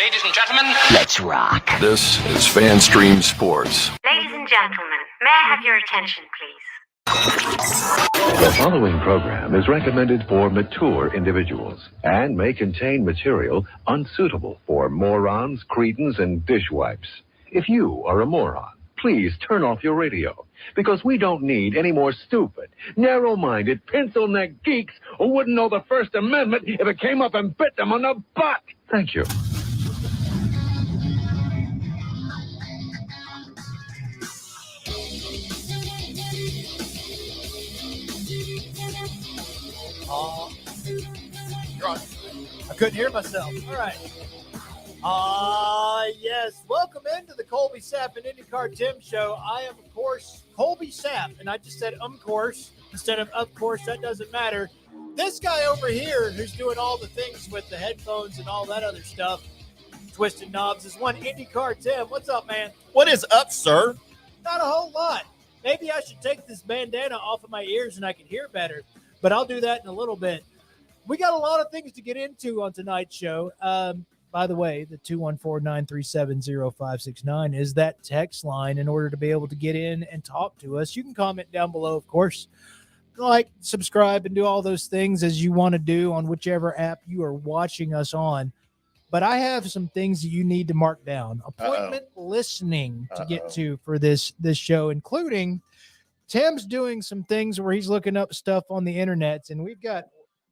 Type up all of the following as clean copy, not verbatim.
Ladies and gentlemen, let's rock. This is FanStream Sports. Ladies and gentlemen, may I have your attention, please? The following program is recommended for mature individuals and may contain material unsuitable for morons, cretins, and dishwipes. If you are a moron, please turn off your radio, because we don't need any more stupid, narrow-minded, pencil-neck geeks who wouldn't know the First Amendment if it came up and bit them on the butt. Thank you. I couldn't hear myself. All right. Yes. Welcome into the Colby Sapp IndyCarTim show. I am, of course, Colby Sapp, and I just said course instead of course. That doesn't matter. This guy over here who's doing all the things with the headphones and all that other stuff, twisted knobs, is one IndyCarTim. What's up, man? What is up, sir? Not a whole lot. Maybe I should take this bandana off of my ears and I can hear better, but I'll do that in a little bit. We got a lot of things to get into on tonight's show. By the way, the 214-937-0569 is that text line in order to be able to get in and talk to us. You can comment down below, of course. Like, subscribe, and do all those things as you want to do on whichever app you are watching us on. But I have some things that you need to mark down. Appointment listening to get to for this show, including Tim's doing some things where he's looking up stuff on the internet, and we've got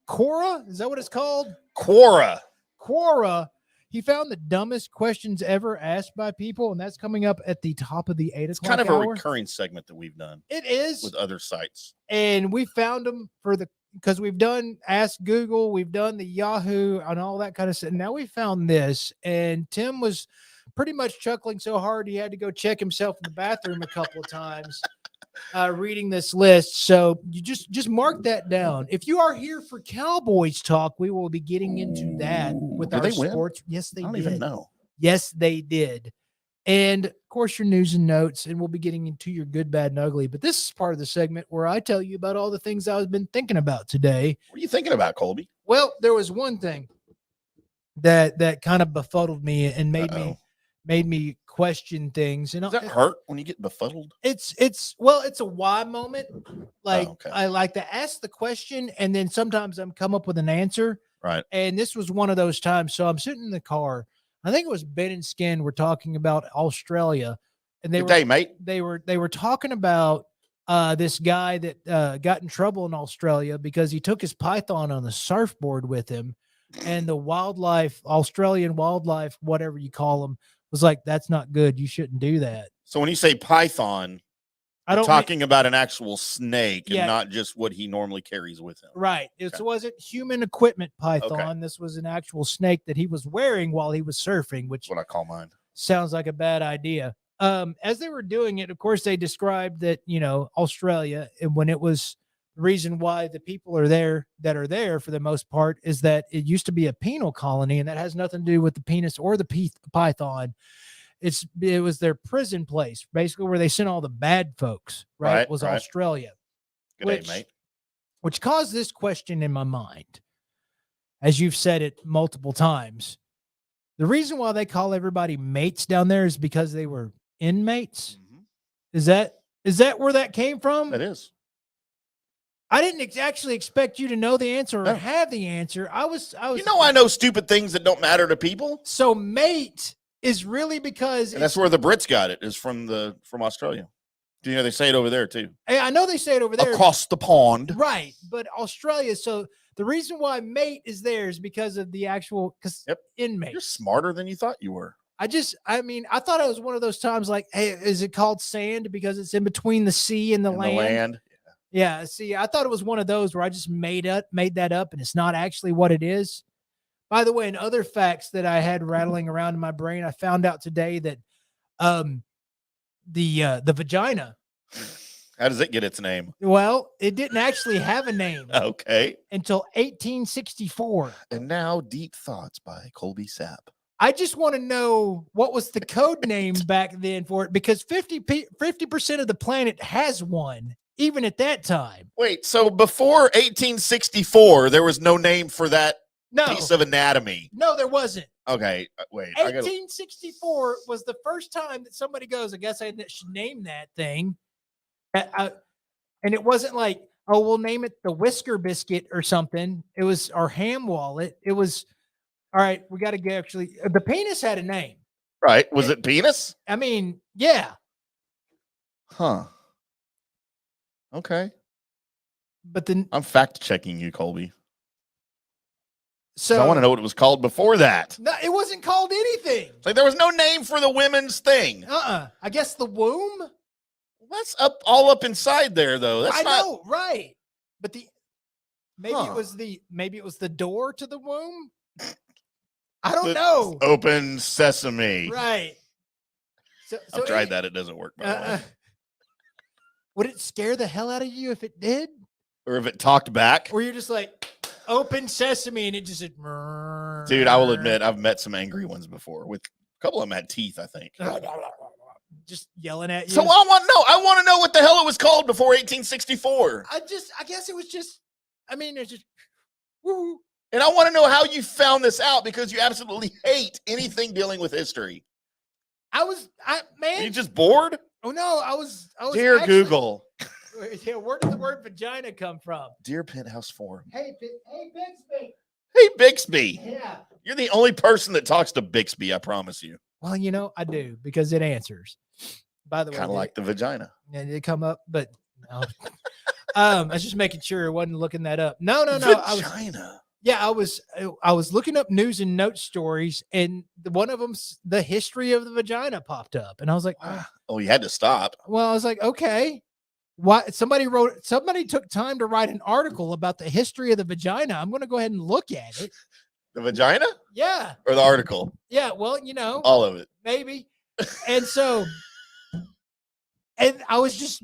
Quora. Is that what it's called? Quora. He found the dumbest questions ever asked by people, and that's coming up at the top of the 8 o'clock It's kind of hour. a recurring segment that we've done. It is. With other sites. And we found them because we've done Ask Google, we've done the Yahoo and all that kind of stuff. Now we found this, and Tim was pretty much chuckling so hard he had to go check himself in the bathroom a couple of times reading this list. So you just mark that down. If you are here for Cowboys talk, we will be getting into that with our sports. Yes, they did. I don't even know. Yes, they did. And of course, your news and notes, and we'll be getting into your good, bad, and ugly. But this is part of the segment where I tell you about all the things I've been thinking about today. What are you thinking about, Colby? Well, there was one thing that kind of befuddled me and made me question things. And does that hurt when you get befuddled? It's a why moment. Like, I like to ask the question, and then sometimes I'm come up with an answer. Right. And this was one of those times. So I'm sitting in the car, I think it was Ben and Skin were talking about Australia, and Good day, mate. they were talking about this guy that got in trouble in Australia because he took his python on the surfboard with him, and the Australian wildlife, whatever you call them, was like, "That's not good. You shouldn't do that." So when you say python, I don't talking about an actual snake Yeah. and not just what he normally carries with him. Right. It Okay. wasn't human equipment python. Okay. This was an actual snake that he was wearing while he was surfing, which That's what I call mine. sounds like a bad idea. As they were doing it, of course, they described that, Australia, and when it was the reason why the people are there for the most part is that it used to be a penal colony, and that has nothing to do with the penis or the python. It was their prison place, basically where they sent all the bad folks, right? Was Right. Australia. Good day, mate. Which caused this question in my mind, as you've said it multiple times. The reason why they call everybody mates down there is because they were inmates. Mhm. Is that where that came from? That is. I didn't actually expect you to know the answer or No. have the answer. I was. I know stupid things that don't matter to people. So mate is really because And that's where the Brits got it, is from Australia. They say it over there too. I know they say it over there. Across the pond. Right. But Australia, so the reason why mate is there is because of the actual Yep. inmate. You're smarter than you thought you were. I thought it was one of those times like, hey, is it called sand because it's in between the sea and the land? Yeah. See, I thought it was one of those where I just made that up, and it's not actually what it is. By the way, in other facts that I had rattling around in my brain, I found out today that the vagina. How does it get its name? Well, it didn't actually have a name Okay. until 1864. And now Deep Thoughts by Colby Sapp. I just want to know what was the code name back then for it, because 50% of the planet has one, even at that time. Wait, so before 1864, there was no name for that No, piece of anatomy? no, there wasn't. Okay, wait. 1864 was the first time that somebody goes, I guess I should name that thing. And it wasn't like, oh, we'll name it the Whisker Biscuit or something. It was our ham wallet. It was, all right, we got to get actually, the penis had a name. Right. Was it penis? I mean, yeah. Huh. Okay. But then, I'm fact checking you, Colby. so I want to know what it was called before that. No, it wasn't called anything. It's like there was no name for the women's thing. I guess the womb. That's all up inside there, though. That's I not. know, right? But maybe Huh. it was the door to the womb. I don't know. Open sesame. Right. So I've tried that. It doesn't work. By the way. Would it scare the hell out of you if it did? Or if it talked back. Or you're just like, open sesame, and it just said, Dude, I will admit, I've met some angry ones before. With a couple of them had teeth, I think. just yelling at you. So I want to know what the hell it was called before 1864. I guess it was just, it's just, woo. And I want to know how you found this out, because you absolutely hate anything dealing with history. Are you just bored? Oh no, I was Dear actually, Google. Yeah, where did the word vagina come from? Dear Penthouse Forum. Hey Bixby. Hey, Bixby. Yeah. You're the only person that talks to Bixby, I promise you. Well, I do, because it answers. By the way, Kind of like the vagina. and it come up, but no. I was just making sure I wasn't looking that up. No. Vagina. I was looking up news and note stories, and one of them's the history of the vagina popped up, and I was like, Oh, you had to stop. well, I was like, okay, why? Somebody took time to write an article about the history of the vagina. I'm going to go ahead and look at it. The vagina Yeah, or the article? yeah. Well, All of it. maybe. And so, and I'll use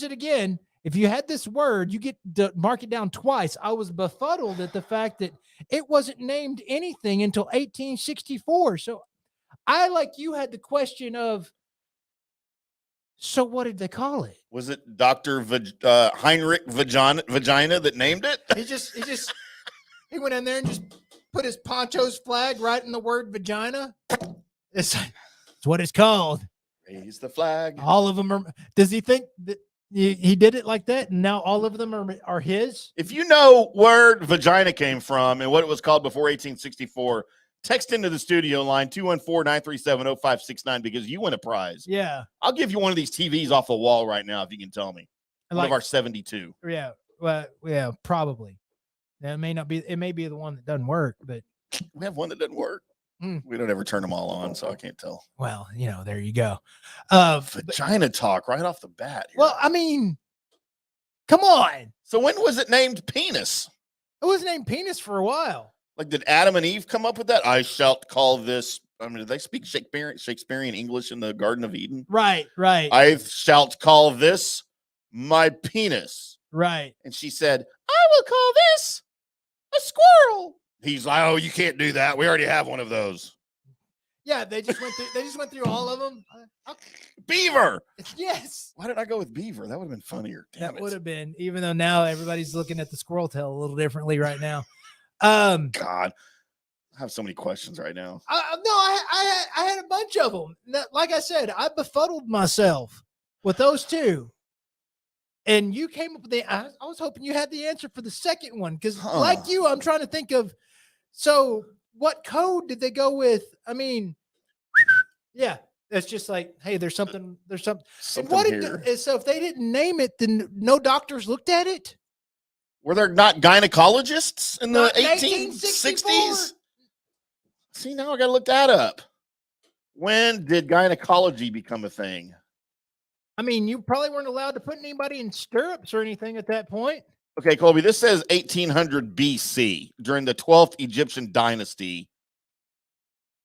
it again. If you had this word, you get to mark it down twice. I was befuddled at the fact that it wasn't named anything until 1864. So I, like you, had the question of, so what did they call it? Was it Dr. Heinrich Vagina that named it? He went in there and just put his poncho's flag right in the word vagina. It's what it's called. Raise the flag. All of them are. Does he think that he did it like that, and now all of them are his? If you know where vagina came from and what it was called before 1864, text into the studio line 214-937-0569 because you win a prize. Yeah. I'll give you one of these TVs off the wall right now if you can tell me. One of our 72. Yeah. Well, yeah, probably. That may not be. It may be the one that doesn't work, but we have one that doesn't work. We don't ever turn them all on, so I can't tell. Well, there you go. Vagina talk right off the bat. Here. Well, I mean, come on. So when was it named penis? It was named penis for a while. Like, did Adam and Eve come up with that? I shall call this. I mean, did they speak Shakespearean English in the Garden of Eden? Right. I shall call this my penis. Right. And she said, I will call this a squirrel. He's like, oh, you can't do that. We already have one of those. Yeah, they just went through all of them. Beaver. Yes. Why did I go with beaver? That would have been funnier. That would have been, even though now everybody's looking at the squirrel tail a little differently right now. God, I have so many questions right now. I had a bunch of them. Like I said, I befuddled myself with those two. And you came up with I was hoping you had the answer for the second one because, like you, I'm trying to think of. So, what code did they go with? I mean, yeah, it's just like, hey, there's something. Something here. So, if they didn't name it, then no doctors looked at it. Were there not gynecologists in the 1864? 1860s? See, now I got to look that up. When did gynecology become a thing? I mean, you probably weren't allowed to put anybody in stirrups or anything at that point. Okay, Colby, this says 1800 BC during the 12th Egyptian dynasty.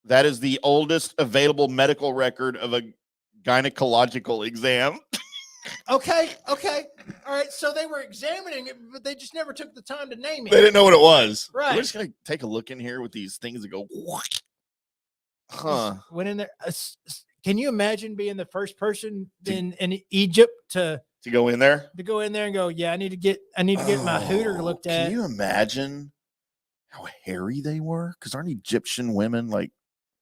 That is the oldest available medical record of a gynecological exam. Okay. All right. So they were examining it, but they just never took the time to name it. They didn't know what it was. Right. We're just going to take a look in here with these things that go, huh. Went in there. Can you imagine being the first person in Egypt to go in there? To go in there and go, yeah, I need to get my hooter looked at. Can you imagine how hairy they were? Because aren't Egyptian women like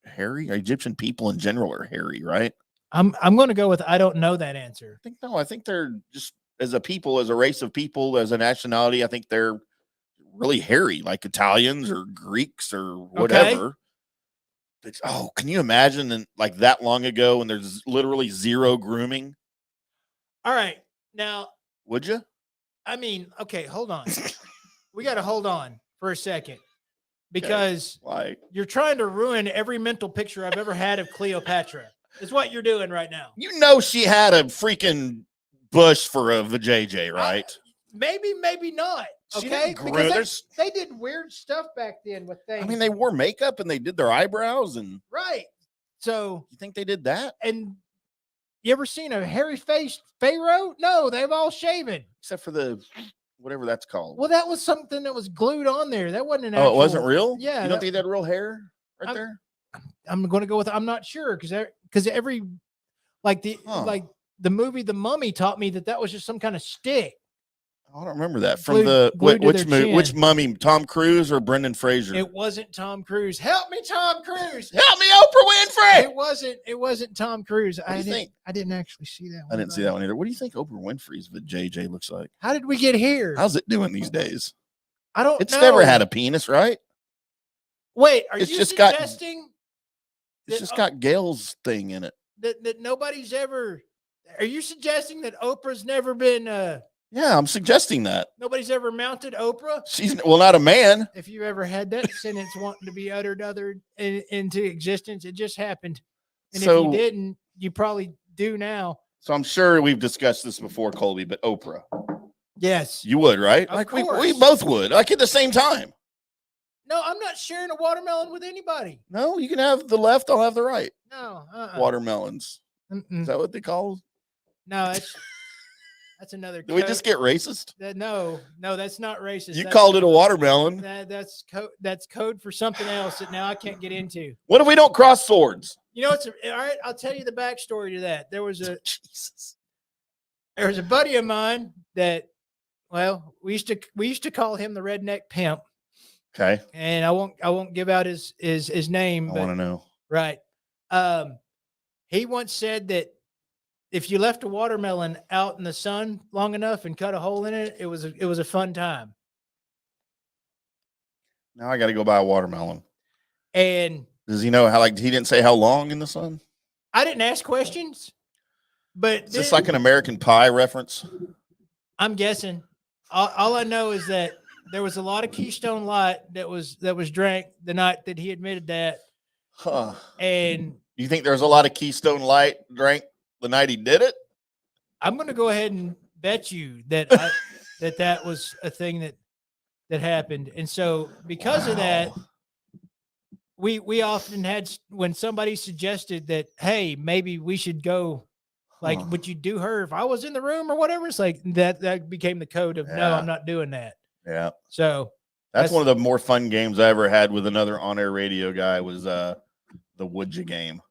hairy? Egyptian people in general are hairy, right? I'm going to go with I don't know that answer. I think they're just as a people, as a race of people, as a nationality. I think they're really hairy, like Italians or Greeks or whatever. Okay. Oh, can you imagine like that long ago when there's literally zero grooming? All right. Now, would you? I mean, okay, hold on. We got to hold on for a second because you're trying to ruin every mental picture I've ever had of Cleopatra. Is what you're doing right now. You know, she had a freaking bush for a vajayjay, right? Maybe not. Okay, because they did weird stuff back then with things. I mean, they wore makeup and they did their eyebrows and right. So you think they did that? And you ever seen a hairy-faced pharaoh? No, they've all shaven except for the whatever that's called. Well, that was something that was glued on there. That wasn't an actual. Oh, it wasn't real. Yeah, you don't think they had real hair there? I'm going to go with. I'm not sure because every like the movie The Mummy taught me that was just some kind of stick. I don't remember that from which mummy, Tom Cruise or Brendan Fraser? It wasn't Tom Cruise. Help me, Tom Cruise. Help me, Oprah Winfrey. It wasn't Tom Cruise. I didn't actually see that one. I didn't see that one either. What do you think Oprah Winfrey's JJ looks like? How did we get here? How's it doing these days? I don't know. It's never had a penis, right? Wait, are you suggesting it's just got Gail's thing in it? That nobody's ever. Are you suggesting that Oprah's never been Yeah, I'm suggesting that. Nobody's ever mounted Oprah? She's not a man. If you ever had that sentence wanting to be uttered into existence, it just happened. And if you didn't, you probably do now. So I'm sure we've discussed this before, Colby, but Oprah. Yes. You would, right? Of course. We both would, like at the same time. No, I'm not sharing a watermelon with anybody. No, you can have the left, I'll have the right. No. Watermelons. Is that what they call them? No, that's another code. Did we just get racist? No, that's not racist. You called it a watermelon. That's code for something else that now I can't get into. What if we don't cross swords? You know, all right. I'll tell you the backstory to that. There was a buddy of mine that, well, we used to call him the redneck pimp. Okay. And I won't give out his name. I want to know. Right. He once said that if you left a watermelon out in the sun long enough and cut a hole in it, it was a fun time. Now I got to go buy a watermelon. And does he know how? Like, he didn't say how long in the sun. I didn't ask questions, but Is this like an American Pie reference? I'm guessing. All I know is that there was a lot of Keystone Light that was drank the night that he admitted that. Huh. And you think there's a lot of Keystone Light drank the night he did it? I'm going to go ahead and bet you that that was a thing that happened. And so because of that, we often had, when somebody suggested that, hey, maybe we should go, like, would you do her if I was in the room or whatever? It's like that became the code of no, I'm not doing that. Yeah. So that's one of the more fun games I ever had with another on-air radio guy was the Would You game.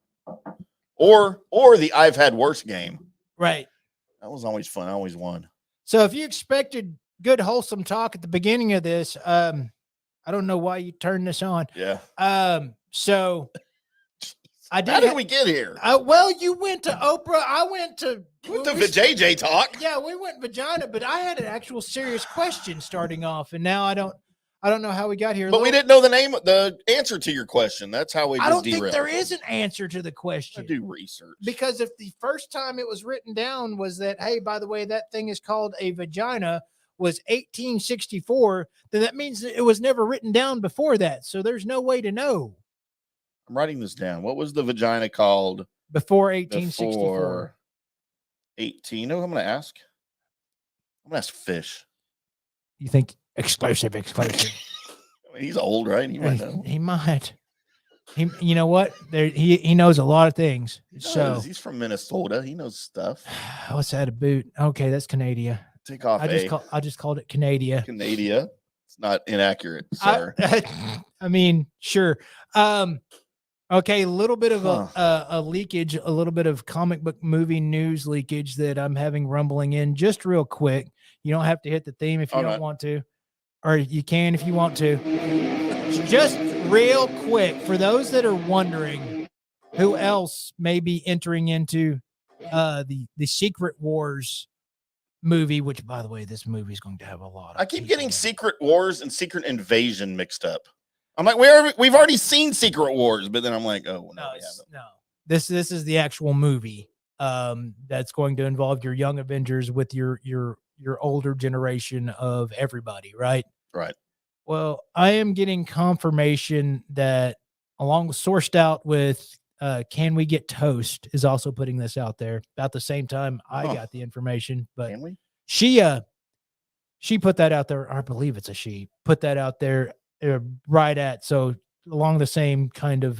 Or the I've had worse game. Right. That was always fun. I always won. So if you expected good, wholesome talk at the beginning of this, I don't know why you turned this on. Yeah. So I did. How did we get here? Well, you went to Oprah. I went to JJ talk. Yeah, we went vagina, but I had an actual serious question starting off, and now I don't know how we got here. But we didn't know the answer to your question. That's how we. I don't think there is an answer to the question. I do research, because if the first time it was written down was that, hey, by the way, that thing is called a vagina, was 1864, then that means that it was never written down before that. So there's no way to know. I'm writing this down. What was the vagina called before 1864? Before 18. You know what I'm going to ask? I'm going to ask Fish. You think exclusive? I mean, he's old, right? He might know. He might. You know what? He knows a lot of things. So he's from Minnesota. He knows stuff. What's that? A boot? Okay, that's Canada. Take off. I just called it Canada. Canada. It's not inaccurate, sir. I mean, sure. Okay, a little bit of a leakage, a little bit of comic book movie news leakage that I'm having rumbling in just real quick. You don't have to hit the theme if you don't want to, or you can if you want to. Just real quick, for those that are wondering who else may be entering into the Secret Wars movie, which, by the way, this movie is going to have a lot of. I keep getting Secret Wars and Secret Invasion mixed up. I'm like, we've already seen Secret Wars, but then I'm like, oh no, no. This is the actual movie that's going to involve your young Avengers with your older generation of everybody, right? Right. Well, I am getting confirmation that, along with Sourced Out with Can We Get Toast, is also putting this out there about the same time I got the information. But Can we? She put that out there. I believe it's a she. Put that out there right at, so along the same kind of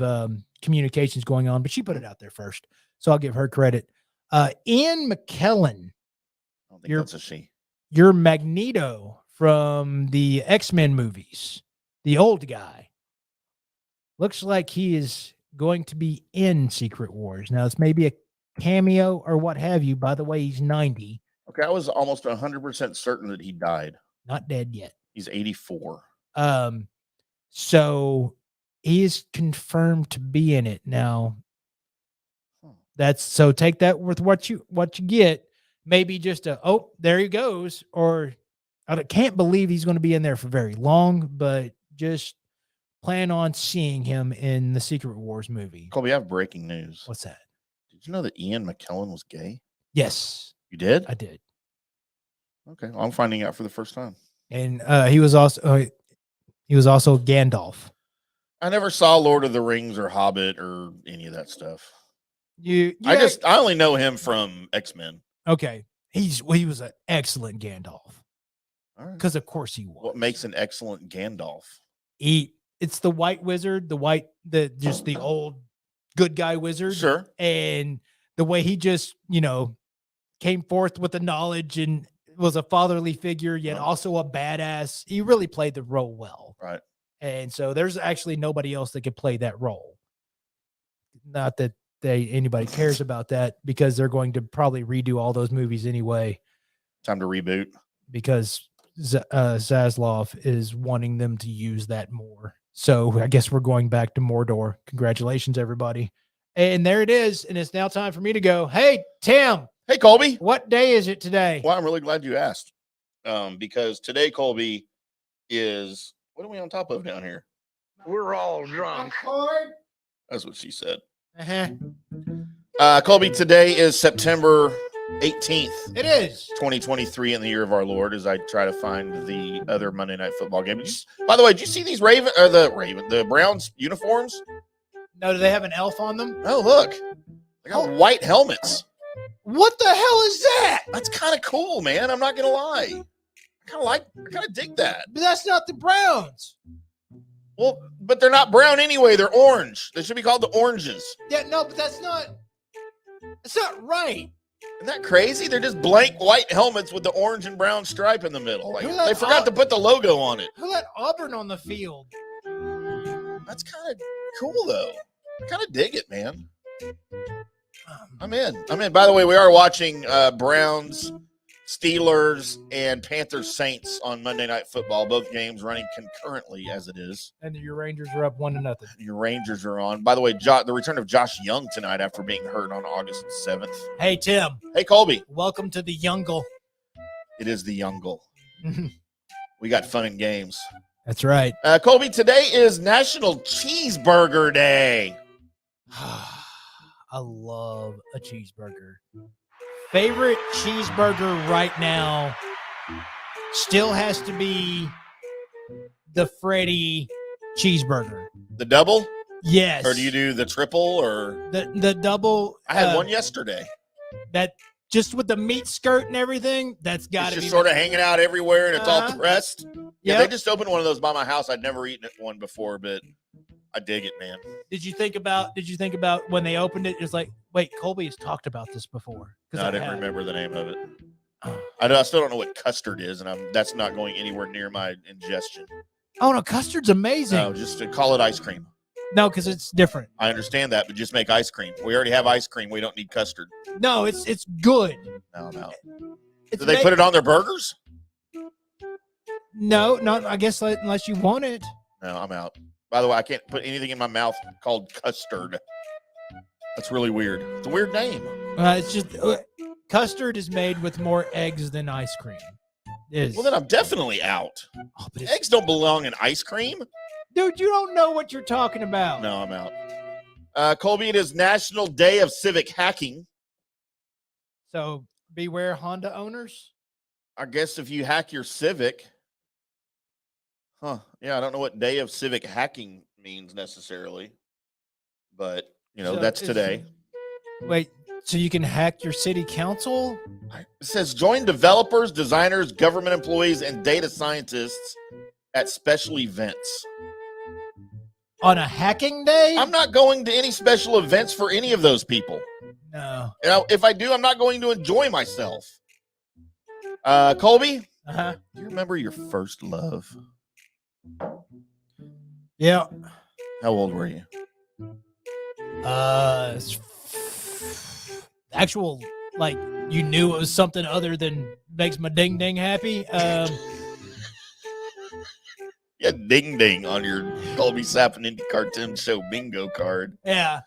communications going on, but she put it out there first. So I'll give her credit. Ian McKellen. I don't think that's a she. Your Magneto from the X-Men movies, the old guy, looks like he is going to be in Secret Wars. Now, it's maybe a cameo or what have you. By the way, he's 90. Okay, I was almost 100% certain that he died. Not dead yet. He's 84. So he is confirmed to be in it. Now, so take that with what you get. Maybe just there he goes, or I can't believe he's going to be in there for very long, but just plan on seeing him in the Secret Wars movie. Colby, I have breaking news. What's that? Did you know that Ian McKellen was gay? Yes. You did? I did. Okay. Well, I'm finding out for the first time. And he was also Gandalf. I never saw Lord of the Rings or Hobbit or any of that stuff. I only know him from X-Men. Okay. He was an excellent Gandalf. Because of course he was. What makes an excellent Gandalf? It's the white wizard, just the old good guy wizard. Sure. And the way he just, came forth with the knowledge and was a fatherly figure, yet also a badass. He really played the role well. Right. And so there's actually nobody else that could play that role. Not that anybody cares about that, because they're going to probably redo all those movies anyway. Time to reboot. Because Zaslav is wanting them to use that more. So I guess we're going back to Mordor. Congratulations, everybody. And there it is. And it's now time for me to go, hey, Tim. Hey, Colby. What day is it today? Well, I'm really glad you asked. Because today, Colby, is, what are we on top of down here? We're all drunk. That's what she said. Uh-huh. Colby, today is September 18th, It is. 2023, in the year of our Lord, as I try to find the other Monday Night Football game. By the way, did you see these the Browns uniforms? No, do they have an elf on them? Oh, look. They got white helmets. What the hell is that? That's kind of cool, man. I'm not going to lie. I kind of dig that. But that's not the Browns. Well, but they're not brown anyway. They're orange. They should be called the Oranges. Yeah, no, but that's not right. Isn't that crazy? They're just blank white helmets with the orange and brown stripe in the middle. Like, they forgot to put the logo on it. Who let Auburn on the field? That's kind of cool, though. I kind of dig it, man. I'm in. By the way, we are watching Browns, Steelers, and Panthers Saints on Monday Night Football. Both games running concurrently as it is. And your Rangers are up 1-0. Your Rangers are on. By the way, the return of Josh Young tonight after being hurt on August 7th. Hey, Tim. Hey, Colby. Welcome to the Youngle. It is the Youngle. We got fun and games. That's right. Colby, today is National Cheeseburger Day. I love a cheeseburger. Favorite cheeseburger right now still has to be the Freddy cheeseburger. The double? Yes. Or do you do the triple or the double? I had one yesterday. That just with the meat skirt and everything, that's got to be just sort of hanging out everywhere and it's all pressed. Yeah, Yep. they just opened one of those by my house. I'd never eaten one before, but I dig it, man. Did you think about when they opened it? It's like, wait, Colby has talked about this before. No, I didn't remember the name of it. I still don't know what custard is, and that's not going anywhere near my ingestion. Oh no, custard's amazing. No, just to call it ice cream. No, because it's different. I understand that, but just make ice cream. We already have ice cream. We don't need custard. No, it's good. No, no. It's Do they put it on their burgers? No, not. I guess unless you want it. No, I'm out. By the way, I can't put anything in my mouth called custard. That's really weird. It's a weird name. It's just custard is made with more eggs than ice cream. It is. Well, then I'm definitely out. Oh, but Eggs don't belong in ice cream. Dude, you don't know what you're talking about. No, I'm out. Colby, it is National Day of Civic Hacking. So beware Honda owners. I guess if you hack your Civic. Huh. Yeah, I don't know what Day of Civic Hacking means necessarily. But, so that's today. Wait, so you can hack your city council? It says join developers, designers, government employees, and data scientists at special events. On a hacking day? I'm not going to any special events for any of those people. No. If I do, I'm not going to enjoy myself. Colby? Uh-huh. Do you remember your first love? Yeah. How old were you? Actual, like, you knew it was something other than makes my ding ding happy. Yeah, ding ding on your Colby Sapp IndyCarTim show bingo card. Yeah.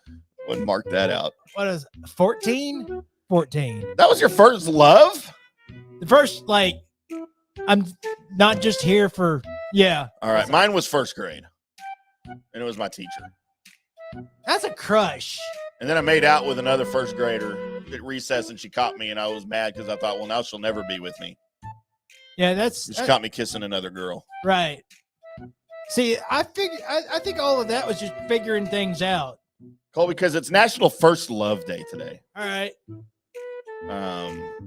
Wouldn't mark that out. What is 14? 14. That was your first love? The first, like, I'm not just here for, yeah. All right. Mine was first grade. And it was my teacher. That's a crush. And then I made out with another first grader at recess, and she caught me, and I was mad because I thought, well, now she'll never be with me. Yeah, she caught me kissing another girl. Right. See, I think all of that was just figuring things out. Cole, because it's National First Love Day today. All right.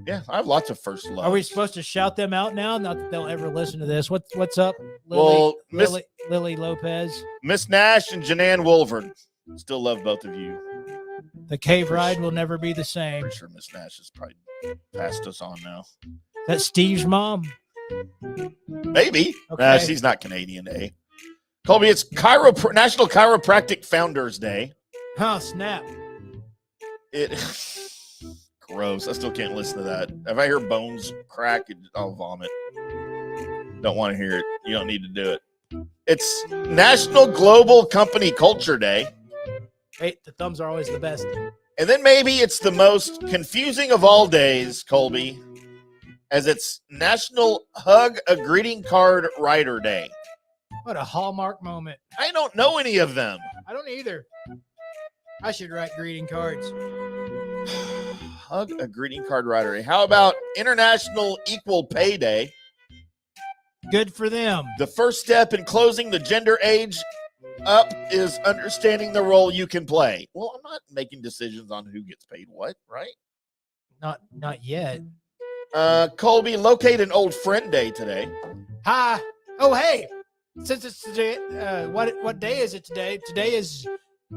Yeah, I have lots of first love. Are we supposed to shout them out now? Not that they'll ever listen to this. What's up, Lily? Well, Lily Lopez, Miss Nash, and Jananne Wolvern. Still love both of you. The cave ride will never be the same. Pretty sure Miss Nash is probably passed us on now. That's Steve's mom. Maybe. Okay. She's not Canadian, eh? Colby, it's National Chiropractic Founders Day. Oh, snap. Gross. I still can't listen to that. If I hear bones crack, I'll vomit. Don't want to hear it. You don't need to do it. It's National Global Company Culture Day. Hey, the thumbs are always the best. And then maybe it's the most confusing of all days, Colby, as it's National Hug a Greeting Card Writer Day. What a Hallmark moment. I don't know any of them. I don't either. I should write greeting cards. Hug a greeting card writer. How about International Equal Pay Day? Good for them. The first step in closing the gender age up is understanding the role you can play. Well, I'm not making decisions on who gets paid what, right? Not yet. Colby, locate an old friend day today. Hi. Oh, hey. Since it's today, what day is it today? Today is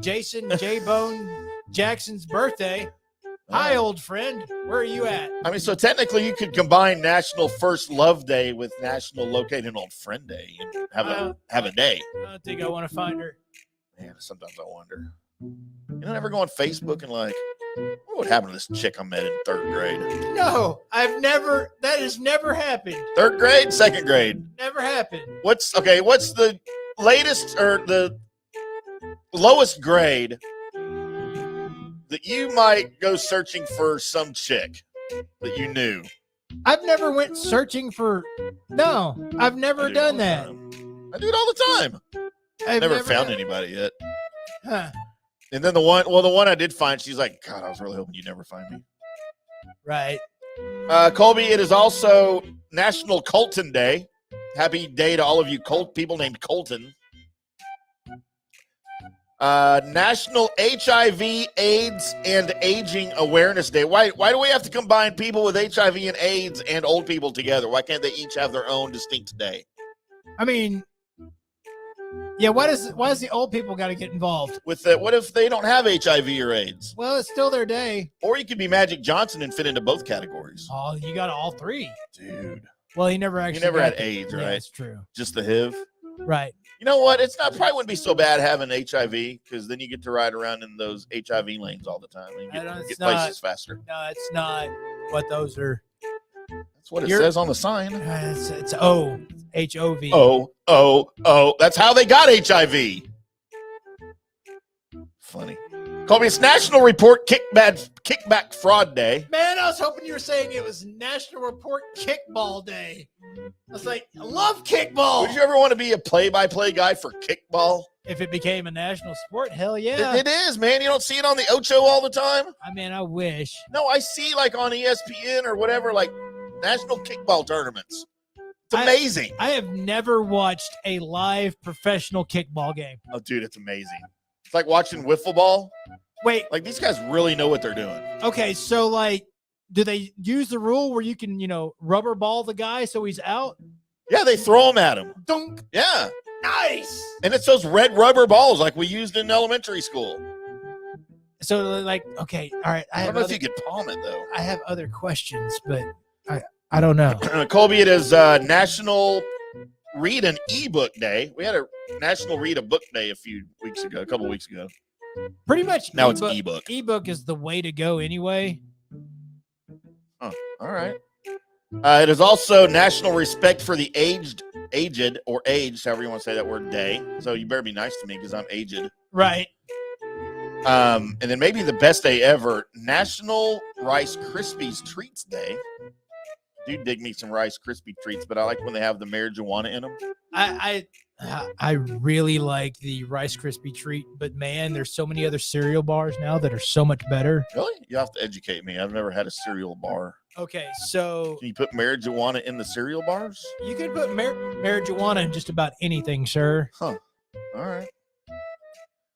Jason J-Bone Jackson's birthday. Hi, old friend. Where are you at? I mean, so technically you could combine National First Love Day with National Locate an Old Friend Day and have a day. I don't think I want to find her. Man, sometimes I wonder. You don't ever go on Facebook and like, what happened to this chick I met in 3rd grade? No, that has never happened. 3rd grade, 2nd grade. Never happened. What's the latest or the lowest grade that you might go searching for some chick that you knew? I've never went searching for. No, I've never done that. I do it all the time. I've Never found anybody yet. Huh. And then the one I did find, she's like, God, I was really hoping you'd never find me. Right. Colby, it is also National Colton Day. Happy day to all of you people named Colton. National HIV, AIDS, and Aging Awareness Day. Why do we have to combine people with HIV and AIDS and old people together? Why can't they each have their own distinct day? I mean, yeah, why does the old people got to get involved? With that, what if they don't have HIV or AIDS? Well, it's still their day. Or you could be Magic Johnson and fit into both categories. Oh, you got all three. Dude. Well, he never had AIDS, right? Yeah, that's true. Just the HIV. Right. You know what? Probably wouldn't be so bad having HIV because then you get to ride around in those HIV lanes all the time and get places faster. No, it's not what those are. That's what it says on the sign. It's HOV. Oh. That's how they got HIV. Funny. Colby, it's National Report Kickback Fraud Day. Man, I was hoping you were saying it was National Report Kickball Day. I was like, I love kickball. Would you ever want to be a play-by-play guy for kickball? If it became a national sport, hell yeah. It is, man. You don't see it on the Ocho all the time? I mean, I wish. No, I see like on ESPN or whatever, like national kickball tournaments. It's amazing. I have never watched a live professional kickball game. Oh, dude, it's amazing. It's like watching wiffle ball. Wait. Like, these guys really know what they're doing. Okay, so, like, do they use the rule where you can, rubber ball the guy so he's out? Yeah, they throw them at him. Dunk. Yeah. Nice. And it's those red rubber balls like we used in elementary school. So, like, okay, all right. I don't know if you could palm it, though. I have other questions, but I don't know. Colby, it is National Read an Ebook Day. We had a National Read a Book Day a couple weeks ago. Pretty much now it's ebook. Ebook is the way to go anyway. Oh, all right. It is also National Respect for the Aged, or aged, however you want to say that word, day. So you better be nice to me because I'm aged. Right. And then maybe the best day ever, National Rice Krispies Treats Day. I do dig me some Rice Krispie treats, but I like when they have the marijuana in them. I really like the Rice Krispie treat, but man, there's so many other cereal bars now that are so much better. Really? You have to educate me. I've never had a cereal bar. Okay, so can you put marijuana in the cereal bars? You could put marijuana in just about anything, sir. Huh. All right.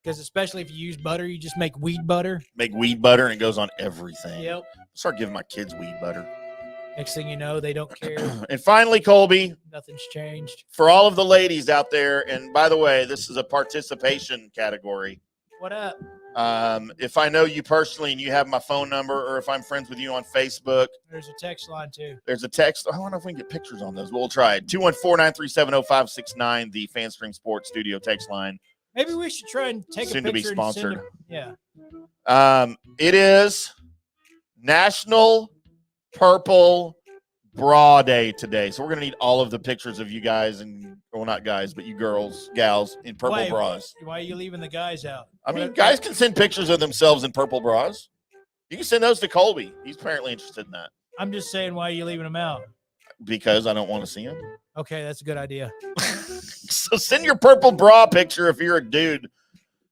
Because especially if you use butter, you just make weed butter. Make weed butter and it goes on everything. Yep. Start giving my kids weed butter. Next thing you know, they don't care. And finally, Colby. Nothing's changed. For all of the ladies out there, and by the way, this is a participation category. What up? If I know you personally and you have my phone number, or if I'm friends with you on Facebook. There's a text line, too. There's a text. I don't know if we can get pictures on those. We'll try it. 214-937-0569, the FanStream Sports Studio text line. Maybe we should try and take soon a picture. To be sponsored. Yeah. It is National Purple Bra Day today. So we're going to need all of the pictures of you guys and, well, not guys, but you gals in purple bras. Why are you leaving the guys out? I mean, guys can send pictures of themselves in purple bras. You can send those to Colby. He's apparently interested in that. I'm just saying, why are you leaving them out? Because I don't want to see them. Okay, that's a good idea. So send your purple bra picture if you're a dude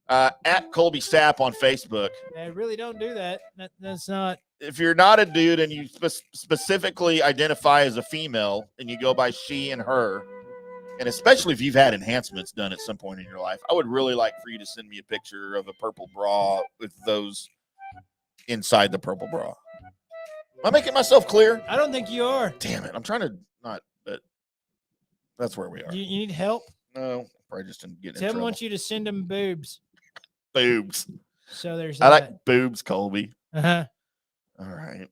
at Colby Sapp on Facebook. I really don't do that. That's not. If you're not a dude and you specifically identify as a female and you go by she and her, and especially if you've had enhancements done at some point in your life, I would really like for you to send me a picture of a purple bra with those inside the purple bra. Am I making myself clear? I don't think you are. Damn it. I'm trying to not, but that's where we are. You need help? No, probably just didn't get in Tim trouble. wants you to send him boobs. Boobs. So there's I that. like boobs, Colby. Uh-huh. All right.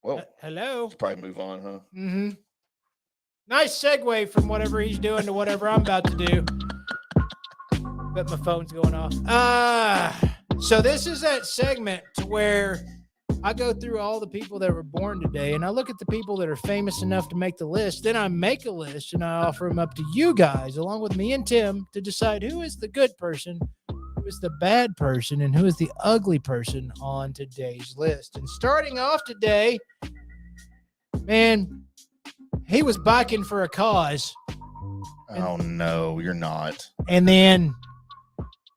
Well, hello. let's probably move on, huh? Mm-hmm. Nice segue from whatever he's doing to whatever I'm about to do. But my phone's going off. So this is that segment to where I go through all the people that were born today, and I look at the people that are famous enough to make the list. Then I make a list, and I offer them up to you guys, along with me and Tim, to decide who is the good person, who is the bad person, and who is the ugly person on today's list. And starting off today, man, he was biking for a cause. Oh, no, you're not. And then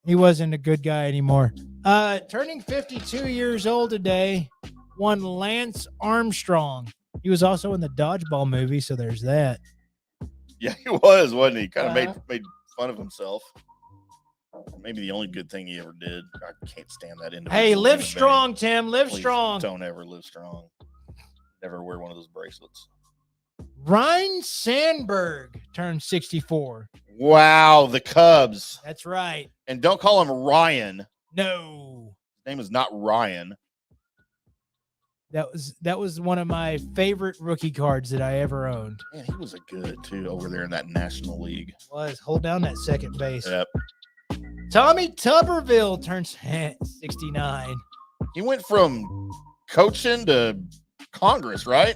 he wasn't a good guy anymore. Turning 52 years old today, one Lance Armstrong. He was also in the Dodgeball movie, so there's that. Yeah, he was, wasn't he? Kind of made fun of himself. Maybe the only good thing he ever did. I can't stand that individual. Hey, live strong, Tim. Live Please strong. Don't ever live strong. Never wear one of those bracelets. Ryan Sandberg turned 64. Wow, the Cubs. That's right. And don't call him Ryan. No. His name is not Ryan. That was one of my favorite rookie cards that I ever owned. Man, he was a good, too, over there in that National League. Hold down that second base. Yep. Tommy Tuberville turns 69. He went from coaching to Congress, right?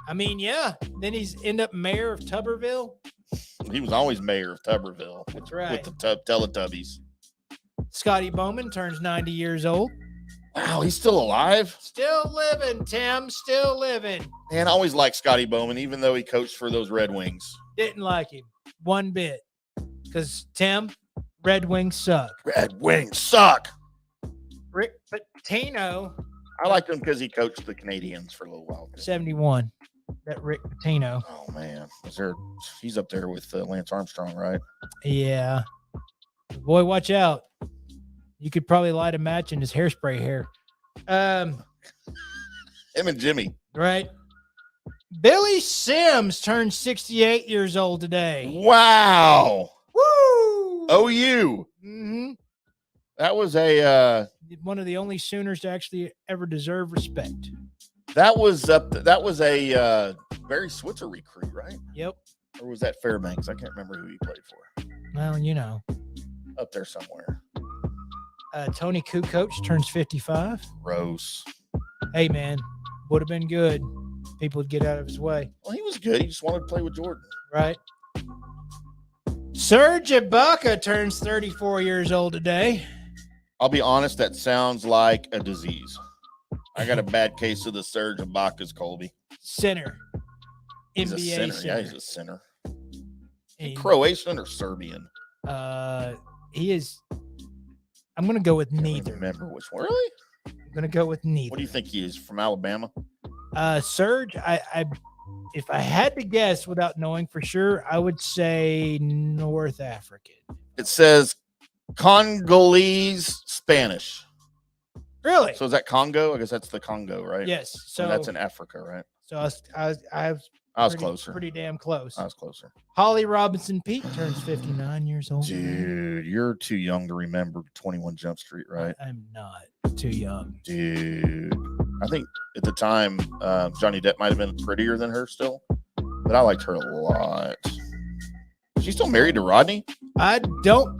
I mean, yeah. Then he's end up mayor of Tuberville. He was always mayor of Tuberville. That's right. With the Teletubbies. Scotty Bowman turns 90 years old. Wow, he's still alive? Still living, Tim. Still living. Man, I always liked Scotty Bowman, even though he coached for those Red Wings. Didn't like him one bit. Because, Tim, Red Wings suck. Red Wings suck. Rick Pitino. I liked him because he coached the Canadians for a little while. 71. That Rick Pitino. Oh, man. He's up there with Lance Armstrong, right? Yeah. Boy, watch out. You could probably light a match in his hairspray hair. Him and Jimmy. Right. Billy Sims turned 68 years old today. Wow. Woo! OU. Mm-hmm. That was a one of the only Sooners to actually ever deserve respect. that was a Barry Switzer recruit, right? Yep. Or was that Fairbanks? I can't remember who he played for. Well, you know. Up there somewhere. Tony Kukoc turns 55. Gross. Hey, man, would have been good. People would get out of his way. Well, he was good. He just wanted to play with Jordan. Right. Serge Ibaka turns 34 years old today. I'll be honest, that sounds like a disease. I got a bad case of the Serge Ibaka's, Colby. Center. He's NBA a center. center. Yeah, he's a center. He- Croatian or Serbian? He is. I'm going to go with I don't neither. remember which one. Really? I'm going to go with neither. What do you think he is? From Alabama? Serge, if I had to guess without knowing for sure, I would say North African. It says Congolese Spanish. Really? So is that Congo? I guess that's the Congo, right? Yes. So And that's in Africa, right? So I was Closer. Pretty damn close. I was closer. Holly Robinson Pete turns 59 years old. Dude, you're too young to remember 21 Jump Street, right? I'm not too young. Dude. I think at the time, Johnny Depp might have been prettier than her still, but I liked her a lot. She's still married to Rodney? I don't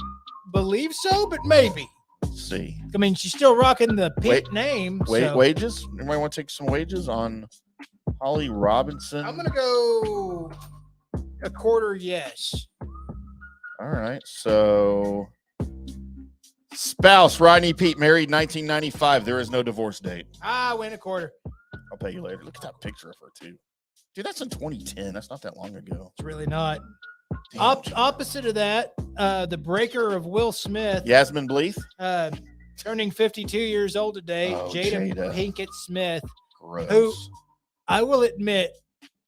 believe so, but maybe. Let's see. I mean, she's still rocking the Pete name. So Wages? Anybody want to take some wages on Holly Robinson? I'm going to go a quarter yes. All right. So spouse Rodney Pete, married 1995. There is no divorce date. I win a quarter. I'll pay you later. Look at that picture of her too. Dude, that's in 2010. That's not that long ago. It's really not. Opposite of that, the breaker of Will Smith, Yasmin Bleeth. turning 52 years old today, Oh, Jada Jada. Pinkett Smith, Gross. who I will admit,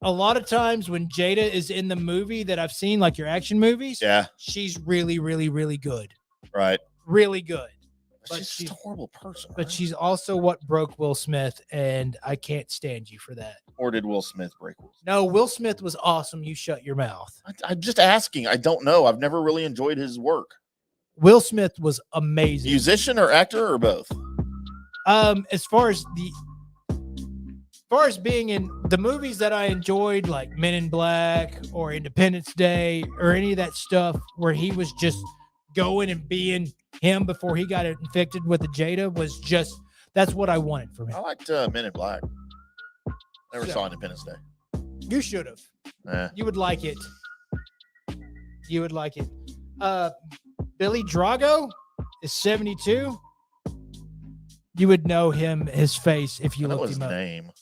a lot of times when Jada is in the movie that I've seen, like your action movies, Yeah. she's really, really, really good. Right. Really good. But She's just a horrible person. But right? she's also what broke Will Smith, and I can't stand you for that. Or did Will Smith break Will Smith? No, Will Smith was awesome. You shut your mouth. I'm just asking. I don't know. I've never really enjoyed his work. Will Smith was amazing. Musician or actor or both? As far as being in the movies that I enjoyed, like Men in Black or Independence Day or any of that stuff where he was just going and being him before he got infected with the Jada, that's what I wanted from him. I liked Men in Black. Never saw Independence Day. You should have. You would like it. You would like it. Billy Drago is 72. You would know him, his face, if you looked him up. Name.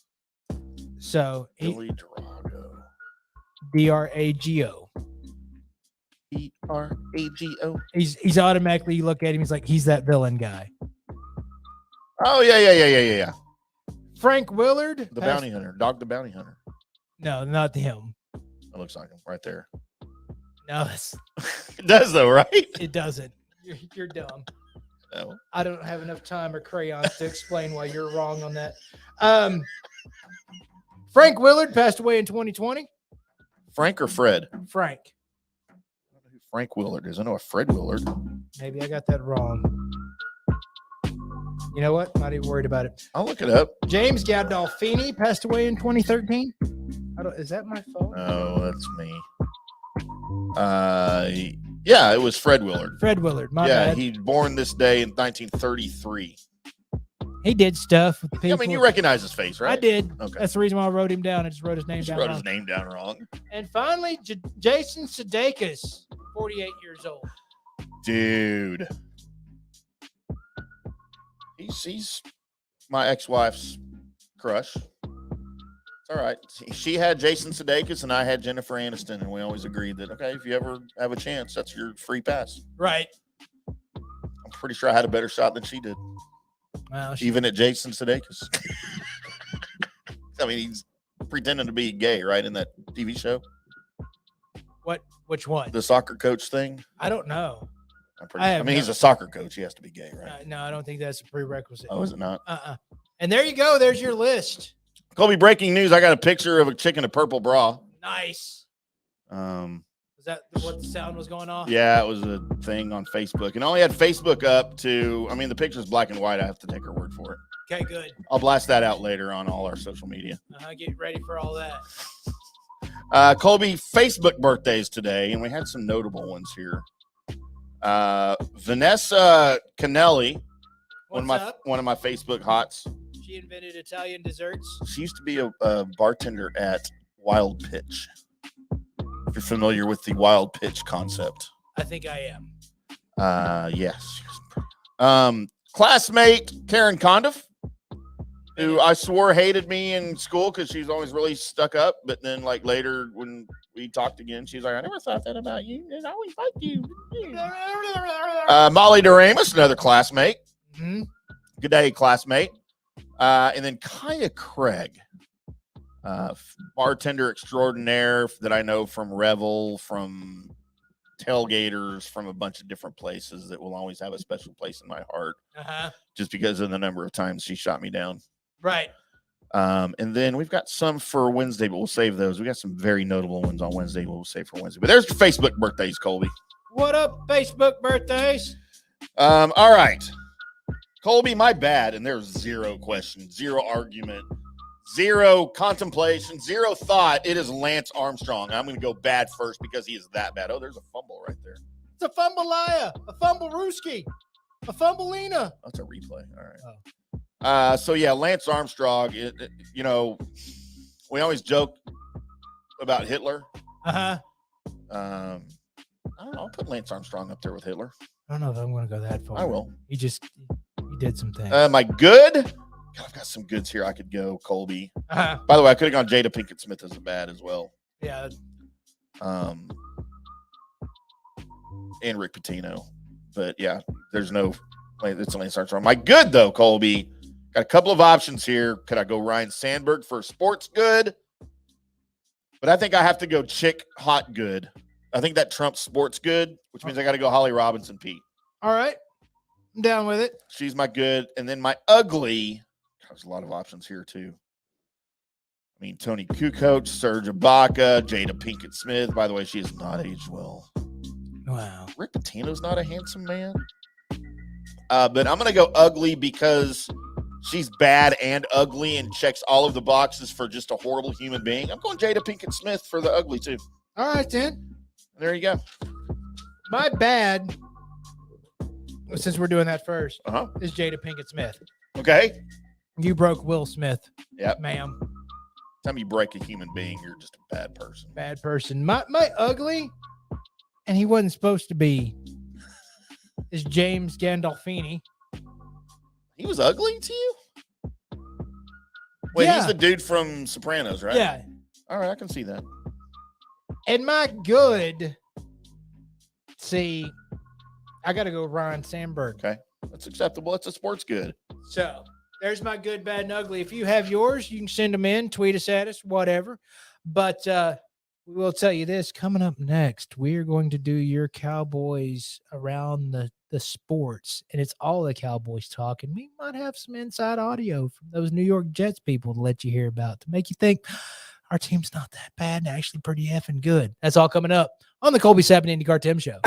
So Billy Drago. Drago. Drago. He's automatically, you look at him, he's that villain guy. Oh yeah. Frank Willard, The bounty hunter, Dog the bounty hunter. No, not him. It looks like him right there. No, It does though, right? it doesn't. You're dumb. No. I don't have enough time or crayons to explain why you're wrong on that. Frank Willard passed away in 2020. Frank or Fred? Frank. I don't know who Frank Willard is. I know a Fred Willard. Maybe I got that wrong. You know what? Not even worried about it. I'll look it up. James Gandolfini passed away in 2013. Is that my phone? Oh, that's me. Yeah, it was Fred Willard. Fred Willard. My bad. He's born this day in 1933. He did stuff with people. I mean, you recognize his face, right? I did. Okay. That's the reason why I wrote him down. I just wrote his name down. Wrote his name down wrong. And finally, Jason Sudeikis, 48 years old. Dude. He's my ex-wife's crush. It's all right. She had Jason Sudeikis and I had Jennifer Aniston, and we always agreed that, okay, if you ever have a chance, that's your free pass. Right. I'm pretty sure I had a better shot than she did. Well, Even at Jason Sudeikis. I mean, he's pretending to be gay, right, in that TV show? Which one? The soccer coach thing? I don't know. He's a soccer coach. He has to be gay, right? No, I don't think that's a prerequisite. Oh, is it not? And there you go. There's your list. Colby, breaking news. I got a picture of a chick in a purple bra. Nice. Was that what the sound was going off? Yeah, it was a thing on Facebook. And I only had Facebook up to, the picture's black and white. I have to take her word for it. Okay, good. I'll blast that out later on all our social media. Get ready for all that. Colby, Facebook birthdays today, and we had some notable ones here. Vanessa Canelli, one of my Facebook hots. She invented Italian desserts. She used to be a bartender at Wild Pitch. If you're familiar with the Wild Pitch concept. I think I am. Yes. Classmate Karen Condiff, who I swore hated me in school because she's always really stuck up. But then, later when we talked again, she's like, I never thought that about you. I always liked you. Molly Doremus, another classmate. Mm-hmm. Good day, classmate. And then Kaya Craig, bartender extraordinaire that I know from Revel, from Tailgaters, from a bunch of different places that will always have a special place in my heart. Just because of the number of times she shot me down. Right. And then we've got some for Wednesday, but we'll save those. We got some very notable ones on Wednesday. We'll save for Wednesday. But there's your Facebook birthdays, Colby. What up, Facebook birthdays? All right. Colby, my bad. And there's zero question, zero argument, zero contemplation, zero thought. It is Lance Armstrong. I'm going to go bad first because he is that bad. Oh, there's a fumble right there. It's a fumble-lia, a fumble-rooski, a fumble-lina. That's a replay. All right. So, yeah, Lance Armstrong, we always joke about Hitler. I don't know. I'll put Lance Armstrong up there with Hitler. I don't know if I'm going to go that far. I will. He did some things. My good? God, I've got some goods here I could go, Colby. By the way, I could have gone Jada Pinkett Smith as a bad as well. Yeah. and Rick Pitino. But yeah, there's no way it's Lance Armstrong. My good though, Colby. Got a couple of options here. Could I go Ryan Sandberg for sports good? But I think I have to go chick hot good. I think that trumps sports good, which means I got to go Holly Robinson, Pete. All right. I'm down with it. She's my good. And then my ugly. There's a lot of options here, too. I mean, Tony Kukoc, Serge Ibaka, Jada Pinkett Smith. By the way, she has not aged well. Wow. Rick Pitino's not a handsome man. But I'm going to go ugly because she's bad and ugly and checks all of the boxes for just a horrible human being. I'm going Jada Pinkett Smith for the ugly, too. All right, then. There you go. My bad, since we're doing that first, is Jada Pinkett Smith. Okay. You broke Will Smith. Yep. Ma'am. Time you break a human being, you're just a bad person. Bad person. My ugly, and he wasn't supposed to be, is James Gandolfini. He was ugly to you? Wait, yeah. He's the dude from Sopranos, right? Yeah. All right, I can see that. And my good, see, I got to go Ryan Sandberg. Okay, that's acceptable. It's a sports good. So there's my good, bad, and ugly. If you have yours, you can send them in, tweet us at us, whatever. But we will tell you this, coming up next, we are going to do your Cowboys around the sports, and it's all the Cowboys talk, and we might have some inside audio from those New York Jets people to let you hear about, to make you think our team's not that bad and actually pretty effing good. That's all coming up on the Colby Sapp IndyCarTim show.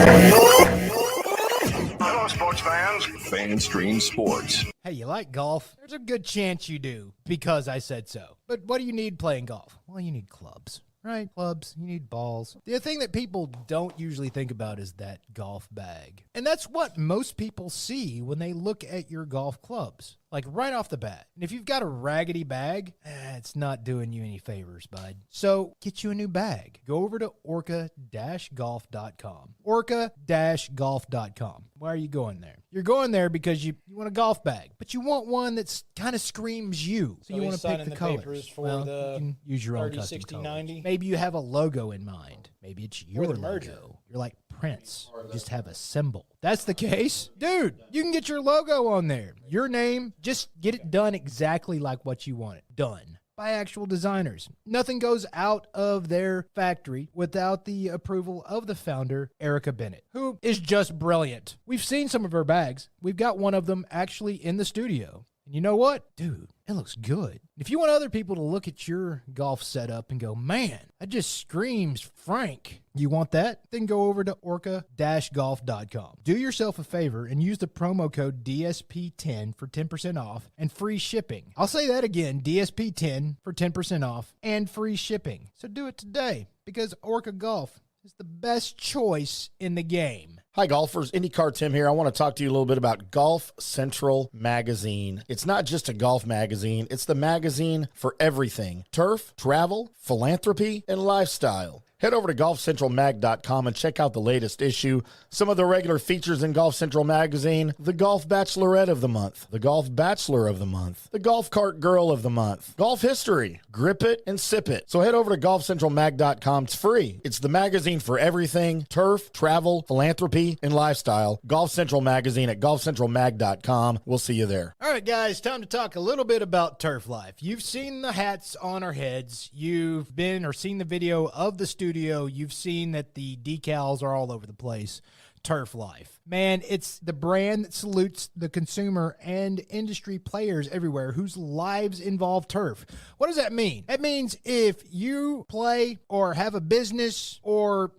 Hello, sports fans. FanStream Sports. Hey, you like golf? There's a good chance you do, because I said so. But what do you need playing golf? Well, you need clubs. Right? Clubs, you need balls. The thing that people don't usually think about is that golf bag. And that's what most people see when they look at your golf clubs, like right off the bat. And if you've got a raggedy bag, it's not doing you any favors, bud. So get you a new bag. Go over to orca-golf.com. Orca-golf.com. Why are you going there? You're going there because you want a golf bag, but you want one that's kind of screams you. So you want to pick the colors. For you can use your own 30, custom 60, colors. 90. Maybe you have a logo in mind. Maybe it's your the merger. logo. You're like Prince. You just have a symbol. That's the case. Dude, you can get your logo on there. Your name, just get it done exactly like what you want it done. By actual designers. Nothing goes out of their factory without the approval of the founder, Erica Bennett, who is just brilliant. We've seen some of her bags. We've got one of them actually in the studio. And you know what? Dude, it looks good. If you want other people to look at your golf setup and go, man, that just screams Frank. You want that? Then go over to orca-golf.com. Do yourself a favor and use the promo code DSP10 for 10% off and free shipping. I'll say that again, DSP10 for 10% off and free shipping. So do it today, because Orca Golf is the best choice in the game. Hi, golfers. IndyCarTim here. I want to talk to you a little bit about Golf Central Magazine. It's not just a golf magazine. It's the magazine for everything. Turf, travel, philanthropy, and lifestyle. Head over to golfcentralmag.com and check out the latest issue. Some of the regular features in Golf Central Magazine: the Golf Bachelorette of the Month, the Golf Bachelor of the Month, the Golf Cart Girl of the Month, Golf History, Grip It and Sip It. So head over to golfcentralmag.com. It's free. It's the magazine for everything: turf, travel, philanthropy, and lifestyle. Golf Central Magazine at golfcentralmag.com. We'll see you there. All right, guys, time to talk a little bit about Turf Life. You've seen the hats on our heads. You've been or seen the video of the studio. You've seen that the decals are all over the place. Turf Life. Man, it's the brand that salutes the consumer and industry players everywhere whose lives involve turf. What does that mean? That means if you play or have a business or,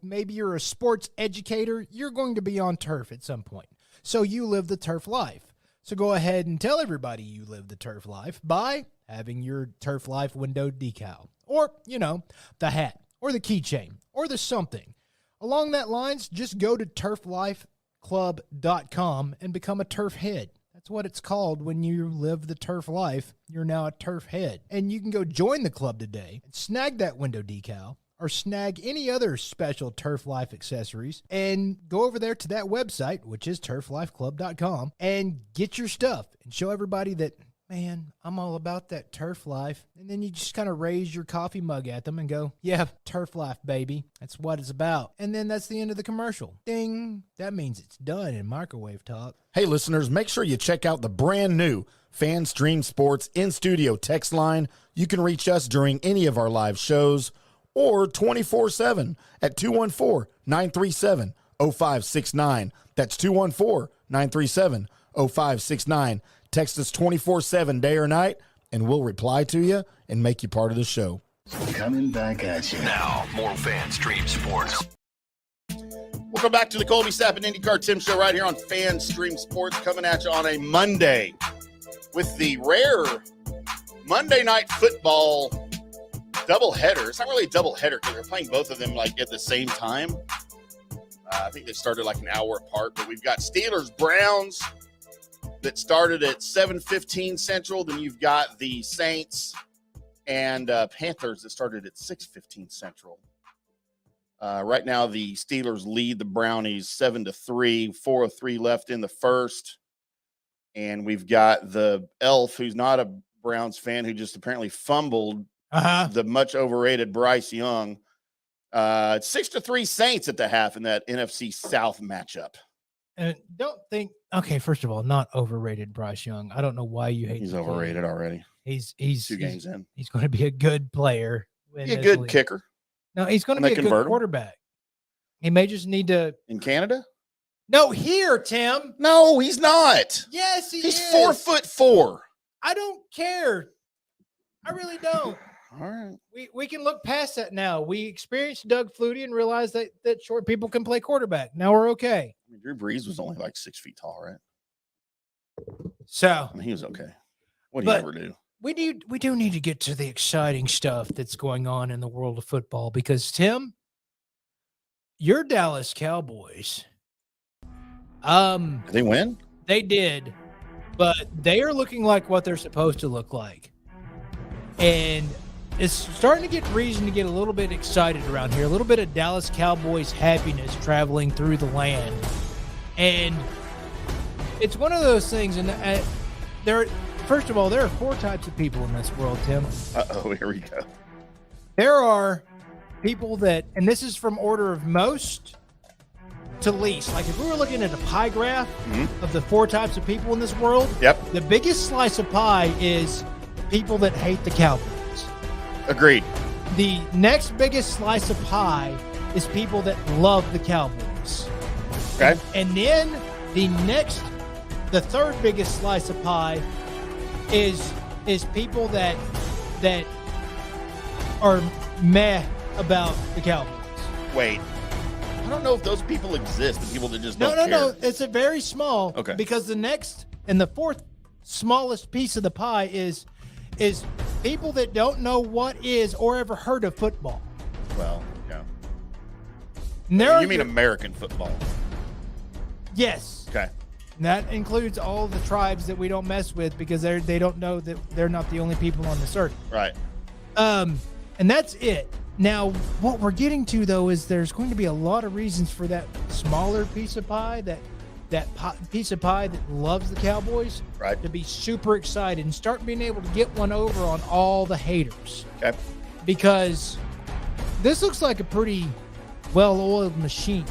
maybe you're a sports educator, you're going to be on turf at some point. So you live the turf life. So go ahead and tell everybody you live the turf life by having your Turf Life window decal or, the hat or the keychain or the something. Along that lines, just go to turflifeclub.com and become a turf head. That's what it's called when you live the turf life. You're now a turf head. And you can go join the club today and snag that window decal or snag any other special Turf Life accessories and go over there to that website, which is turflifeclub.com, and get your stuff and show everybody that, man, I'm all about that turf life. And then you just kind of raise your coffee mug at them and go, yeah, turf life, baby. That's what it's about. And then that's the end of the commercial. Ding. That means it's done in microwave talk. Hey, listeners, make sure you check out the brand new FanStream Sports in-studio text line. You can reach us during any of our live shows or 24/7 at 214-937-0569. That's 214-937-0569. Text us 24/7 day or night, and we'll reply to you and make you part of the show. Coming back at you. Now, more FanStream Sports. Welcome back to the Colby Sapp IndyCarTim show right here on FanStream Sports, coming at you on a Monday with the rare Monday Night Football doubleheader. It's not really a doubleheader because they're playing both of them like at the same time. I think they started like an hour apart, but we've got Steelers-Browns that started at 7:15 Central. Then you've got the Saints and Panthers that started at 6:15 Central. Right now, the Steelers lead the Brownies 7-3, 4:03 left in the first. And we've got the Elf, who's not a Browns fan, who just apparently fumbled the much overrated Bryce Young. 6-3 Saints at the half in that NFC South matchup. And don't think, okay, first of all, not overrated Bryce Young. I don't know why you hate He's the kid. overrated already. He's 2 games in. He's going to be a good player. Be a good kicker No, he's going to be a good quarterback. He may just need to. in Canada. No, here, Tim. No, he's not. Yes, He's is. 4'4". I don't care. I really don't. All right. We can look past that now. We experienced Doug Flutie and realized that short people can play quarterback. Now we're okay. I mean, Drew Brees was only like 6 feet tall, right? So I mean, he was okay. What did he ever do? We do need to get to the exciting stuff that's going on in the world of football because, Tim, your Dallas Cowboys, Did they win? they did, but they are looking like what they're supposed to look like. And it's starting to get reason to get a little bit excited around here, a little bit of Dallas Cowboys happiness traveling through the land. And it's one of those things, and first of all, there are 4 types of people in this world, Tim. Uh-oh, here we go. There are people that, and this is from order of most to least. Like if we were looking at a pie graph of the 4 types of people in this world, Yep. the biggest slice of pie is people that hate the Cowboys. Agreed. The next biggest slice of pie is people that love the Cowboys. Okay. And then the third biggest slice of pie is people that are meh about the Cowboys. Wait. I don't know if those people exist, the people that just don't care. No. It's a very small. Okay. Because the next and the fourth smallest piece of the pie is people that don't know what is or ever heard of football. Well, yeah. You mean American football? Yes. Okay. And that includes all the tribes that we don't mess with because they don't know that they're not the only people on this earth. Right. And that's it. Now, what we're getting to, though, is there's going to be a lot of reasons for that smaller piece of pie, piece of pie that loves the Cowboys, right, to be super excited and start being able to get one over on all the haters. Okay. Because this looks like a pretty well-oiled machine.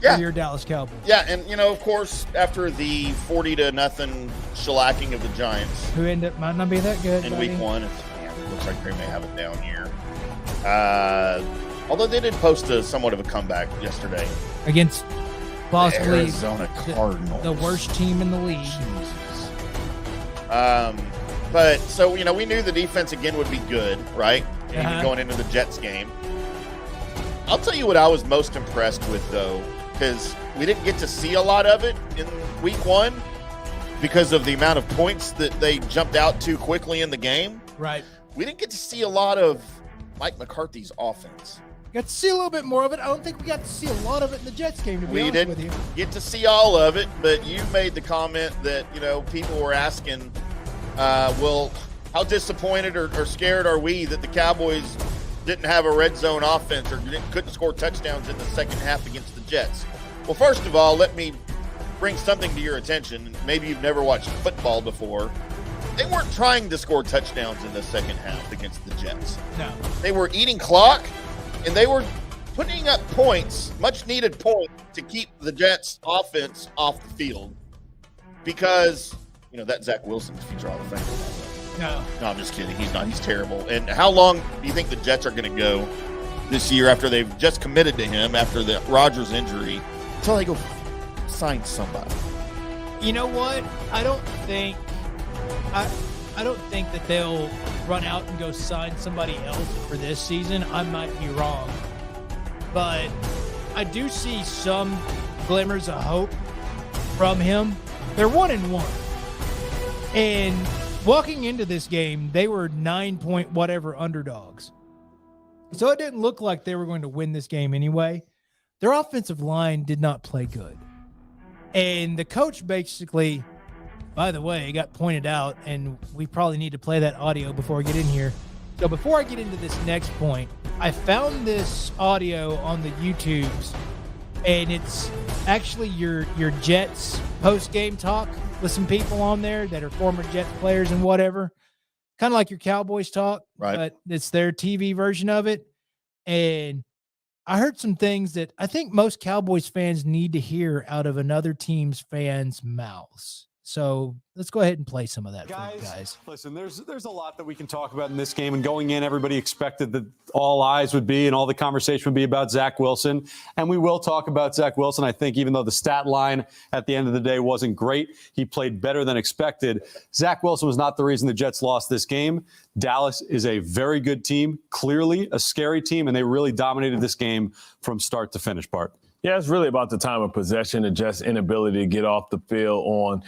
Yeah. For your Dallas Cowboys. Yeah, and, of course, after the 40-0 shellacking of the Giants. Who might not be that good. In week 1, it looks like they may have it down here. Although they did post somewhat of a comeback yesterday. Against possibly Arizona Cardinals. The worst team in the league. Jesus. But, so, we knew the defense again would be good, right? Even going into the Jets game. I'll tell you what I was most impressed with, though, because we didn't get to see a lot of it in week 1 because of the amount of points that they jumped out too quickly in the game. Right. We didn't get to see a lot of Mike McCarthy's offense. Got to see a little bit more of it. I don't think we got to see a lot of it in the Jets game, to be honest with you. We didn't get to see all of it, but you made the comment that, people were asking, well, how disappointed or scared are we that the Cowboys didn't have a red zone offense or couldn't score touchdowns in the second half against the Jets? Well, first of all, let me bring something to your attention. Maybe you've never watched football before. they weren't trying to score touchdowns in the second half against the Jets. No. They were eating clock, and they were putting up points, much needed points, to keep the Jets offense off the field. Because, that Zach Wilson's future Hall of Famer. No, I'm just kidding. He's not. He's terrible. And how long do you think the Jets are going to go this year after they've just committed to him after the Rodgers injury until they go sign somebody? You know what? I don't think that they'll run out and go sign somebody else for this season. I might be wrong. But I do see some glimmers of hope from him. They're 1-1. And walking into this game, they were 9-point whatever underdogs. So it didn't look like they were going to win this game anyway. Their offensive line did not play good. And the coach basically, by the way, got pointed out, and we probably need to play that audio before I get in here. So before I get into this next point, I found this audio on the YouTubes, and it's actually your Jets post-game talk with some people on there that are former Jets players and whatever. Kind of like your Cowboys talk, right? But it's their TV version of it. And I heard some things that I think most Cowboys fans need to hear out of another team's fans' mouths. So let's go ahead and play some of that, guys. Listen, there's a lot that we can talk about in this game. And going in, everybody expected that all eyes would be and all the conversation would be about Zach Wilson. And we will talk about Zach Wilson. I think even though the stat line at the end of the day wasn't great, he played better than expected. Zach Wilson was not the reason the Jets lost this game. Dallas is a very good team, clearly a scary team, and they really dominated this game from start to finish, Bart. Yeah, it's really about the time of possession and just inability to get off the field on,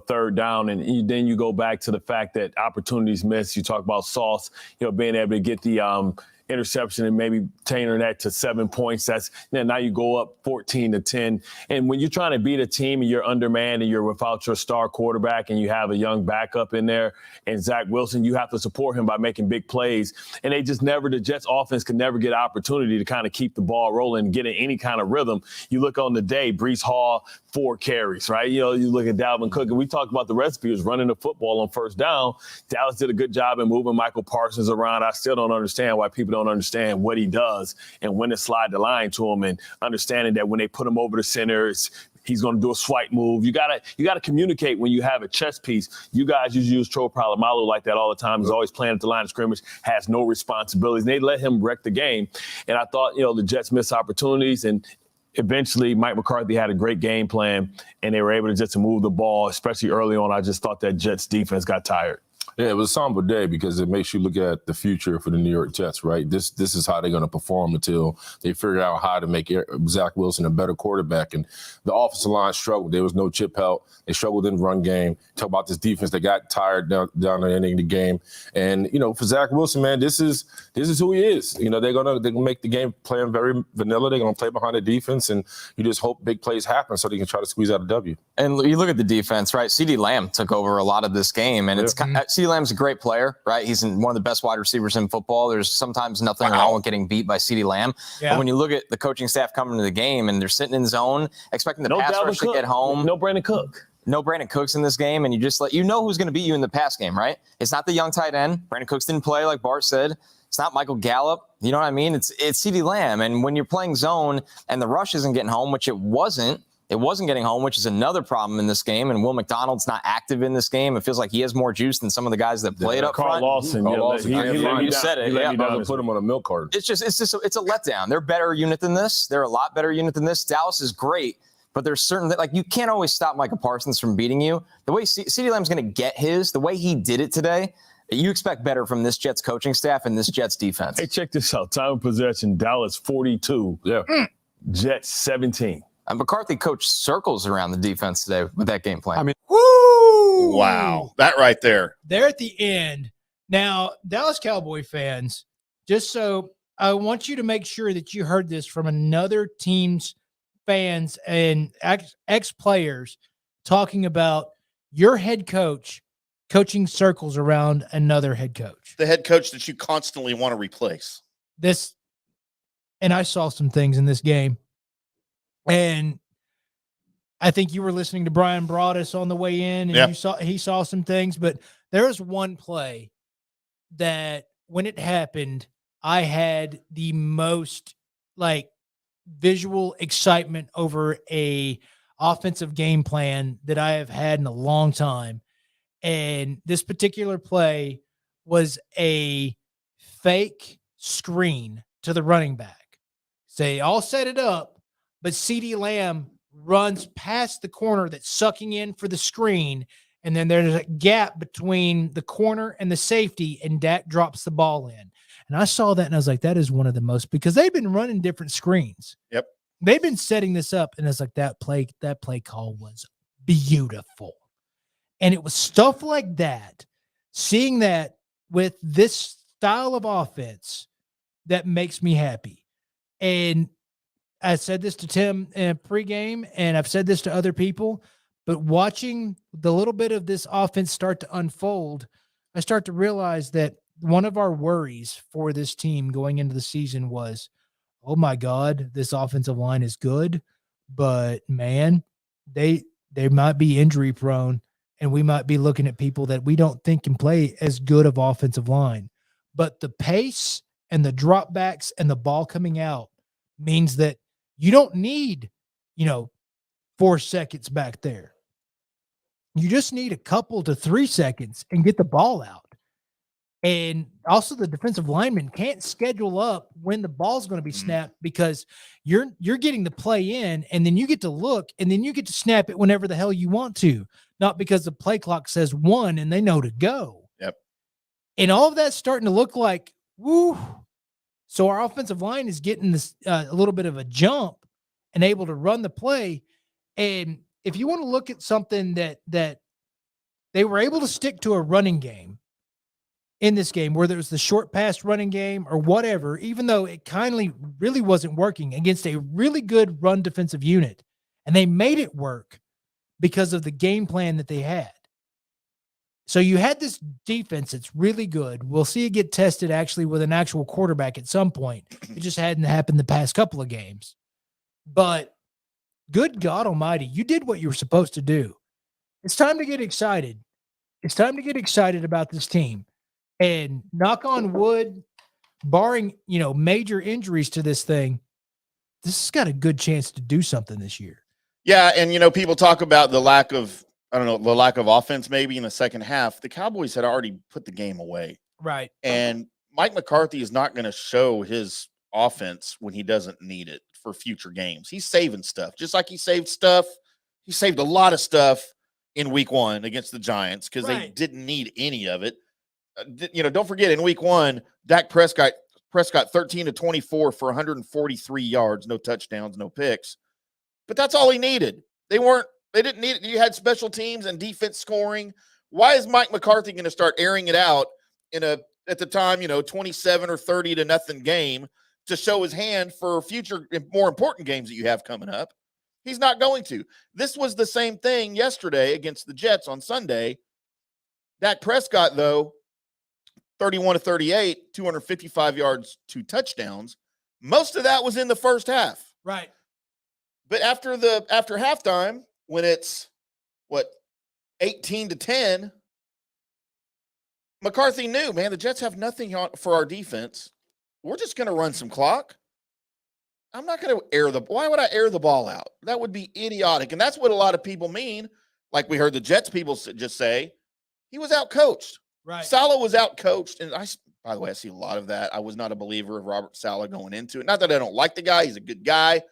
third down. And then you go back to the fact that opportunities missed. You talk about Sauce, being able to get the interception and maybe tailoring that to 7 points. That's now you go up 14-10. And when you're trying to beat a team and you're undermanned and you're without your star quarterback and you have a young backup in there and Zach Wilson, you have to support him by making big plays. And the Jets offense could never get an opportunity to kind of keep the ball rolling and get in any kind of rhythm. You look on the day, Breece Hall, 4 carries, right? You look at Dalvin Cook, and we talked about the recipe was running the football on first down. Dallas did a good job in moving Michael Parsons around. I still don't understand why people don't understand what he does and when to slide the line to him, and understanding that when they put him over the center, he's going to do a swipe move. You gotta communicate when you have a chess piece. You guys use Tro Polamalu like that all the time. He's always playing at the line of scrimmage, has no responsibilities. And they let him wreck the game. And I thought, the Jets missed opportunities, and eventually Mike McCarthy had a great game plan, and they were able to just move the ball, especially early on. I just thought that Jets defense got tired. Yeah, it was a somber day because it makes you look at the future for the New York Jets, right? This is how they're going to perform until they figure out how to make Zach Wilson a better quarterback. And the offensive line struggled. There was no chip help. They struggled in the run game. Talk about this defense. They got tired down the ending of the game. And, for Zach Wilson, man, this is who he is. They're gonna make the game playing very vanilla. They're going to play behind the defense, and you just hope big plays happen so they can try to squeeze out a W. And you look at the defense, right? CeeDee Lamb took over a lot of this game, and CeeDee Lamb's a great player, right? He's one of the best wide receivers in football. There's sometimes nothing wrong with getting beat by CeeDee Lamb. Yeah. But when you look at the coaching staff coming to the game and they're sitting in zone, expecting the pass rush to get home. No Brandon Cook. No Brandon Cooks in this game, and you just who's going to beat you in the pass game, right? It's not the young tight end. Brandon Cooks didn't play, like Bart said. It's not Michael Gallup. You know what I mean? It's CeeDee Lamb. And when you're playing zone and the rush isn't getting home, which it wasn't getting home, which is another problem in this game. And Will McDonald's not active in a game. It feels like he has more juice than some of the guys that played up Carl front. Lawson. You said it. Yeah, put him on a milk cart. It's a letdown. They're a better unit than this. They're a lot better unit than this. Dallas is great, but there's certain that you can't always stop Michael Parsons from beating you. The way CeeDee Lamb's going to get the way he did it today, you expect better from this Jets coaching staff and this Jets defense. Hey, check this out. Time of possession, Dallas 42. Yeah. Jets 17. And McCarthy coached circles around the defense today with that game plan. Woo! Wow. That right there. They're at the end. Now, Dallas Cowboy fans, just so I want you to make sure that you heard this from another team's fans and ex-players talking about your head coach coaching circles around another head coach. The head coach that you constantly want to replace. And I saw some things in this game. And I think you were listening to Brian Broaddus on the way in, and he saw some things. But There was one play that when it happened, I had the most like visual excitement over a offensive game plan that I have had in a long time. And this particular play was a fake screen to the running back. So they all set it up, but CeeDee Lamb runs past the corner that's sucking in for the screen. And then there's a gap between the corner and the safety, and Dak drops the ball in. And I saw that and I was like, that is one of the most, because they've been running different screens. Yep. They've been setting this up. And it's like that play call was beautiful. And it was stuff like that, seeing that with this style of offense, that makes me happy. And I said this to Tim in pregame, and I've said this to other people, but watching the little bit of this offense start to unfold, I start to realize that one of our worries for this team going into the season was, oh my God, this offensive line is good, but man, they might be injury prone, and we might be looking at people that we don't think can play as good of offensive line. But the pace and the dropbacks and the ball coming out means that you don't need, 4 seconds back there. You just need a couple to 3 seconds and get the ball out. And also the defensive lineman can't schedule up when the ball's going to be snapped, because you're getting the play in, and then you get to look, and then you get to snap it whenever the hell you want to, not because the play clock says 1 and they know to go. Yep. And all of that's starting to look like, woo. So our offensive line is getting this a little bit of a jump and able to run the play. And if you want to look at something that they were able to stick to a running game in this game, whether it was the short pass running game or whatever, even though it kindly really wasn't working against a really good run defensive unit. And they made it work because of the game plan that they had. So you had this defense that's really good. We'll see it get tested actually with an actual quarterback at some point. It just hadn't happened the past couple of games. But good God almighty, you did what you were supposed to do. It's time to get excited. It's time to get excited about this team. And knock on wood, barring, major injuries to this thing, this has got a good chance to do something this year. Yeah, and people talk about the lack of offense maybe in the second half. The Cowboys had already put the game away. Right. And Mike McCarthy is not going to show his offense when he doesn't need it for future games. He's saving stuff. Just like he saved stuff. He saved a lot of stuff in week 1 against the Giants because they didn't need any of it. Don't forget, in week 1, Dak Prescott 13 to 24 for 143 yards, no touchdowns, no picks. But that's all he needed. They didn't need it. You had special teams and defense scoring. Why is Mike McCarthy going to start airing it out in at the time, 27 or 30 to nothing game to show his hand for future more important games that you have coming up? He's not going to. This was the same thing yesterday against the Jets on Sunday. Dak Prescott, though, 31 to 38, 255 yards, 2 touchdowns. Most of that was in the first half. Right. But after halftime, when it's 18 to 10, McCarthy knew, man, the Jets have nothing for our defense. We're just going to run some clock. I'm not going to why would I air the ball out? That would be idiotic. And that's what a lot of people mean. Like we heard the Jets people just say, he was out-coached. Right. Saleh was out-coached. And by the way, I see a lot of that. I was not a believer of Robert Saleh going into it. Not that I don't like the guy. He's a good guy.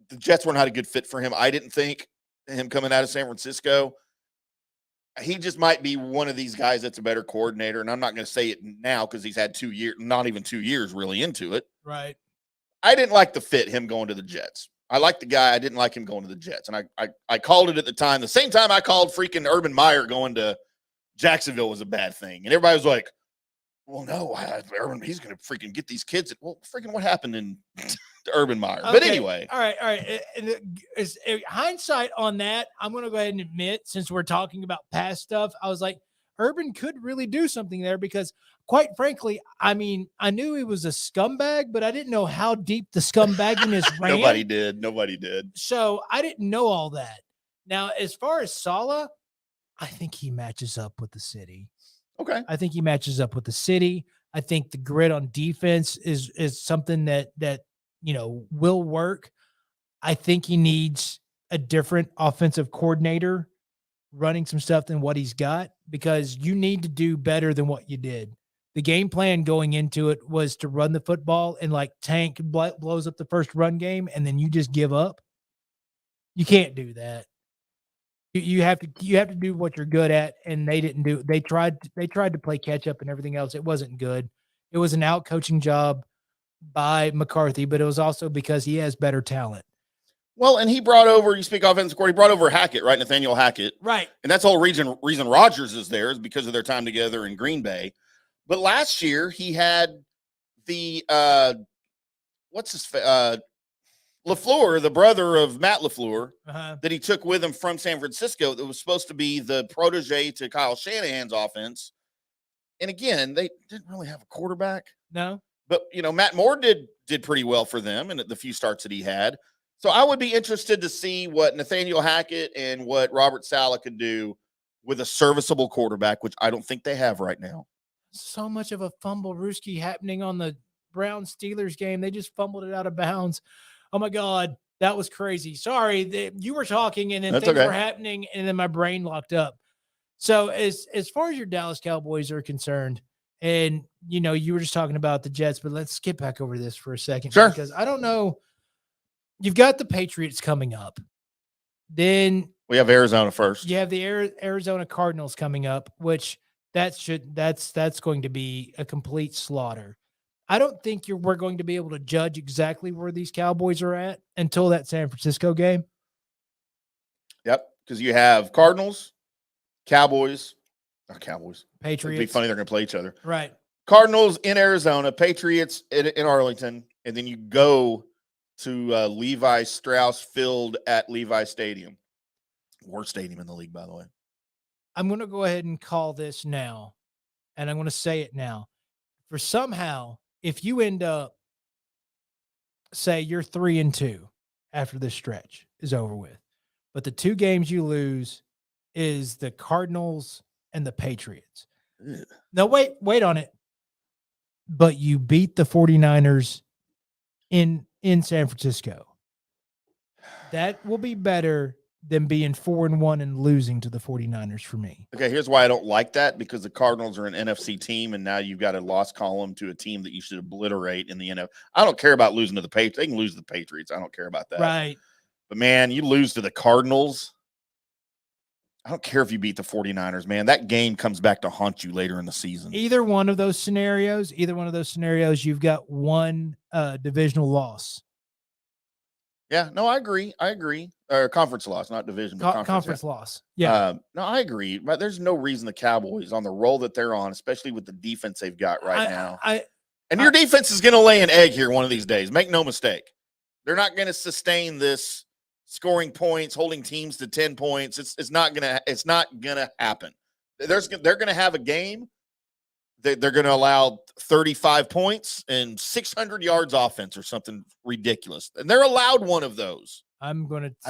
The Jets were not a good fit for him. I didn't think him coming out of San Francisco. He just might be one of these guys that's a better coordinator. And I'm not going to say it now because he's had 2 years, not even 2 years really into it. Right. I didn't like the fit, him going to the Jets. I liked the guy. I didn't like him going to the Jets. And I called it at the time. The same time I called freaking Urban Meyer going to Jacksonville was a bad thing. And everybody was like, well, no, Urban, he's going to freaking get these kids. Well, freaking what happened in Urban Meyer? Okay. But anyway. All right. Hindsight on that, I'm going to go ahead and admit, since we're talking about past stuff, I was like, Urban could really do something there because, quite frankly, I mean, I knew he was a scumbag, but I didn't know how deep the scumbaginess ran. Nobody did. So I didn't know all that. Now, as far as Saleh, I think he matches up with the city. Okay. I think he matches up with the city. I think the grit on defense is something that will work. I think he needs a different offensive coordinator running some stuff than what he's got, because you need to do better than what you did. The game plan going into it was to run the football and like tank blows up the first run game, and then you just give up. You can't do that. You have to do what you're good at, and they didn't do. They tried to play catch up and everything else. It wasn't good. It was an out coaching job by McCarthy, but it was also because he has better talent. Well, and he brought over, you speak offensive court, he brought over Hackett, right? Nathaniel Hackett. Right. And that's the whole reason Rodgers is there is because of their time together in Green Bay. But last year he had the LaFleur, the brother of Matt LaFleur, that he took with him from San Francisco, that was supposed to be the protege to Kyle Shanahan's offense. And again, they didn't really have a quarterback. No. But, Matt Moore did pretty well for them in the few starts that he had. So I would be interested to see what Nathaniel Hackett and what Robert Saleh could do with a serviceable quarterback, which I don't think they have right now. So much of a fumble Rooski happening on the Browns-Steelers game. They just fumbled it out of bounds. Oh, my God. That was crazy. Sorry. You were talking, and then things were happening, and then my brain locked up. So as far as your Dallas Cowboys are concerned, and, you were just talking about the Jets, but let's skip back over this for a second. Sure. Because I don't know. You've got the Patriots coming up. Then we have Arizona first. You have the Arizona Cardinals coming up, which that's going to be a complete slaughter. I don't think we're going to be able to judge exactly where these Cowboys are at until that San Francisco game. Yep, because you have Cardinals, Patriots. It'd be funny they're going to play each other. Right. Cardinals in Arizona, Patriots in Arlington, and then you go to Levi Strauss Field at Levi Stadium. Worst stadium in the league, by the way. I'm going to go ahead and call this now, and I'm going to say it now. For somehow, if you end up, say you're 3-2 after this stretch is over with, but the two games you lose is the Cardinals and the Patriots. Ugh. Now, wait on it. But you beat the 49ers in San Francisco. That will be better than being 4-1 and losing to the 49ers for me. Okay, here's why I don't like that, because the Cardinals are an NFC team, and now you've got a loss column to a team that you should obliterate in the NFL. I don't care about losing to the Patriots. They can lose to the Patriots. I don't care about that. Right. But, man, you lose to the Cardinals. I don't care if you beat the 49ers, man. That game comes back to haunt you later in the season. Either one of those scenarios, you've got one divisional loss. Yeah, no, I agree. Or conference loss, not division, but conference loss. Yeah. No, I agree. But there's no reason the Cowboys, on the roll that they're on, especially with the defense they've got now. Your defense is going to lay an egg here one of these days. Make no mistake. They're not going to sustain this scoring points, holding teams to 10 points. It's not gonna happen. They're going to have a game. They're going to allow 35 points and 600 yards offense or something ridiculous. And they're allowed one of those. I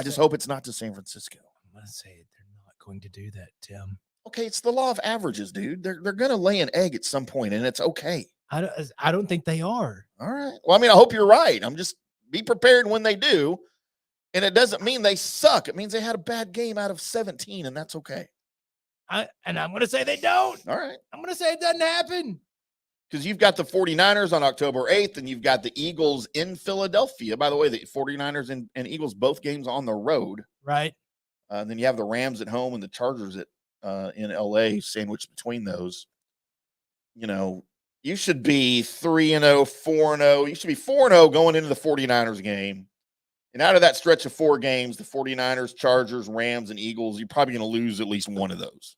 just hope it's not to San Francisco. I'm going to say they're not going to do that, Tim. Okay, it's the law of averages, dude. They're going to lay an egg at some point, and it's okay. I don't think they are. All right. Well, I mean, I hope you're right. I'm just be prepared when they do. And it doesn't mean they suck. It means they had a bad game out of 17, and that's okay. And I'm going to say they don't. All right. I'm going to say it doesn't happen. Because you've got the 49ers on October 8th, and you've got the Eagles in Philadelphia. By the way, the 49ers and Eagles, both games on the road. Right. And then you have the Rams at home and the Chargers in L.A. sandwiched between those. You should be 3-0, 4-0. You should be 4-0 going into the 49ers game. And out of that stretch of 4 games, the 49ers, Chargers, Rams, and Eagles, you're probably going to lose at least one of those.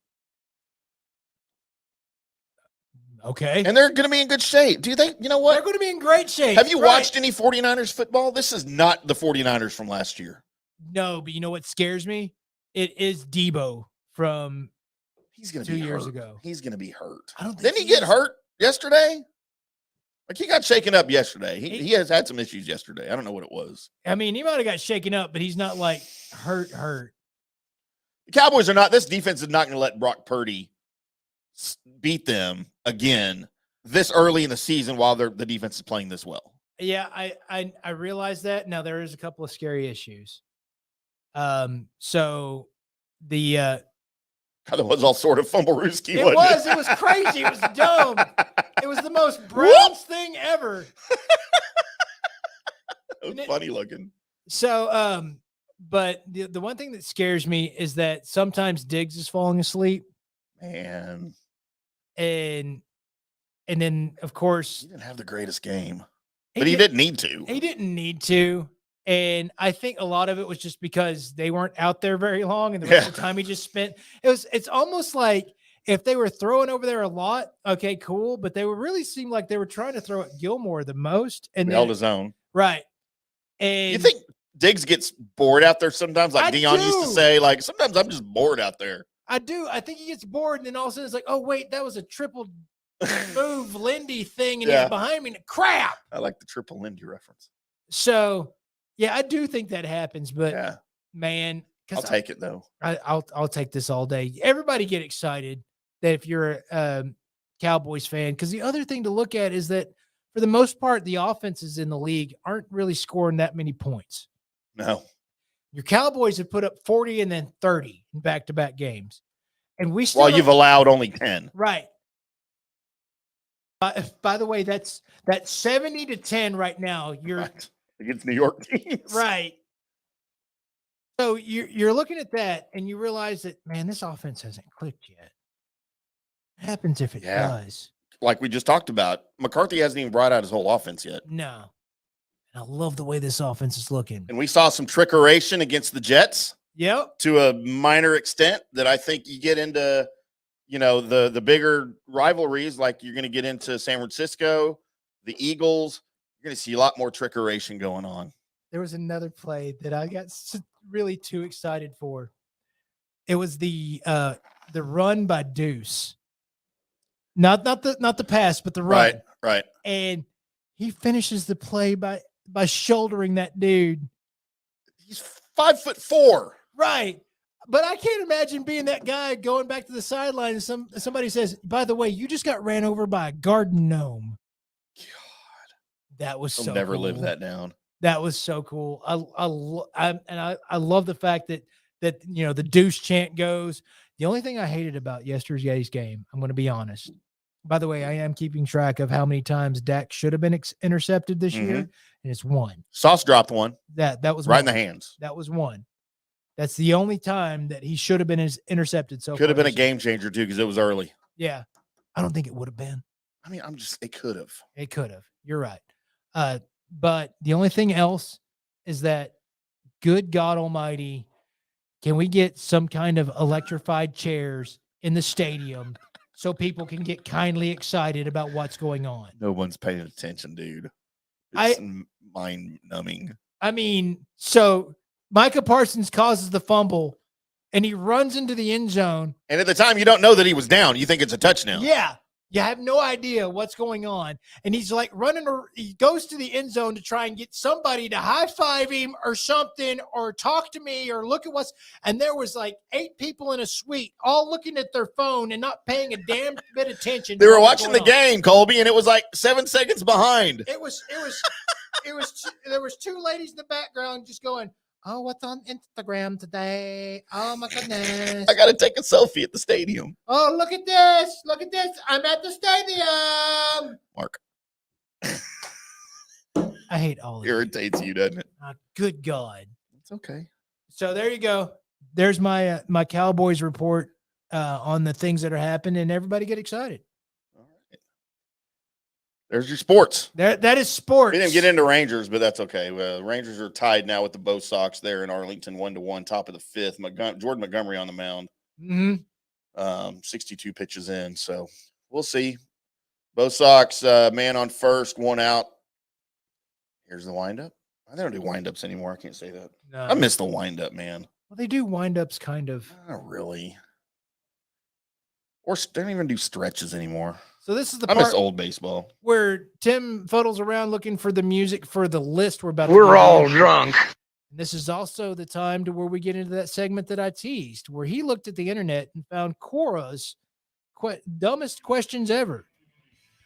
Okay. And they're going to be in good shape. Do you think, you know what? They're going to be in great shape. Have you watched any 49ers football? This is not the 49ers from last year. No, but you know what scares me? It is Debo from He's going to 2 be years hurt. ago. He's going to be hurt. I don't think Didn't he get hurt yesterday? Like, he got shaken up yesterday. He has had some issues yesterday. I don't know what it was. I mean, he might have got shaken up, but he's not like hurt. The Cowboys are not. This defense is not going to let Brock Purdy beat them again this early in the season while the defense is playing this well. Yeah, I realize that. Now there is a couple of scary issues. So the That was all sort of fumble-rooski. It was crazy. It was dumb. It was the most Browns thing ever. It was funny looking. So, but the one thing that scares me is that sometimes Diggs is falling asleep. Man. And then, of course, he didn't have the greatest game. But he didn't need to. He didn't need to. And I think a lot of it was just because they weren't out there very long, and the rest of the time he just spent. It's almost like if they were throwing over there a lot, okay, cool. But they really seemed like they were trying to throw at Gilmore the most, and held his own. Right. And you think Diggs gets bored out there sometimes, like Dion used to say, like sometimes I'm just bored out there. I do. I think he gets bored, and then all of a sudden it's like, oh wait, that was a triple move Lindy thing, and he's behind me. Crap. I like the triple Lindy reference. So. Yeah, I do think that happens, but man, I'll take it though. I'll take this all day. Everybody get excited that if you're a Cowboys fan, because the other thing to look at is that for the most part, the offenses in the league aren't really scoring that many points. No, your Cowboys have put up 40 and then 30 in back-to-back games, and we still you've allowed only 10. Right. By the way, that's 70-10 right now. You're right. Against New York teams. Right. So you're looking at that and you realize that, man, this offense hasn't clicked yet. What happens if it does? Like we just talked about, McCarthy hasn't even brought out his whole offense yet. No. And I love the way this offense is looking. And we saw some trickeration against the Jets. Yep. To a minor extent that I think you get into, the bigger rivalries, like you're going to get into San Francisco, the Eagles. You're going to see a lot more trickeration going on. There was another play that I got really too excited for. It was the run by Deuce. Not the pass, but the run. Right. And he finishes the play by shouldering that dude. He's 5'4". Right. But I can't imagine being that guy going back to the sideline and somebody says, by the way, you just got ran over by a garden gnome. That was so never cool. Live that down. That was so cool. I love the fact that the Deuce chant goes. The only thing I hated about yesterday's game, I'm going to be honest. By the way, I am keeping track of how many times Dak should have been intercepted this year, and it's one. Sauce dropped one. That was right one. In the hands. That was one. That's the only time that he should have been intercepted. So could have been a game changer too because it was early. Yeah, I don't think it would have been. I mean, it could have. It could have. You're right. But the only thing else is that, good God Almighty, can we get some kind of electrified chairs in the stadium so people can get kindly excited about what's going on? No one's paying attention, dude. It's mind-numbing. I mean, so Micah Parsons causes the fumble, and he runs into the end zone. And at the time, you don't know that he was down. You think it's a touchdown. Yeah. You have no idea what's going on. And he's like he goes to the end zone to try and get somebody to high five him or something, or talk to me, or look at and there was like 8 people in a suite all looking at their phone and not paying a damn bit of attention. They were watching the game, Colby, and it was like 7 seconds behind. There was 2 ladies in the background just going, oh, what's on Instagram today? Oh, my goodness. I got to take a selfie at the stadium. Oh, look at this. Look at this. I'm at the stadium. Mark. I hate all of it. Irritates you, doesn't it? Good God. It's okay. So there you go. There's my Cowboys report on the things that are happening, and everybody get excited. There's your sports. That is sports. We didn't get into Rangers, but that's okay. Rangers are tied now with the Bo Sox there in Arlington, 1-1, top of the 5th. Jordan Montgomery on the mound. 62 pitches in, so we'll see. Bo Sox, man on first, 1 out. Here's the windup. I don't do windups anymore. I can't say that. No. I miss the windup, man. Well, they do windups, kind of. Not really. Or they don't even do stretches anymore. So this is the I part miss old baseball where Tim fuddles around looking for the music for the list we're about. We're all drunk. And this is also the time to where we get into that segment that I teased, where he looked at the internet and found Quora's dumbest questions ever.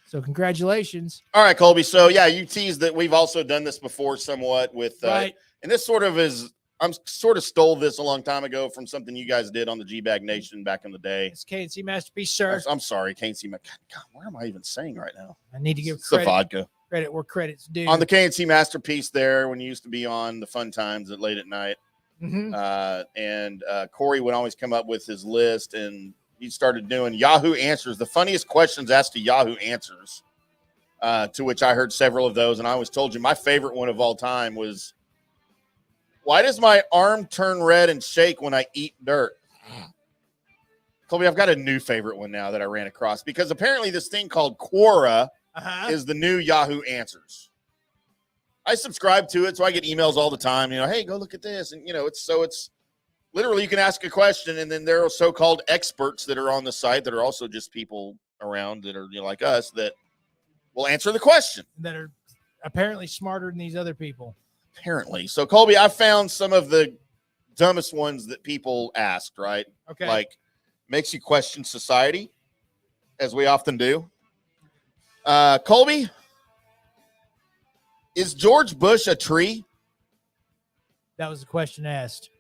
So congratulations. All right, Colby. So yeah, you teased that we've also done this before somewhat with, Right. and this sort of is, I'm sort of stole this a long time ago from something you guys did on the G-Bag Nation back in the day. It's KNC Masterpiece, sir. I'm sorry, KNC. God, where am I even saying right now? I need to give It's the vodka. Credit where credit's due. On the KNC Masterpiece there, when you used to be on the fun times at late at night. Mhm. And Corey would always come up with his list, and he started doing Yahoo Answers, the funniest questions asked to Yahoo Answers, to which I heard several of those. And I always told you my favorite one of all time was, why does my arm turn red and shake when I eat dirt? Colby, I've got a new favorite one now that I ran across, because apparently this thing called Quora is the new Yahoo Answers. I subscribe to it, so I get emails all the time, hey, go look at this. And, it's literally you can ask a question, and then there are so-called experts that are on the site that are also just people around that are like us that will answer the question. That are apparently smarter than these other people. Apparently. So, Colby, I found some of the dumbest ones that people asked, right? Okay. Like, makes you question society, as we often do. Colby, is George Bush a tree? That was the question asked.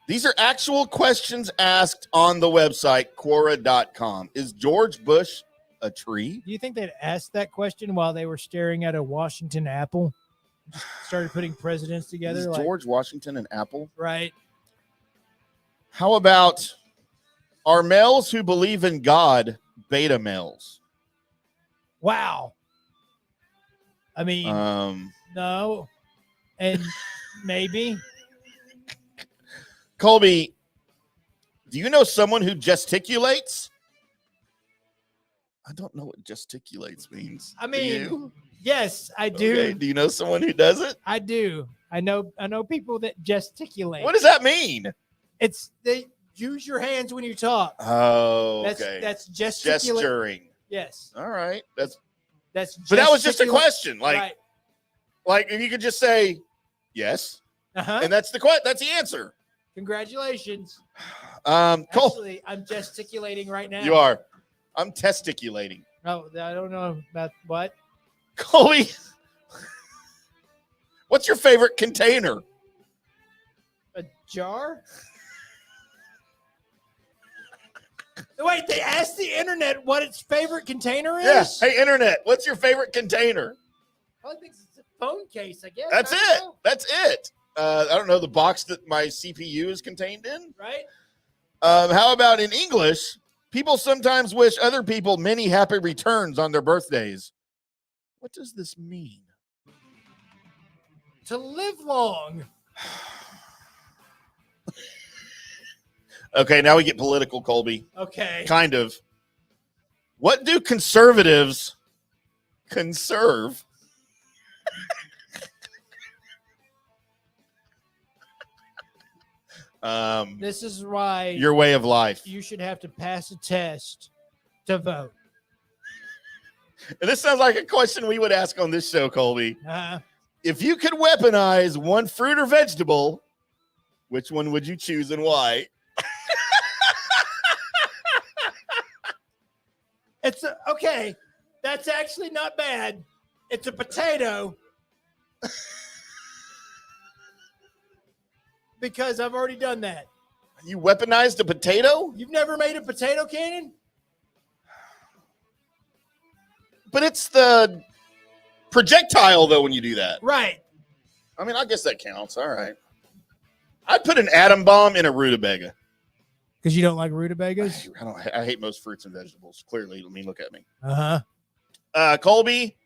These are actual questions asked on the website, Quora.com. Is George Bush a tree? Do you think they'd asked that question while they were staring at a Washington apple? Started putting presidents together. Is like, George Washington an apple? Right. How about, are males who believe in God beta males? Wow. I mean, no. And maybe. Colby, do you know someone who gesticulates? I don't know what gesticulates means. I Do mean, you? yes, I do. Okay. Do you know someone who does it? I do. I know people that gesticulate. What does that mean? It's they use your hands when you talk. Oh, okay. That's gesticulate. Gesturing. Yes. All right. But That's that was just a gesticula- question. right. Like if you could just say yes, Uh-huh. and that's the answer. Congratulations. Cole, Actually, I'm gesticulating right now. you are. I'm testiculating. Oh, I don't know about what. Colby, what's your favorite container? A jar? Wait, they asked the internet what its favorite container is? Yeah. Hey, internet, what's your favorite container? I think it's a phone case, I guess. That's I don't it. know. That's it. I don't know, the box that my CPU is contained in. Right? How about in English? People sometimes wish other people many happy returns on their birthdays. What does this mean? To live long. Okay, now we get political, Colby. Okay. Kind of. What do conservatives conserve? This is why Your way of life. you should have to pass a test to vote. And this sounds like a question we would ask on this show, Colby. Uh, If you could weaponize one fruit or vegetable, which one would you choose and why? okay. That's actually not bad. It's a potato. Because I've already done that. You weaponized a potato? You've never made a potato cannon? But it's the projectile, though, when you do that. Right. I mean, I guess that counts. All right. I'd put an atom bomb in a rutabaga. Because you don't like rutabagas? I hate most fruits and vegetables. Clearly, I mean, look at me. Uh-huh. Colby,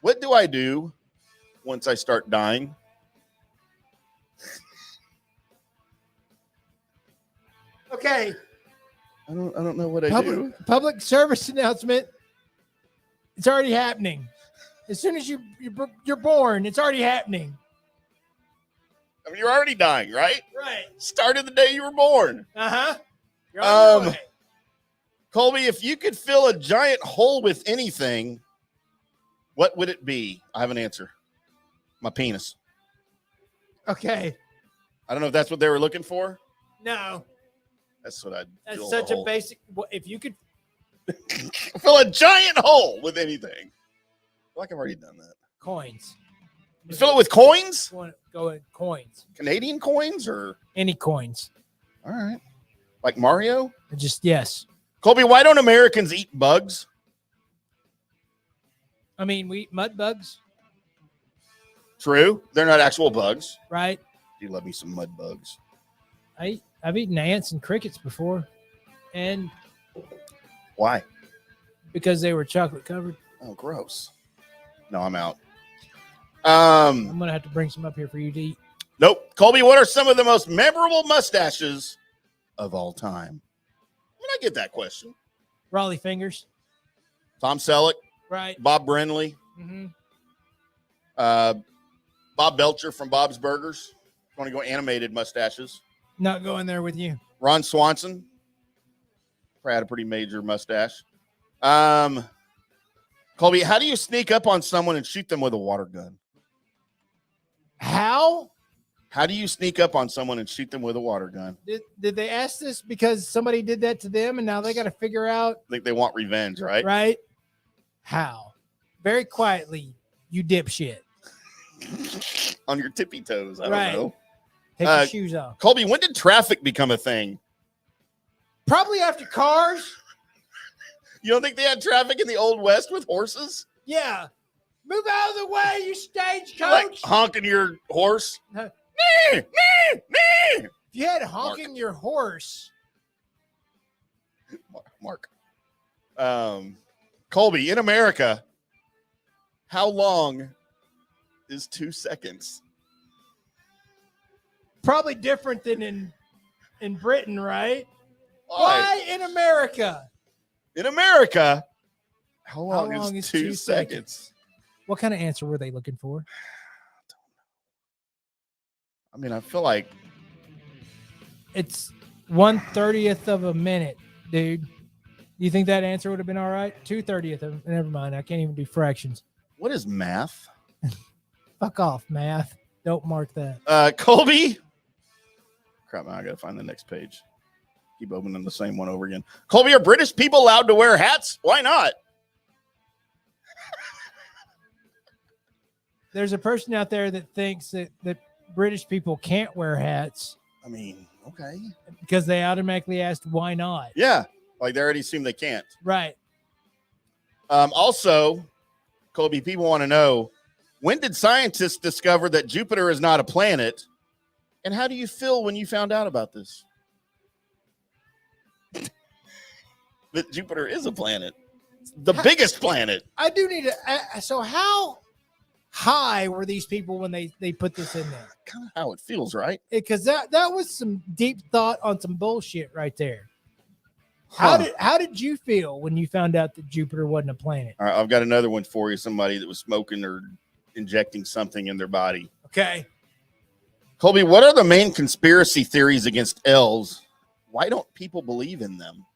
what do I do once I start dying? Okay. I don't know what I do. Public service announcement. It's already happening. As soon as you're born, it's already happening. I mean, you're already dying, right? Right. Started the day you were born. Uh-huh. You're on your way. Colby, if you could fill a giant hole with anything, what would it be? I have an answer. My penis. Okay. I don't know if that's what they were looking for. No. That's what I'd That's fill such the a hole. basic. If you could. Fill a giant hole with anything. I feel like I've already done that. Coins. You fill it with coins? Go in coins. Canadian coins or? Any coins. All right. Like Mario? Just, yes. Colby, why don't Americans eat bugs? I mean, we eat mud bugs, True. They're not actual bugs. right? You love me some mud bugs. I've eaten ants and crickets before, and Why? because they were chocolate covered. Oh, gross. No, I'm out. I'm gonna have to bring some up here for you to eat. Nope. Colby, what are some of the most memorable mustaches of all time? When I get that question. Raleigh fingers, Tom Selleck, right? Bob Brenly, Mm-hmm. Bob Belcher from Bob's Burgers. Want to go animated mustaches. Not going there with you. Ron Swanson. Probably had a pretty major mustache. Colby, how do you sneak up on someone and shoot them with a water gun? How How do you sneak up on someone and shoot them with a water gun? did they ask this because somebody did that to them, and now they got to figure out, I think they want revenge, right? right? How? Very quietly, you dipshit. On your tippy toes. I Right. don't know. Take your shoes off. Colby, when did traffic become a thing? Probably after cars. You don't think they had traffic in the Old West with horses? Yeah. Move out of the way, you stagecoach. Like honking your horse? No. Nee, nee, nee. If you had honking your horse. Mark. Colby, in America, how long is 2 seconds? Probably different than in Britain, right? Why? Why in America? In America, how long, long is is 2 2 seconds? What kind of answer were they looking for? I mean, I feel like It's 1/30th of a minute, dude. You think that answer would have been all right? 2/30th of, never mind. I can't even do fractions. what is math? Fuck off, math. Don't mark that. Colby. Crap, man, I gotta find the next page. Keep opening the same one over again. Colby, are British people allowed to wear hats? Why not? There's a person out there that thinks that British people can't wear hats I mean, okay. because they automatically asked why not. Yeah, like they already assume they can't. Right. Also, Colby, people want to know, when did scientists discover that Jupiter is not a planet? And how do you feel when you found out about this? That Jupiter is a planet. The biggest planet. I do need to. So how high were these people when they put this in there? Kind of how it feels, right? Because that was some deep thought on some bullshit right there. Huh. How did you feel when you found out that Jupiter wasn't a planet? All right, I've got another one for you. Somebody that was smoking or injecting something in their body. Okay. Colby, what are the main conspiracy theories against elves? Why don't people believe in them?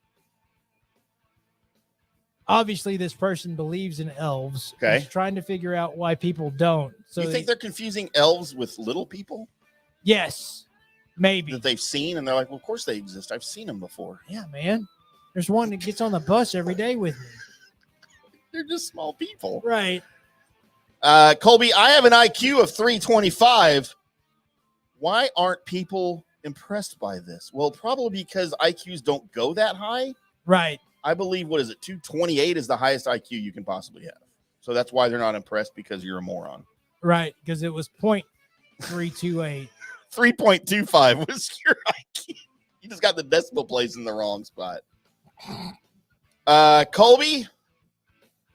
Obviously, this person believes in elves. Okay. He's trying to figure out why people don't. So You think they're confusing elves with little people yes, maybe. that they've seen? And they're like, well, of course they exist. I've seen them before. Yeah, man. There's one that gets on the bus every day with me. They're just small people. Right. Colby, I have an IQ of 325. Why aren't people impressed by this? Well, probably because IQs don't go that high. Right. I believe, 228 is the highest IQ you can possibly have. So that's why they're not impressed, because you're a moron. Right. Because it was 0.328. 3.25 was your IQ. You just got the decimal place in the wrong spot. Colby,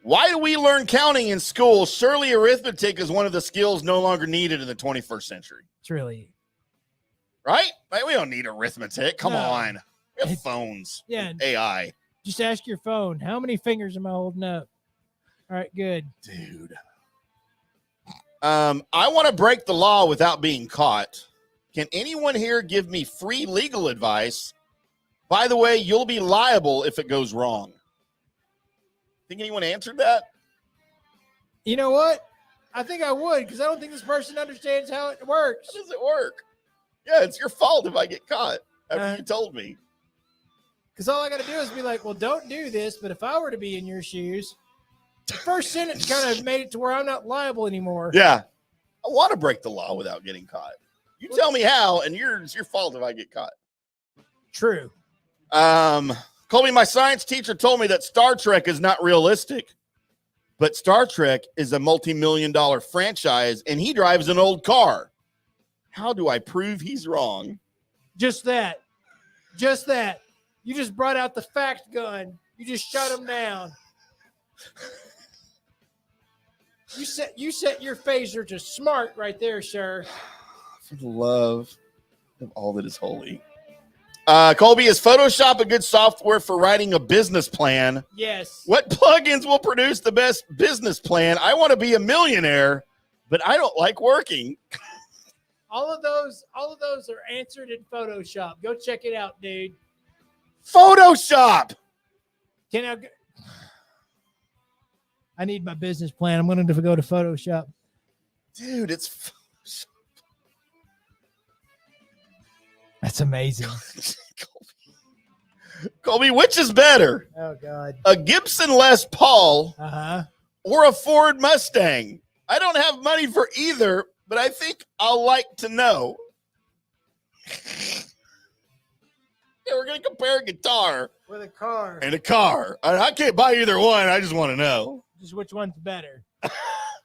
why do we learn counting in school? Surely arithmetic is one of the skills no longer needed in the 21st century. It's really. Right? Like, we don't need arithmetic. Come No. on. We have phones. Yeah. AI. Just ask your phone. How many fingers am I holding up? All right, good. Dude. I want to break the law without being caught. Can anyone here give me free legal advice? By the way, you'll be liable if it goes wrong. Think anyone answered that? You know what? I think I would, because I don't think this person understands how it works. How does it work? Yeah, it's your fault if I get caught after you told me. Because all I got to do is be like, well, don't do this. But if I were to be in your shoes, the first sentence kind of made it to where I'm not liable anymore. Yeah. I want to break the law without getting caught. You tell me how, and it's your fault if I get caught. True. Colby, my science teacher told me that Star Trek is not realistic, but Star Trek is a multi-million-dollar franchise, and he drives an old car. How do I prove he's wrong? Just that. Just that. You just brought out the fact gun. You just shut him down. You set your phaser to smart right there, sir. For the love of all that is holy. Colby, is Photoshop a good software for writing a business plan? Yes. What plugins will produce the best business plan? I want to be a millionaire, but I don't like working. All of those are answered in Photoshop. Go check it out, dude. Photoshop. I need my business plan. I'm going to go to Photoshop. Dude, it's Photoshop. That's amazing. Colby, which is better? Oh, God. A Gibson Les Paul or a Ford Mustang? I don't have money for either, but I think I'll like to know. Yeah, we're going to compare a guitar with a car. And a car. I can't buy either one. I just want to know. Just which one's better?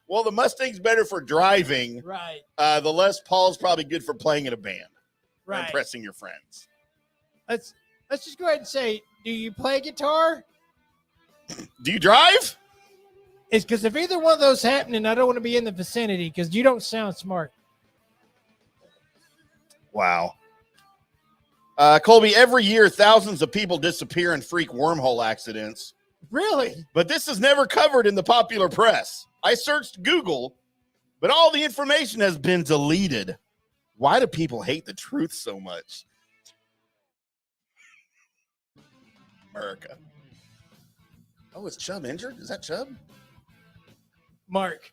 Well, the Mustang's better for driving. Right. The Les Paul's probably good for playing in a band. Right. Impressing your friends. Let's just go ahead and say, do you play guitar? Do you drive? It's because if either one of those happening, I don't want to be in the vicinity because you don't sound smart. Wow. Colby, every year, thousands of people disappear in freak wormhole accidents. Really? But this is never covered in the popular press. I searched Google, but all the information has been deleted. Why do people hate the truth so much? America. Oh, is Chubb injured? Is that Chubb? Mark.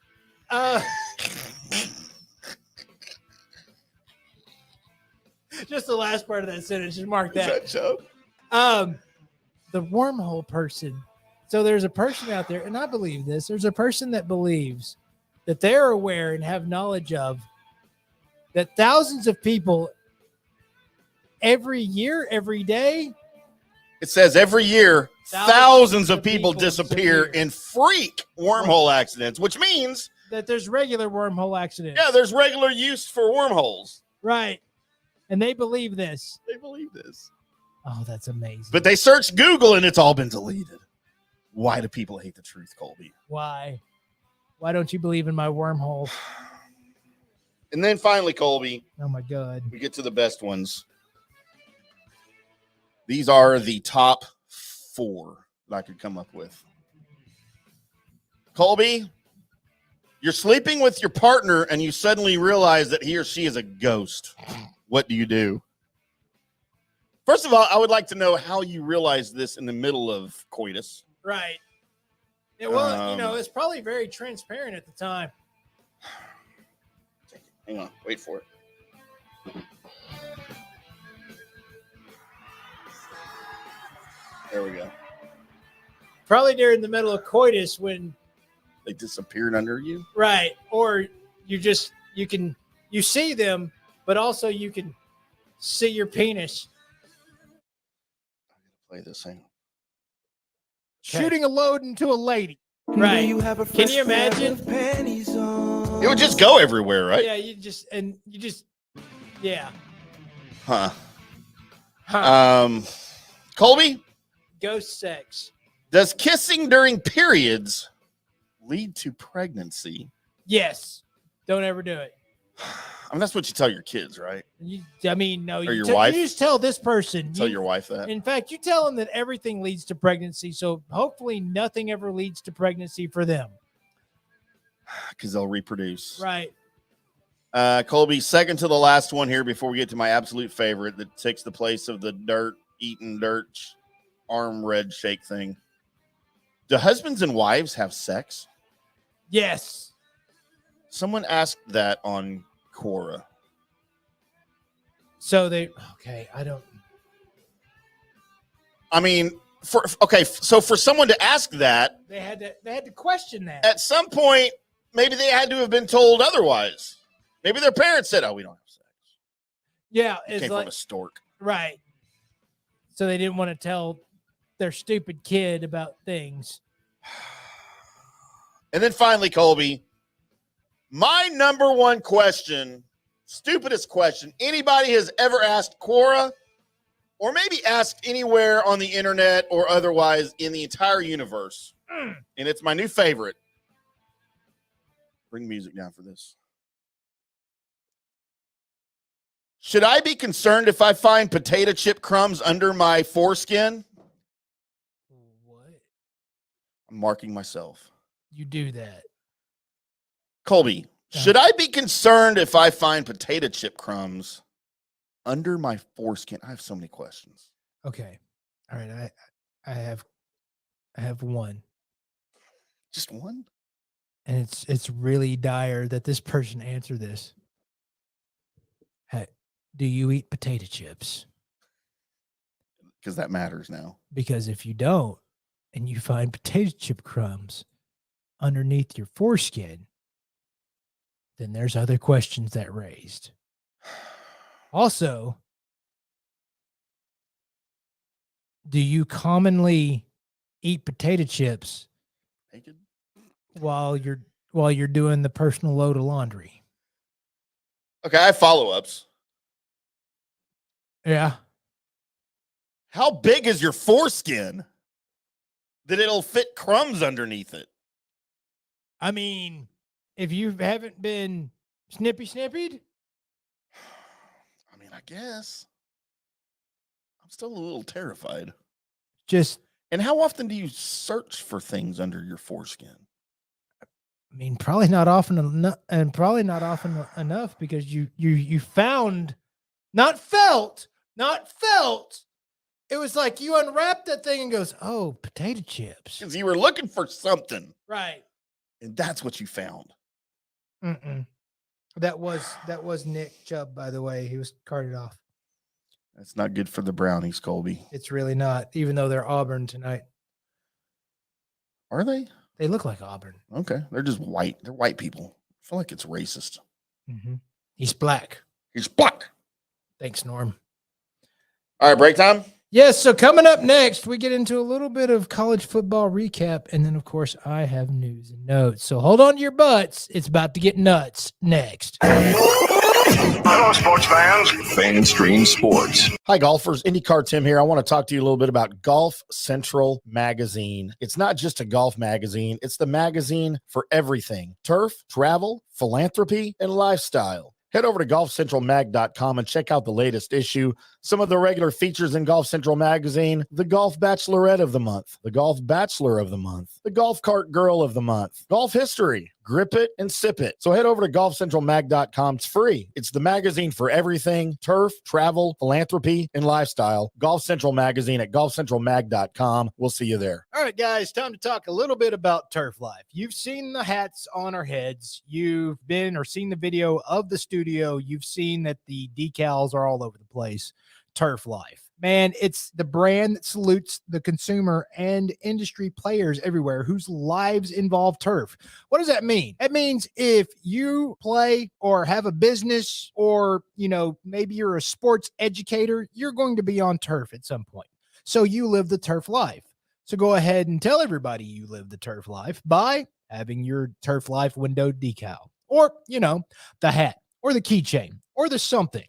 Just the last part of that sentence. Just mark that. Is that Chubb? The wormhole person. So there's a person out there, and I believe this. There's a person that believes that they're aware and have knowledge of that thousands of people every year, every day. It says every year, thousands of people disappear in freak wormhole accidents, which means that there's regular wormhole accidents. Yeah, there's regular use for wormholes. Right. And they believe this. They believe this. Oh, that's amazing. But they searched Google and it's all been deleted. Why do people hate the truth, Colby? Why? Why don't you believe in my wormhole? And then finally, Colby. Oh, my God. We get to the best ones. These are the top 4 that I could come up with. Colby, you're sleeping with your partner and you suddenly realize that he or she is a ghost. What do you do? First of all, I would like to know how you realized this in the middle of coitus. Right. Yeah, well, it's probably very transparent at the time. Hang on. Wait for it. There we go. Probably during the middle of coitus when they disappeared under you. Right. Or you see them, but also you can see your penis. Play this thing. Shooting a load into a lady. Right. Can you imagine? It would just go everywhere, right? Yeah, yeah. Huh. Colby? Ghost sex. Does kissing during periods lead to pregnancy? Yes. Don't ever do it. I mean, that's what you tell your kids, right? No. Or your wife? You just tell this person. Tell your wife that. In fact, you tell them that everything leads to pregnancy. So hopefully nothing ever leads to pregnancy for them. Because they'll reproduce. Right. Colby, second to the last one here before we get to my absolute favorite that takes the place of the eating dirt, arm red shake thing. Do husbands and wives have sex? Yes. Someone asked that on Quora. So so for someone to ask that, they had to question that. at some point, maybe they had to have been told otherwise. Maybe their parents said, "Oh, we don't have sex." Yeah, It it's came like from a stork. right. So they didn't want to tell their stupid kid about things. And then finally, Colby, my number one question, stupidest question anybody has ever asked Quora, or maybe asked anywhere on the internet or otherwise in the entire universe. And it's my new favorite. Bring music down for this. Should I be concerned if I find potato chip crumbs under my foreskin? What? I'm marking myself. You do that. Colby, should I be concerned if I find potato chip crumbs under my foreskin? I have so many questions. Okay. All right. I have one. Just one? And it's really dire that this person answered this. Hey, do you eat potato chips? Because that matters now. Because if you don't, and you find potato chip crumbs underneath your foreskin, then there's other questions that raised. Also, do you commonly eat potato chips naked while you're doing the personal load of laundry? Okay, I have follow-ups. Yeah. How big is your foreskin that it'll fit crumbs underneath it? I mean, if you haven't been snippied, I mean, I guess. I'm still a little terrified. And how often do you search for things under your foreskin? I mean, probably not often enough because you found, not felt. It was like you unwrapped that thing and goes, oh, potato chips. Because you were looking for something. Right. And that's what you found. That was Nick Chubb, by the way. He was carted off. That's not good for the Brownies, Colby. It's really not, even though they're Auburn tonight. Are they? They look like Auburn. Okay. They're just white. They're white people. I feel like it's racist. He's black. He's black. Thanks, Norm. All right, break time? Yes, so coming up next, we get into a little bit of college football recap, and then, of course, I have news and notes. So hold on to your butts. It's about to get nuts next. Hello, sports fans. Fanstream Sports. Hi, golfers. IndyCarTim here. I want to talk to you a little bit about Golf Central Magazine. It's not just a golf magazine. It's the magazine for everything: turf, travel, philanthropy, and lifestyle. Head over to golfcentralmag.com and check out the latest issue. Some of the regular features in Golf Central Magazine: the Golf Bachelorette of the Month, the Golf Bachelor of the Month, the Golf Cart Girl of the Month, Golf History, Grip It and Sip It. So head over to golfcentralmag.com. It's free. It's the magazine for everything: turf, travel, philanthropy, and lifestyle. Golf Central Magazine at golfcentralmag.com. We'll see you there. All right, guys, time to talk a little bit about Turf Life. You've seen the hats on our heads. You've been or seen the video of the studio. You've seen that the decals are all over the place. Turf Life. Man, it's the brand that salutes the consumer and industry players everywhere whose lives involve turf. What does that mean? That means if you play or have a business or, maybe you're a sports educator, you're going to be on turf at some point. So you live the turf life. So go ahead and tell everybody you live the turf life by having your Turf Life window decal or, the hat or the keychain or the something.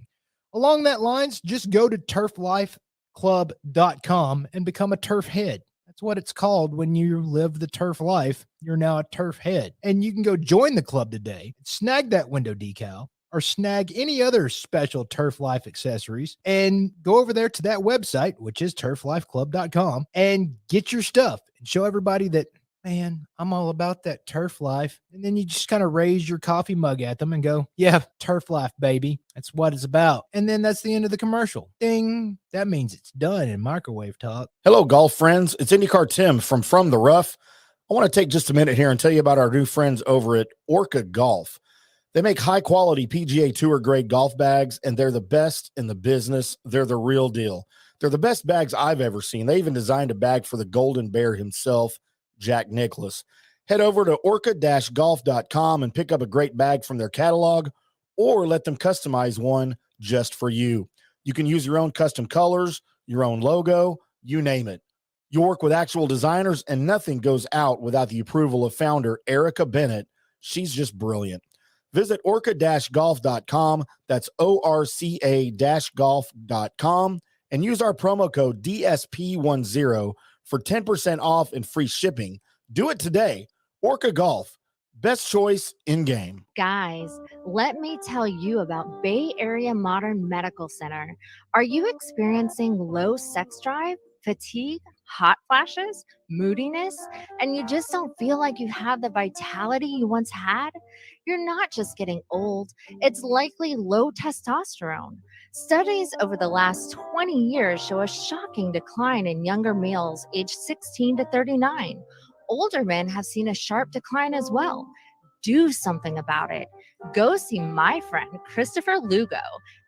Along that lines, just go to turflifeclub.com and become a turf head. That's what it's called when you live the turf life. You're now a turf head. And you can go join the club today, snag that window decal, or snag any other special Turf Life accessories and go over there to that website, which is turflifeclub.com, and get your stuff and show everybody that, man, I'm all about that turf life. And then you just kind of raise your coffee mug at them and go, yeah, turf life, baby. That's what it's about. And then that's the end of the commercial. Ding. That means it's done in microwave talk. Hello, golf friends. It's IndyCarTim from the Rough. I want to take just a minute here and tell you about our new friends over at Orca Golf. They make high-quality PGA Tour grade golf bags, and they're the best in the business. They're the real deal. They're the best bags I've ever seen. They even designed a bag for the Golden Bear himself, Jack Nicklaus. Head over to orca-golf.com and pick up a great bag from their catalog, or let them customize one just for you. You can use your own custom colors, your own logo, you name it. You work with actual designers, and nothing goes out without the approval of founder Erica Bennett. She's just brilliant. Visit orca-golf.com. That's ORCA-golf.com, and use our promo code DSP10 for 10% off and free shipping. Do it today. Orca Golf, best choice in game. Guys, let me tell you about Bay Area Modern Medical Center. Are you experiencing low sex drive, fatigue, hot flashes, moodiness, and you just don't feel like you have the vitality you once had? You're not just getting old, it's likely low testosterone. Studies over the last 20 years show a shocking decline in younger males aged 16 to 39. Older men have seen a sharp decline as well. Do something about it. Go see my friend Christopher Lugo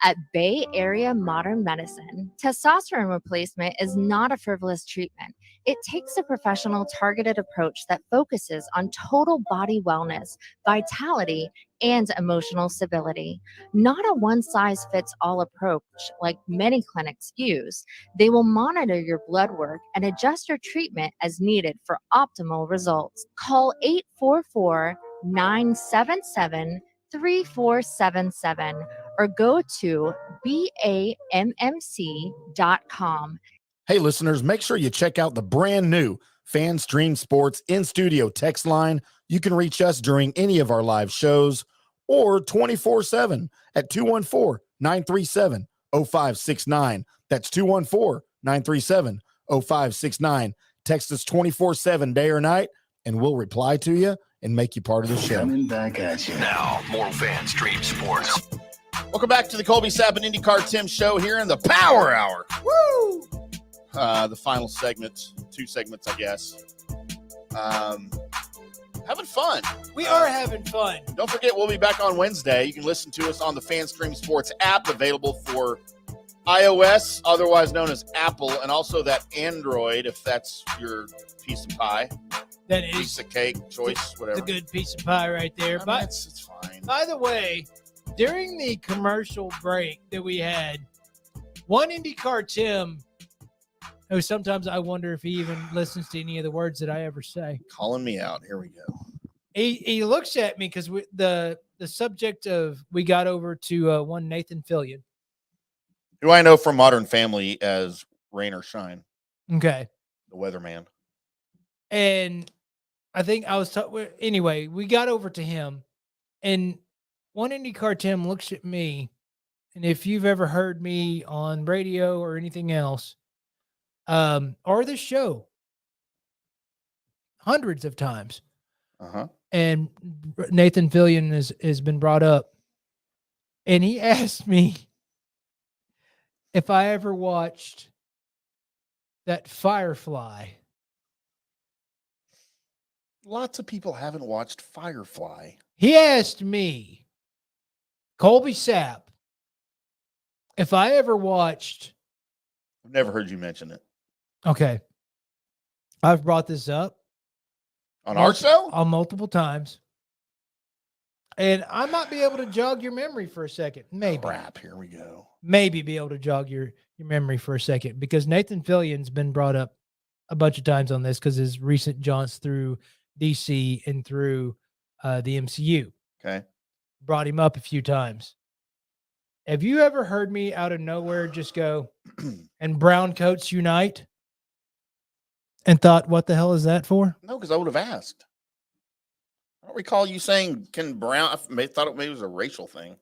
at Bay Area Modern Medicine. Testosterone replacement is not a frivolous treatment. It takes a professional, targeted approach that focuses on total body wellness, vitality, and emotional stability. Not a one-size-fits-all approach like many clinics use. They will monitor your blood work and adjust your treatment as needed for optimal results. Call 844-977-3477 or go to BAMMC.com. Hey, listeners, make sure you check out the brand new FanStream Sports in-studio text line. You can reach us during any of our live shows or 24/7 at 214-937-0569. That's 214-937-0569. Text us 24/7 day or night, and we'll reply to you and make you part of the show. Coming back at you. Now, more FanStream Sports. Welcome back to the Colby Sapp IndyCarTim show here in the Power Hour. Woo! The final segment, 2 segments, I guess. Having fun. We are having fun. Don't forget, we'll be back on Wednesday. You can listen to us on the FanStream Sports app, available for iOS, otherwise known as Apple, and also that Android, if that's your piece of pie. That is piece of cake, choice, whatever. It's a good piece of pie right there. But it's fine. By the way, during the commercial break that we had, one IndyCarTim, who sometimes I wonder if he even listens to any of the words that I ever say. Calling me out. Here we go. He looks at me because the subject of we got over to one Nathan Fillion, who I know from Modern Family as Rain or Shine. Okay. The weatherman. And I think I was anyway, we got over to him, and one IndyCarTim looks at me, and if you've ever heard me on radio or anything else, or the show, hundreds of times, and Nathan Fillion has been brought up, and he asked me if I ever watched that Firefly. Lots of people haven't watched Firefly. He asked me, Colby Sapp, if I ever watched. I've never heard you mention it. Okay. I've brought this up. On our show? On multiple times. And I might be able to jog your memory for a second. Maybe. Crap, here we go. Maybe be able to jog your memory for a second, because Nathan Fillion's been brought up a bunch of times on this because his recent jaunts through DC and through the MCU. Okay. Brought him up a few times. Have you ever heard me out of nowhere just go, and brown coats unite? And thought, what the hell is that for? No, because I would have asked. I don't recall you saying, can brown, I thought it maybe it was a racial thing.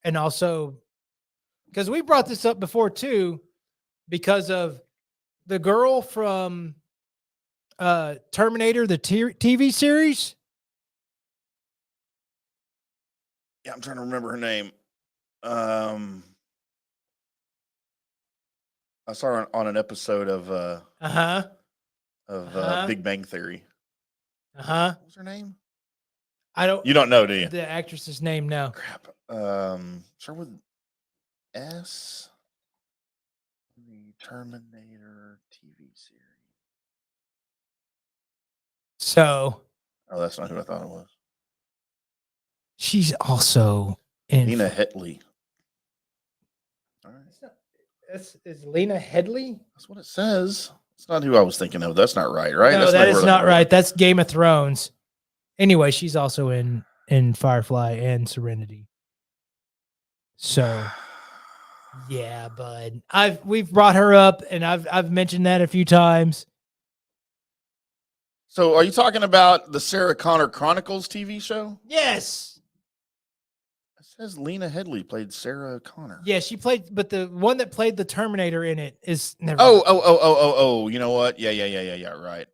And also, because we brought this up before too, because of the girl from Terminator, the TV series. Yeah, I'm trying to remember her name. I saw her on an episode of Big Bang Theory. What was her name? You don't know, do you? The actress's name now. Crap. Start with S. The Terminator TV series. So. Oh, that's not who I thought it was. She's also in. Lena Headey. All right. Is Lena Headey? That's what it says. It's not who I was thinking of. That's not right, right? No, That's that is not right. That's Game of Thrones. Anyway, she's also in Firefly and Serenity. So, yeah, bud. We've brought her up, and I've mentioned that a few times. So, are you talking about the Sarah Connor Chronicles TV show? Yes. It says Lena Headey played Sarah Connor. Yeah, she played, but the one that played the Terminator in it is never. Oh. You know what? Yeah. Right.